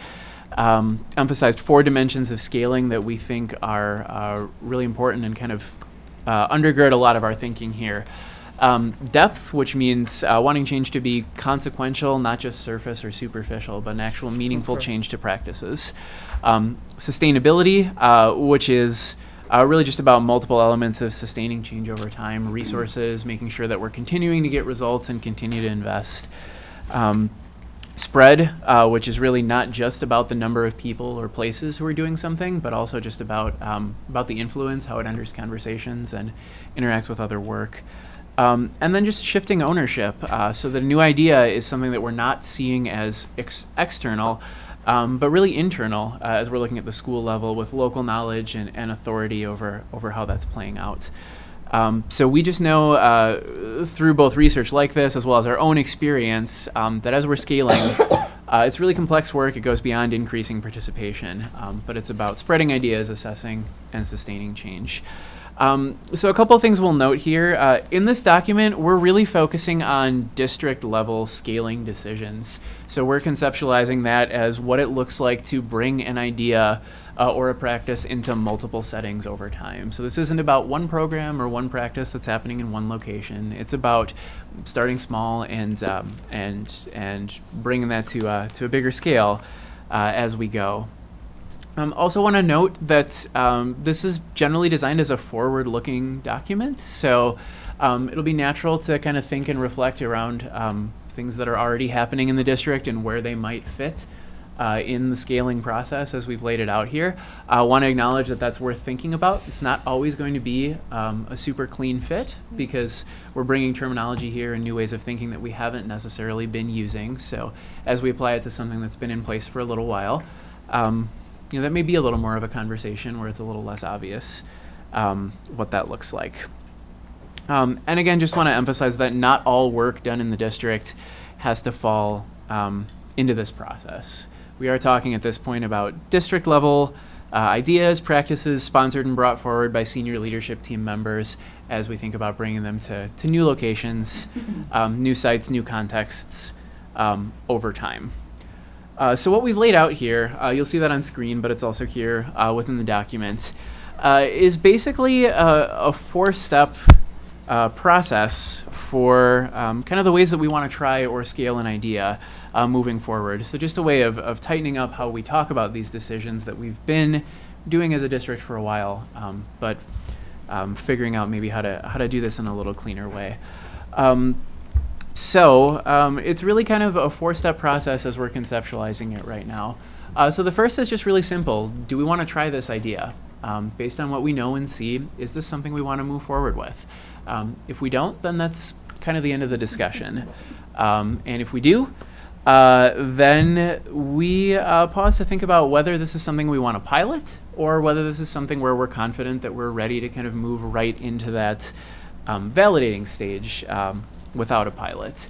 emphasized 4 dimensions of scaling that we think are really important and kind of undergird a lot of our thinking here. Depth, which means wanting change to be consequential, not just surface or superficial, but an actual meaningful change to practices. Sustainability, which is really just about multiple elements of sustaining change over time, resources, making sure that we're continuing to get results and continue to invest. Spread, which is really not just about the number of people or places who are doing something, but also just about the influence, how it enters conversations and interacts with other work. And then just shifting ownership, so the new idea is something that we're not seeing as external, but really internal as we're looking at the school level with local knowledge and authority over how that's playing out. So we just know through both research like this as well as our own experience that as we're scaling, it's really complex work. It goes beyond increasing participation, but it's about spreading ideas, assessing, and sustaining change. So a couple of things we'll note here. In this document, we're really focusing on district level scaling decisions. So we're conceptualizing that as what it looks like to bring an idea or a practice into multiple settings over time. So this isn't about one program or one practice that's happening in one location. It's about starting small and bringing that to a bigger scale as we go. Also want to note that this is generally designed as a forward-looking document, so it'll be natural to kind of think and reflect around things that are already happening in the district and where they might fit in the scaling process as we've laid it out here. I want to acknowledge that that's worth thinking about. It's not always going to be a super clean fit because we're bringing terminology here and new ways of thinking that we haven't necessarily been using. So as we apply it to something that's been in place for a little while, that may be a little more of a conversation where it's a little less obvious what that looks like. And again, just want to emphasize that not all work done in the district has to fall into this process. We are talking at this point about district level ideas, practices sponsored and brought forward by senior leadership team members as we think about bringing them to new locations, new sites, new contexts over time. So what we've laid out here, you'll see that on screen, but it's also here within the document, is basically a four-step process for kind of the ways that we want to try or scale an idea moving forward. So just a way of tightening up how we talk about these decisions that we've been doing as a district for a while, but figuring out maybe how to do this in a little cleaner way. So it's really kind of a four-step process as we're conceptualizing it right now. So the first is just really simple. Do we want to try this idea? Based on what we know and see, is this something we want to move forward with? If we don't, then that's kind of the end of the discussion. And if we do, then we pause to think about whether this is something we want to pilot or whether this is something where we're confident that we're ready to kind of move right into that validating stage without a pilot.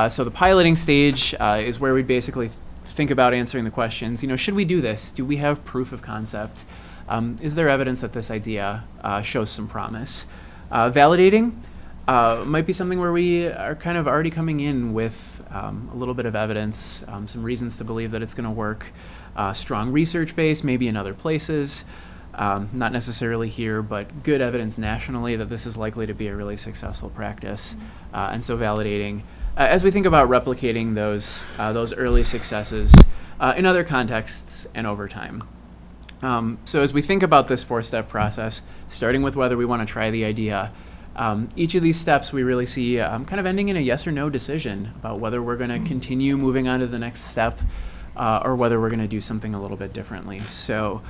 So the piloting stage is where we basically think about answering the questions, should we do this? Do we have proof of concept? Is there evidence that this idea shows some promise? Validating might be something where we are kind of already coming in with a little bit of evidence, some reasons to believe that it's going to work, strong research base, maybe in other places, not necessarily here, but good evidence nationally that this is likely to be a really successful practice. And so validating, as we think about replicating those early successes in other contexts and over time. So as we think about this four-step process, starting with whether we want to try the idea, each of these steps we really see kind of ending in a yes or no decision about whether we're going to continue moving on to the next step or whether we're going to do something a little bit differently. So,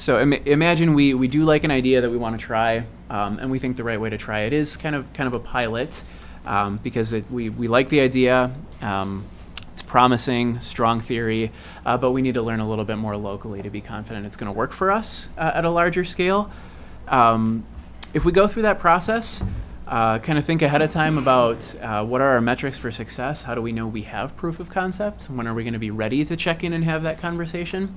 imagine we do like an idea that we want to try, and we think the right way to try it is kind of a pilot because we like the idea. It's promising, strong theory, but we need to learn a little bit more locally to be confident it's going to work for us at a larger scale. If we go through that process, kind of think ahead of time about what are our metrics for success, how do we know we have proof of concept, when are we going to be ready to check in and have that conversation,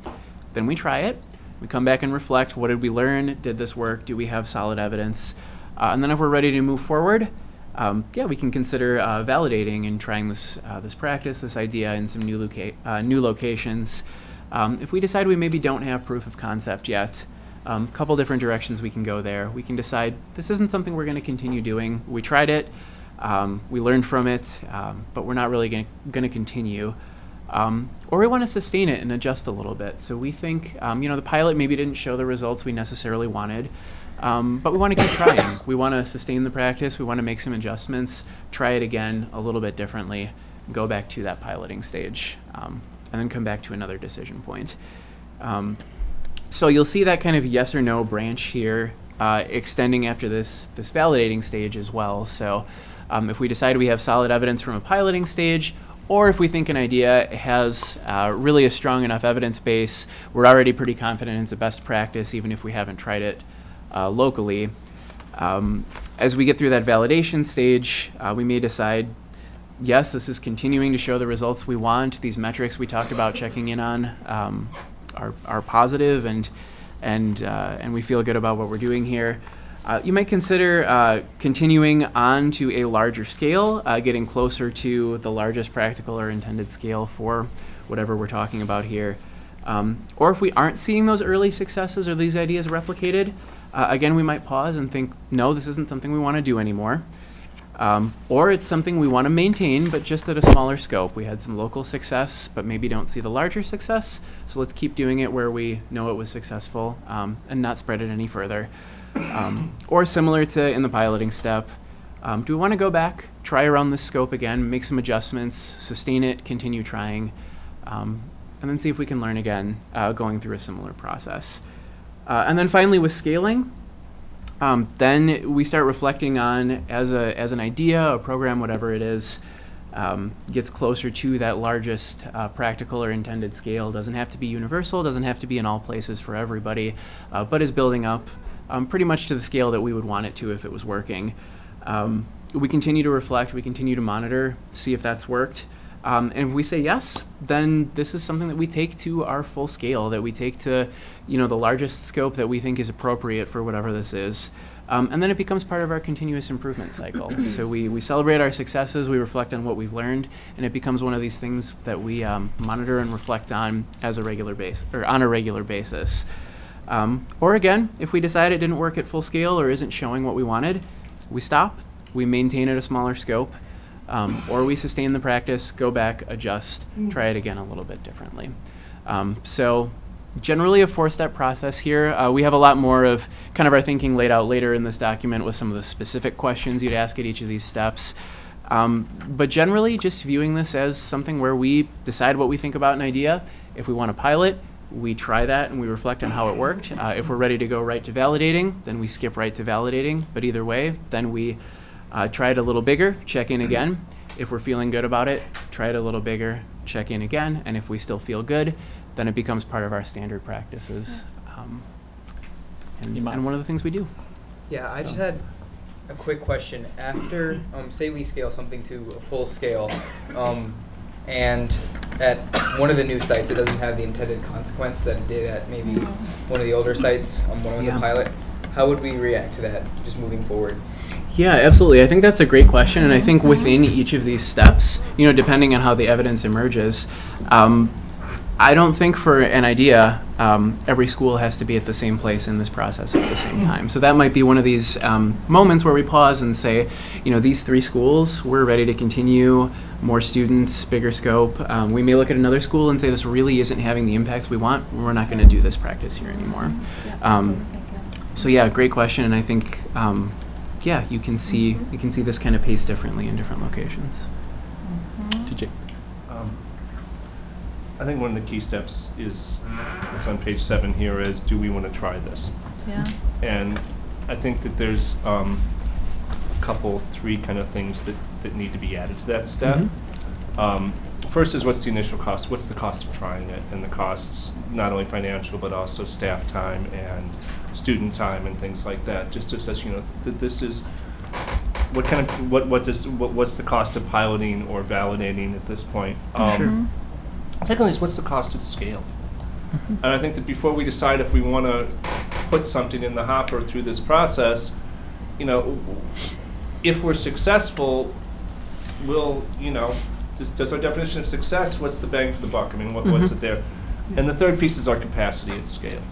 then we try it. We come back and reflect, what did we learn, did this work, do we have solid evidence, and then if we're ready to move forward, we can consider validating and trying this practice, this idea in some new locations. If we decide we maybe don't have proof of concept yet, a couple different directions we can go there. We can decide this isn't something we're going to continue doing. We tried it, we learned from it, but we're not really going to continue. Or we want to sustain it and adjust a little bit. So we think, the pilot maybe didn't show the results we necessarily wanted. But we want to keep trying. We want to sustain the practice. We want to make some adjustments, try it again a little bit differently, go back to that piloting stage, and then come back to another decision point. So you'll see that kind of yes or no branch here extending after this validating stage as well. So if we decide we have solid evidence from a piloting stage, or if we think an idea has really a strong enough evidence base, we're already pretty confident it's a best practice even if we haven't tried it locally. As we get through that validation stage, we may decide, yes, this is continuing to show the results we want. These metrics we talked about checking in on are positive, and we feel good about what we're doing here. You might consider continuing on to a larger scale, getting closer to the largest practical or intended scale for whatever we're talking about here. Or if we aren't seeing those early successes or these ideas replicated, again, we might pause and think, no, this isn't something we want to do anymore. Or it's something we want to maintain, but just at a smaller scope. We had some local success, but maybe don't see the larger success, so let's keep doing it where we know it was successful and not spread it any further. Or similar to in the piloting step, do we want to go back, try around this scope again, make some adjustments, sustain it, continue trying, and then see if we can learn again going through a similar process. And then finally with scaling, then we start reflecting on as an idea, a program, whatever it is, gets closer to that largest practical or intended scale. Doesn't have to be universal, doesn't have to be in all places for everybody, but is building up pretty much to the scale that we would want it to if it was working. We continue to reflect, we continue to monitor, see if that's worked. And if we say yes, then this is something that we take to our full scale, that we take to, you know, the largest scope that we think is appropriate for whatever this is. And then it becomes part of our continuous improvement cycle. So we celebrate our successes, we reflect on what we've learned, and it becomes one of these things that we monitor and reflect on as a regular base, or on a regular basis. Or again, if we decide it didn't work at full scale or isn't showing what we wanted, we stop, we maintain at a smaller scope, or we sustain the practice, go back, adjust, try it again a little bit differently. So generally a 4-step process here. We have a lot more of kind of our thinking laid out later in this document with some of the specific questions you'd ask at each of these steps. But generally just viewing this as something where we decide what we think about an idea. If we want to pilot, we try that and we reflect on how it worked. If we're ready to go right to validating, then we skip right to validating. But either way, then we try it a little bigger, check in again. If we're feeling good about it, try it a little bigger, check in again. And if we still feel good, then it becomes part of our standard practices. And one of the things we do. Yeah, I just had a quick question. After, say we scale something to a full scale, and at one of the new sites it doesn't have the intended consequence that it did at maybe one of the older sites when it was a pilot, how would we react to that just moving forward? Yeah, absolutely. I think that's a great question, and I think within each of these steps, you know, depending on how the evidence emerges, I don't think for an idea every school has to be at the same place in this process at the same time. So that might be one of these moments where we pause and say, you know, these 3 schools, we're ready to continue, more students, bigger scope. We may look at another school and say this really isn't having the impacts we want, we're not going to do this practice here anymore. So yeah, great question, and I think yeah, you can see this kind of pace differently in different locations. TJ. I think one of the key steps is, it's on page 7 here, is do we want to try this? Yeah. And I think that there's a couple, 3 kind of things that need to be added to that step. First is, what's the initial cost? What's the cost of trying it? And the costs, not only financial, but also staff time and student time and things like that. Just to assess, you know, that this is, what kind of, what's the cost of piloting or validating at this point? Sure. Secondly is, what's the cost at scale? And I think that before we decide if we want to put something in the hopper through this process, you know, if we're successful, we'll, you know, does our definition of success, what's the bang for the buck? I mean, what's it there? And the third piece is our capacity at scale.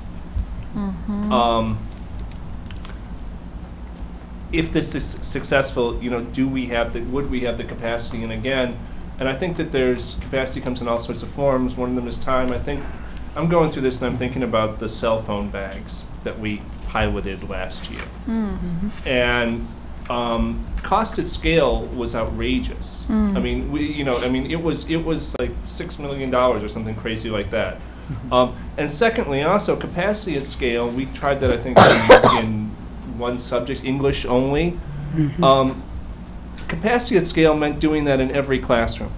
If this is successful, you know, would we have the capacity? And again, and I think that there's capacity comes in all sorts of forms. One of them is time. I think I'm going through this and I'm thinking about the cell phone bags that we piloted last year. And cost at scale was outrageous. I mean, it was like $6 million or something crazy like that. And secondly, also capacity at scale. We tried that, I think, in one subject, English only. Capacity at scale meant doing that in every classroom.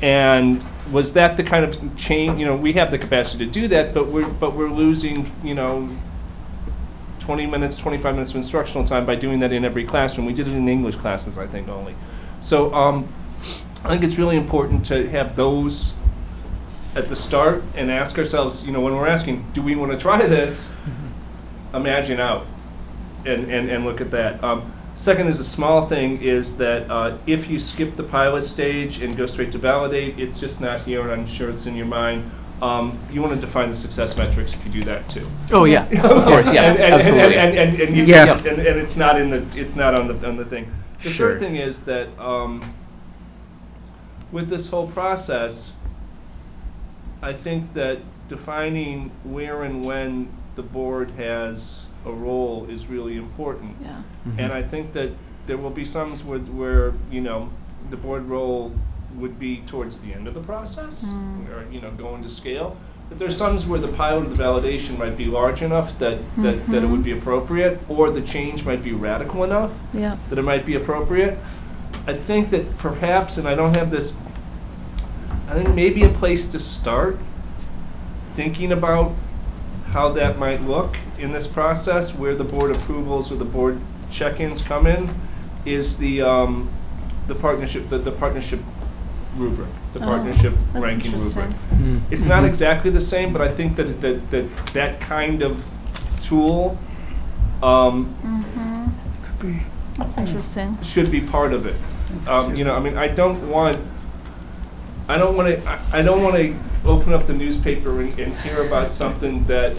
And was that the kind of change? You know, we have the capacity to do that, but we're losing, you know, 20 minutes, 25 minutes of instructional time by doing that in every classroom. We did it in English classes, I think, only. So I think it's really important to have those at the start and ask ourselves, you know, when we're asking, do we want to try this? Imagine out and look at that. Second is a small thing, is that if you skip the pilot stage and go straight to validate, it's just not here, and I'm sure it's in your mind. You want to define the success metrics if you do that too. Oh yeah, of course, yeah, absolutely. And it's not in the, it's not on the thing. The third thing is that with this whole process, I think that defining where and when the board has a role is really important. Yeah. And I think that there will be some where you know, the board role would be towards the end of the process, or, you know, going to scale. But there's some where the pilot or the validation might be large enough that it would be appropriate, or the change might be radical enough that it might be appropriate. I think that perhaps, and I don't have this, I think maybe a place to start thinking about how that might look in this process, where the board approvals or the board check-ins come in, is the partnership rubric, the Oh, partnership that's ranking interesting. rubric. Mm. It's not Mhm. exactly the same, but I think that kind of tool That's interesting. should be part of it. You know, I mean, I don't want to open up the newspaper and hear about something that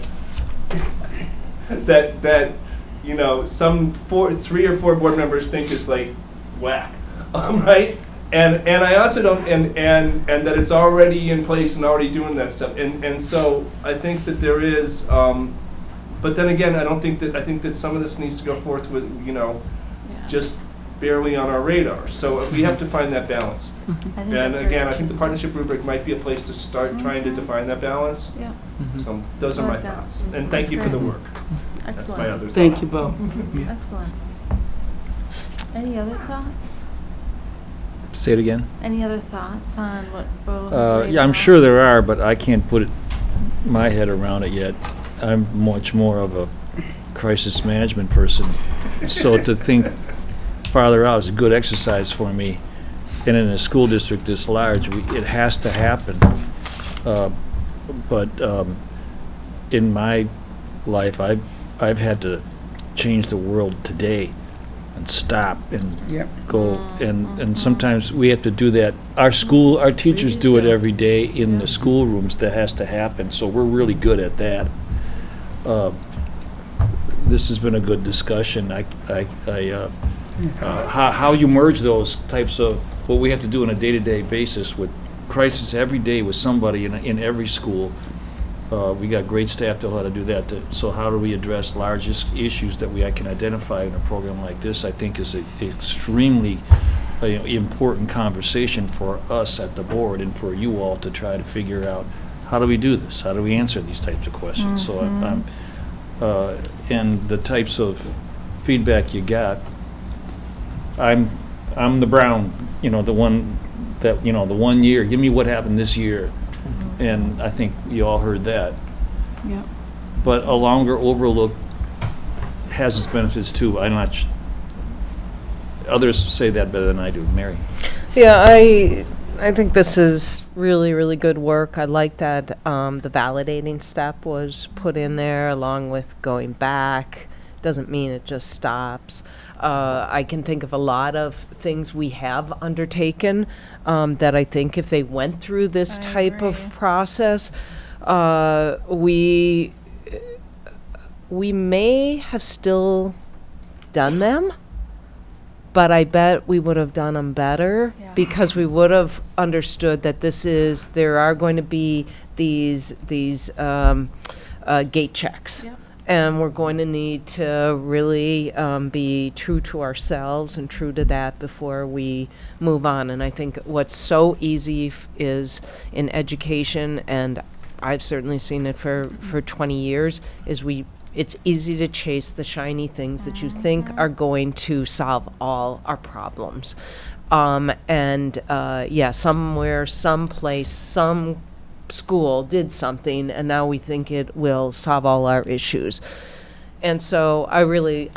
you know, some 3 or 4 board members think is like whack, right? And I also don't, and that it's already in place and already doing that stuff. And so I think that there is, but then again, I think that some of this needs to go forth with, you know, just barely on our radar. So we have to find that balance. And again, I think the partnership rubric might be a place to start trying to define that balance. Yeah. So those are I my like that. thoughts. And That's thank you for the great. work. That's my Excellent. other thought. Thank you, Bo. Excellent. Any other thoughts? Say it again. Any other thoughts on what Bo has laid Yeah, I'm out? sure there are, but I can't put my head around it yet. I'm much more of a crisis management person. So to think farther out is a good exercise for me. And in a school district this large, it has to happen. But in my life, I've had to change the world today and stop and go. And sometimes we have to do that. Our teachers do it every day in the schoolrooms. That has to happen. So we're really good at that. This has been a good discussion. How you merge those types of what we have to do on a day-to-day basis with crisis every day with somebody in every school. We got great staff to know how to do that. So how do we address largest issues that I can identify in a program like this? I think is an extremely important conversation for us at the board and for you all to try to figure out how do we do this? How do we answer these types of questions? So and the types of feedback you got. I'm the Brown, the one that, the 1 year, give me what happened this year. And I think you all heard that. Yeah. But a longer overlook has its benefits too. Others say that better than I do. Mary. Yeah, I think this is really, really good work. I like that the validating step was put in there along with going back. Doesn't mean it just stops. I can think of a lot of things we have undertaken that I think if they went through this type of process, we may have still done them, but I bet we would have done them better because we would have understood that there are going to be these gate checks. Yep. And we're going to need to really be true to ourselves and true to that before we move on. And I think what's so easy is in education, and I've certainly seen it for 20 years, is it's easy to chase the shiny things that you think are going to solve all our problems. Somewhere, someplace, some school did something, and now we think it will solve all our issues. And so I really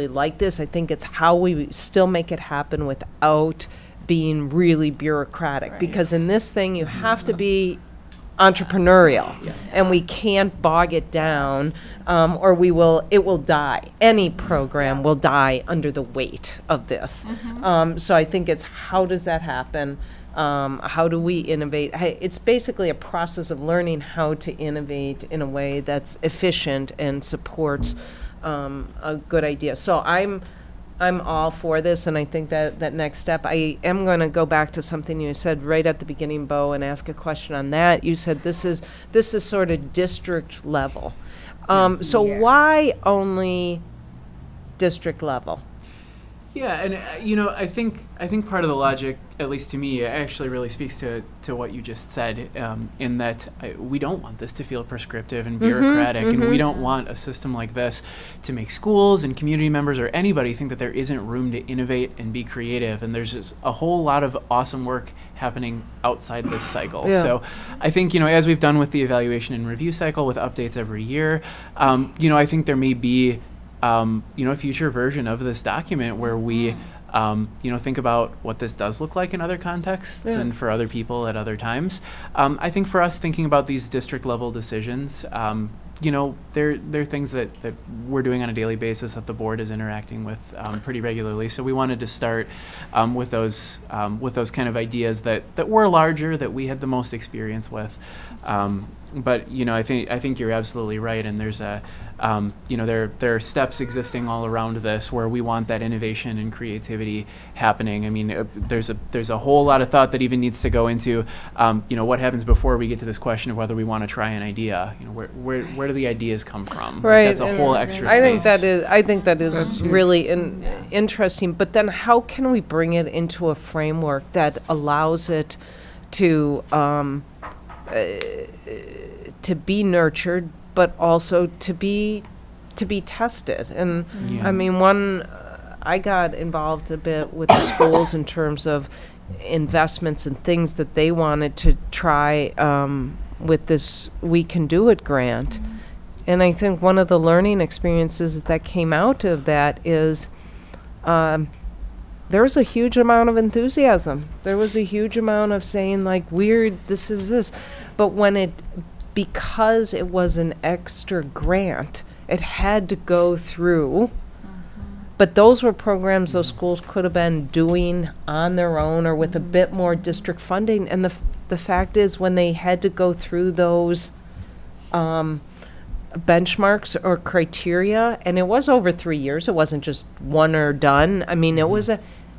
like this. I think it's how we still make it happen without being really bureaucratic. Because in this thing, you have to be entrepreneurial, and we can't bog it down, or it will die. Any program will die under the weight of this. So I think it's how does that happen? How do we innovate? It's basically a process of learning how to innovate in a way that's efficient and supports a good idea. So I'm all for this, and I think that next step. I am going to go back to something you said right at the beginning, Bo, and ask a question on that. You said this is sort of district level. Why only district level? Yeah, and I think part of the logic, at least to me, actually really speaks to what you just said, in that we don't want this to feel prescriptive and bureaucratic, and we don't want a system like this to make schools and community members or anybody think that there isn't room to innovate and be creative, and there's just a whole lot of awesome work happening outside this cycle. Yeah. So I think, as we've done with the evaluation and review cycle with updates every year, I think there may be a future version of this document where we you know, think about what this does look like in other contexts Yeah. and for other people at other times. I think for us, thinking about these district level decisions, you know, they're things that we're doing on a daily basis that the board is interacting with pretty regularly. So we wanted to start with those kind of ideas that were larger, that we had the most experience with. But you know, I think you're absolutely right, and there's you know, there are steps existing all around this where we want that innovation and creativity happening. I mean, there's a whole lot of thought that even needs to go into you know, what happens before we get to this question of whether we want to try an idea. You know, where do the ideas come from? Right. That's a whole extra I space. think that is really interesting. But then, how can we bring it into a framework that allows it to be nurtured, but also to be tested? And I mean, I got involved a bit with the schools in terms of investments and things that they wanted to try with this We Can Do It grant. And I think one of the learning experiences that came out of that is there was a huge amount of enthusiasm. There was a huge amount of saying, like, this is this. But because it was an extra grant, it had to go through. But those were programs those schools could have been doing on their own or with a bit more district funding. And the fact is, when they had to go through those benchmarks or criteria, and it was over 3 years, it wasn't just one or done. I mean, it was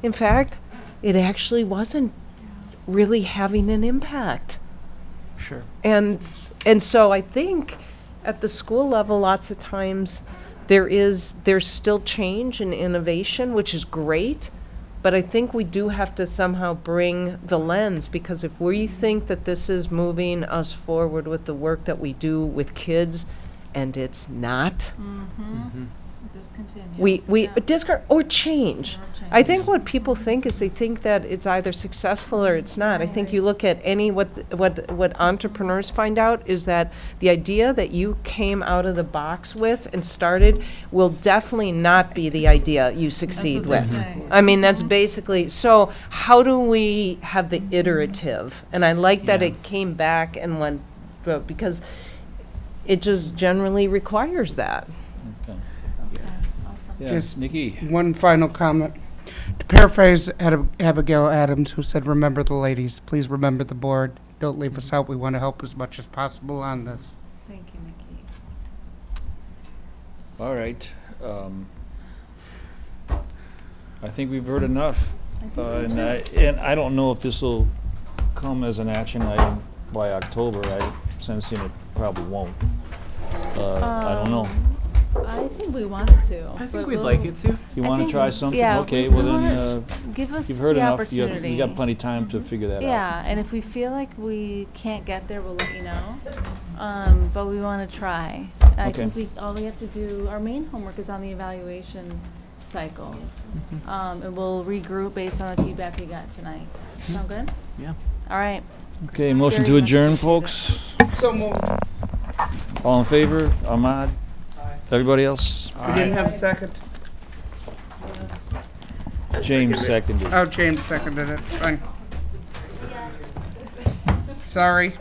in fact, it actually wasn't really having an impact. Sure. And so I think at the school level, lots of times there's still change and innovation, which is great, but I think we do have to somehow bring the lens, because if we think that this is moving us forward with the work that we do with kids, and it's not, discard or change. I think what people think is they think that it's either successful or it's not. I think you look at what entrepreneurs find out is that the idea that you came out of the box with and started will definitely not be the idea you succeed with. I mean, that's basically, so how do we have the iterative? And I like that it came back and went, because it just generally requires that. Just Nikki. One final comment. To paraphrase Abigail Adams, who said, "Remember the ladies. Please remember the board. Don't leave us out. We want to help as much as possible on this." Thank you, Nikki. All right. I think we've heard enough. And I don't know if this will come as an action item by October. I'm sensing it probably won't. I don't know. I think we wanted to. I think we'd like it to. You want to try something? Yeah, okay, we well wanna then, give us you've heard the enough. opportunity. You got plenty of time to figure that out. Yeah, and if we feel like we can't get there, we'll let you know. But we want to try. I think all we have to do, our main homework is on the evaluation cycles. And we'll regroup based on the feedback we got tonight. Sound good? Yeah. All right. Okay, motion to adjourn, folks. So moved. All in favor? Ahmad? Everybody else? We didn't have a second. James seconded. Oh, James seconded it. Fine. Sorry.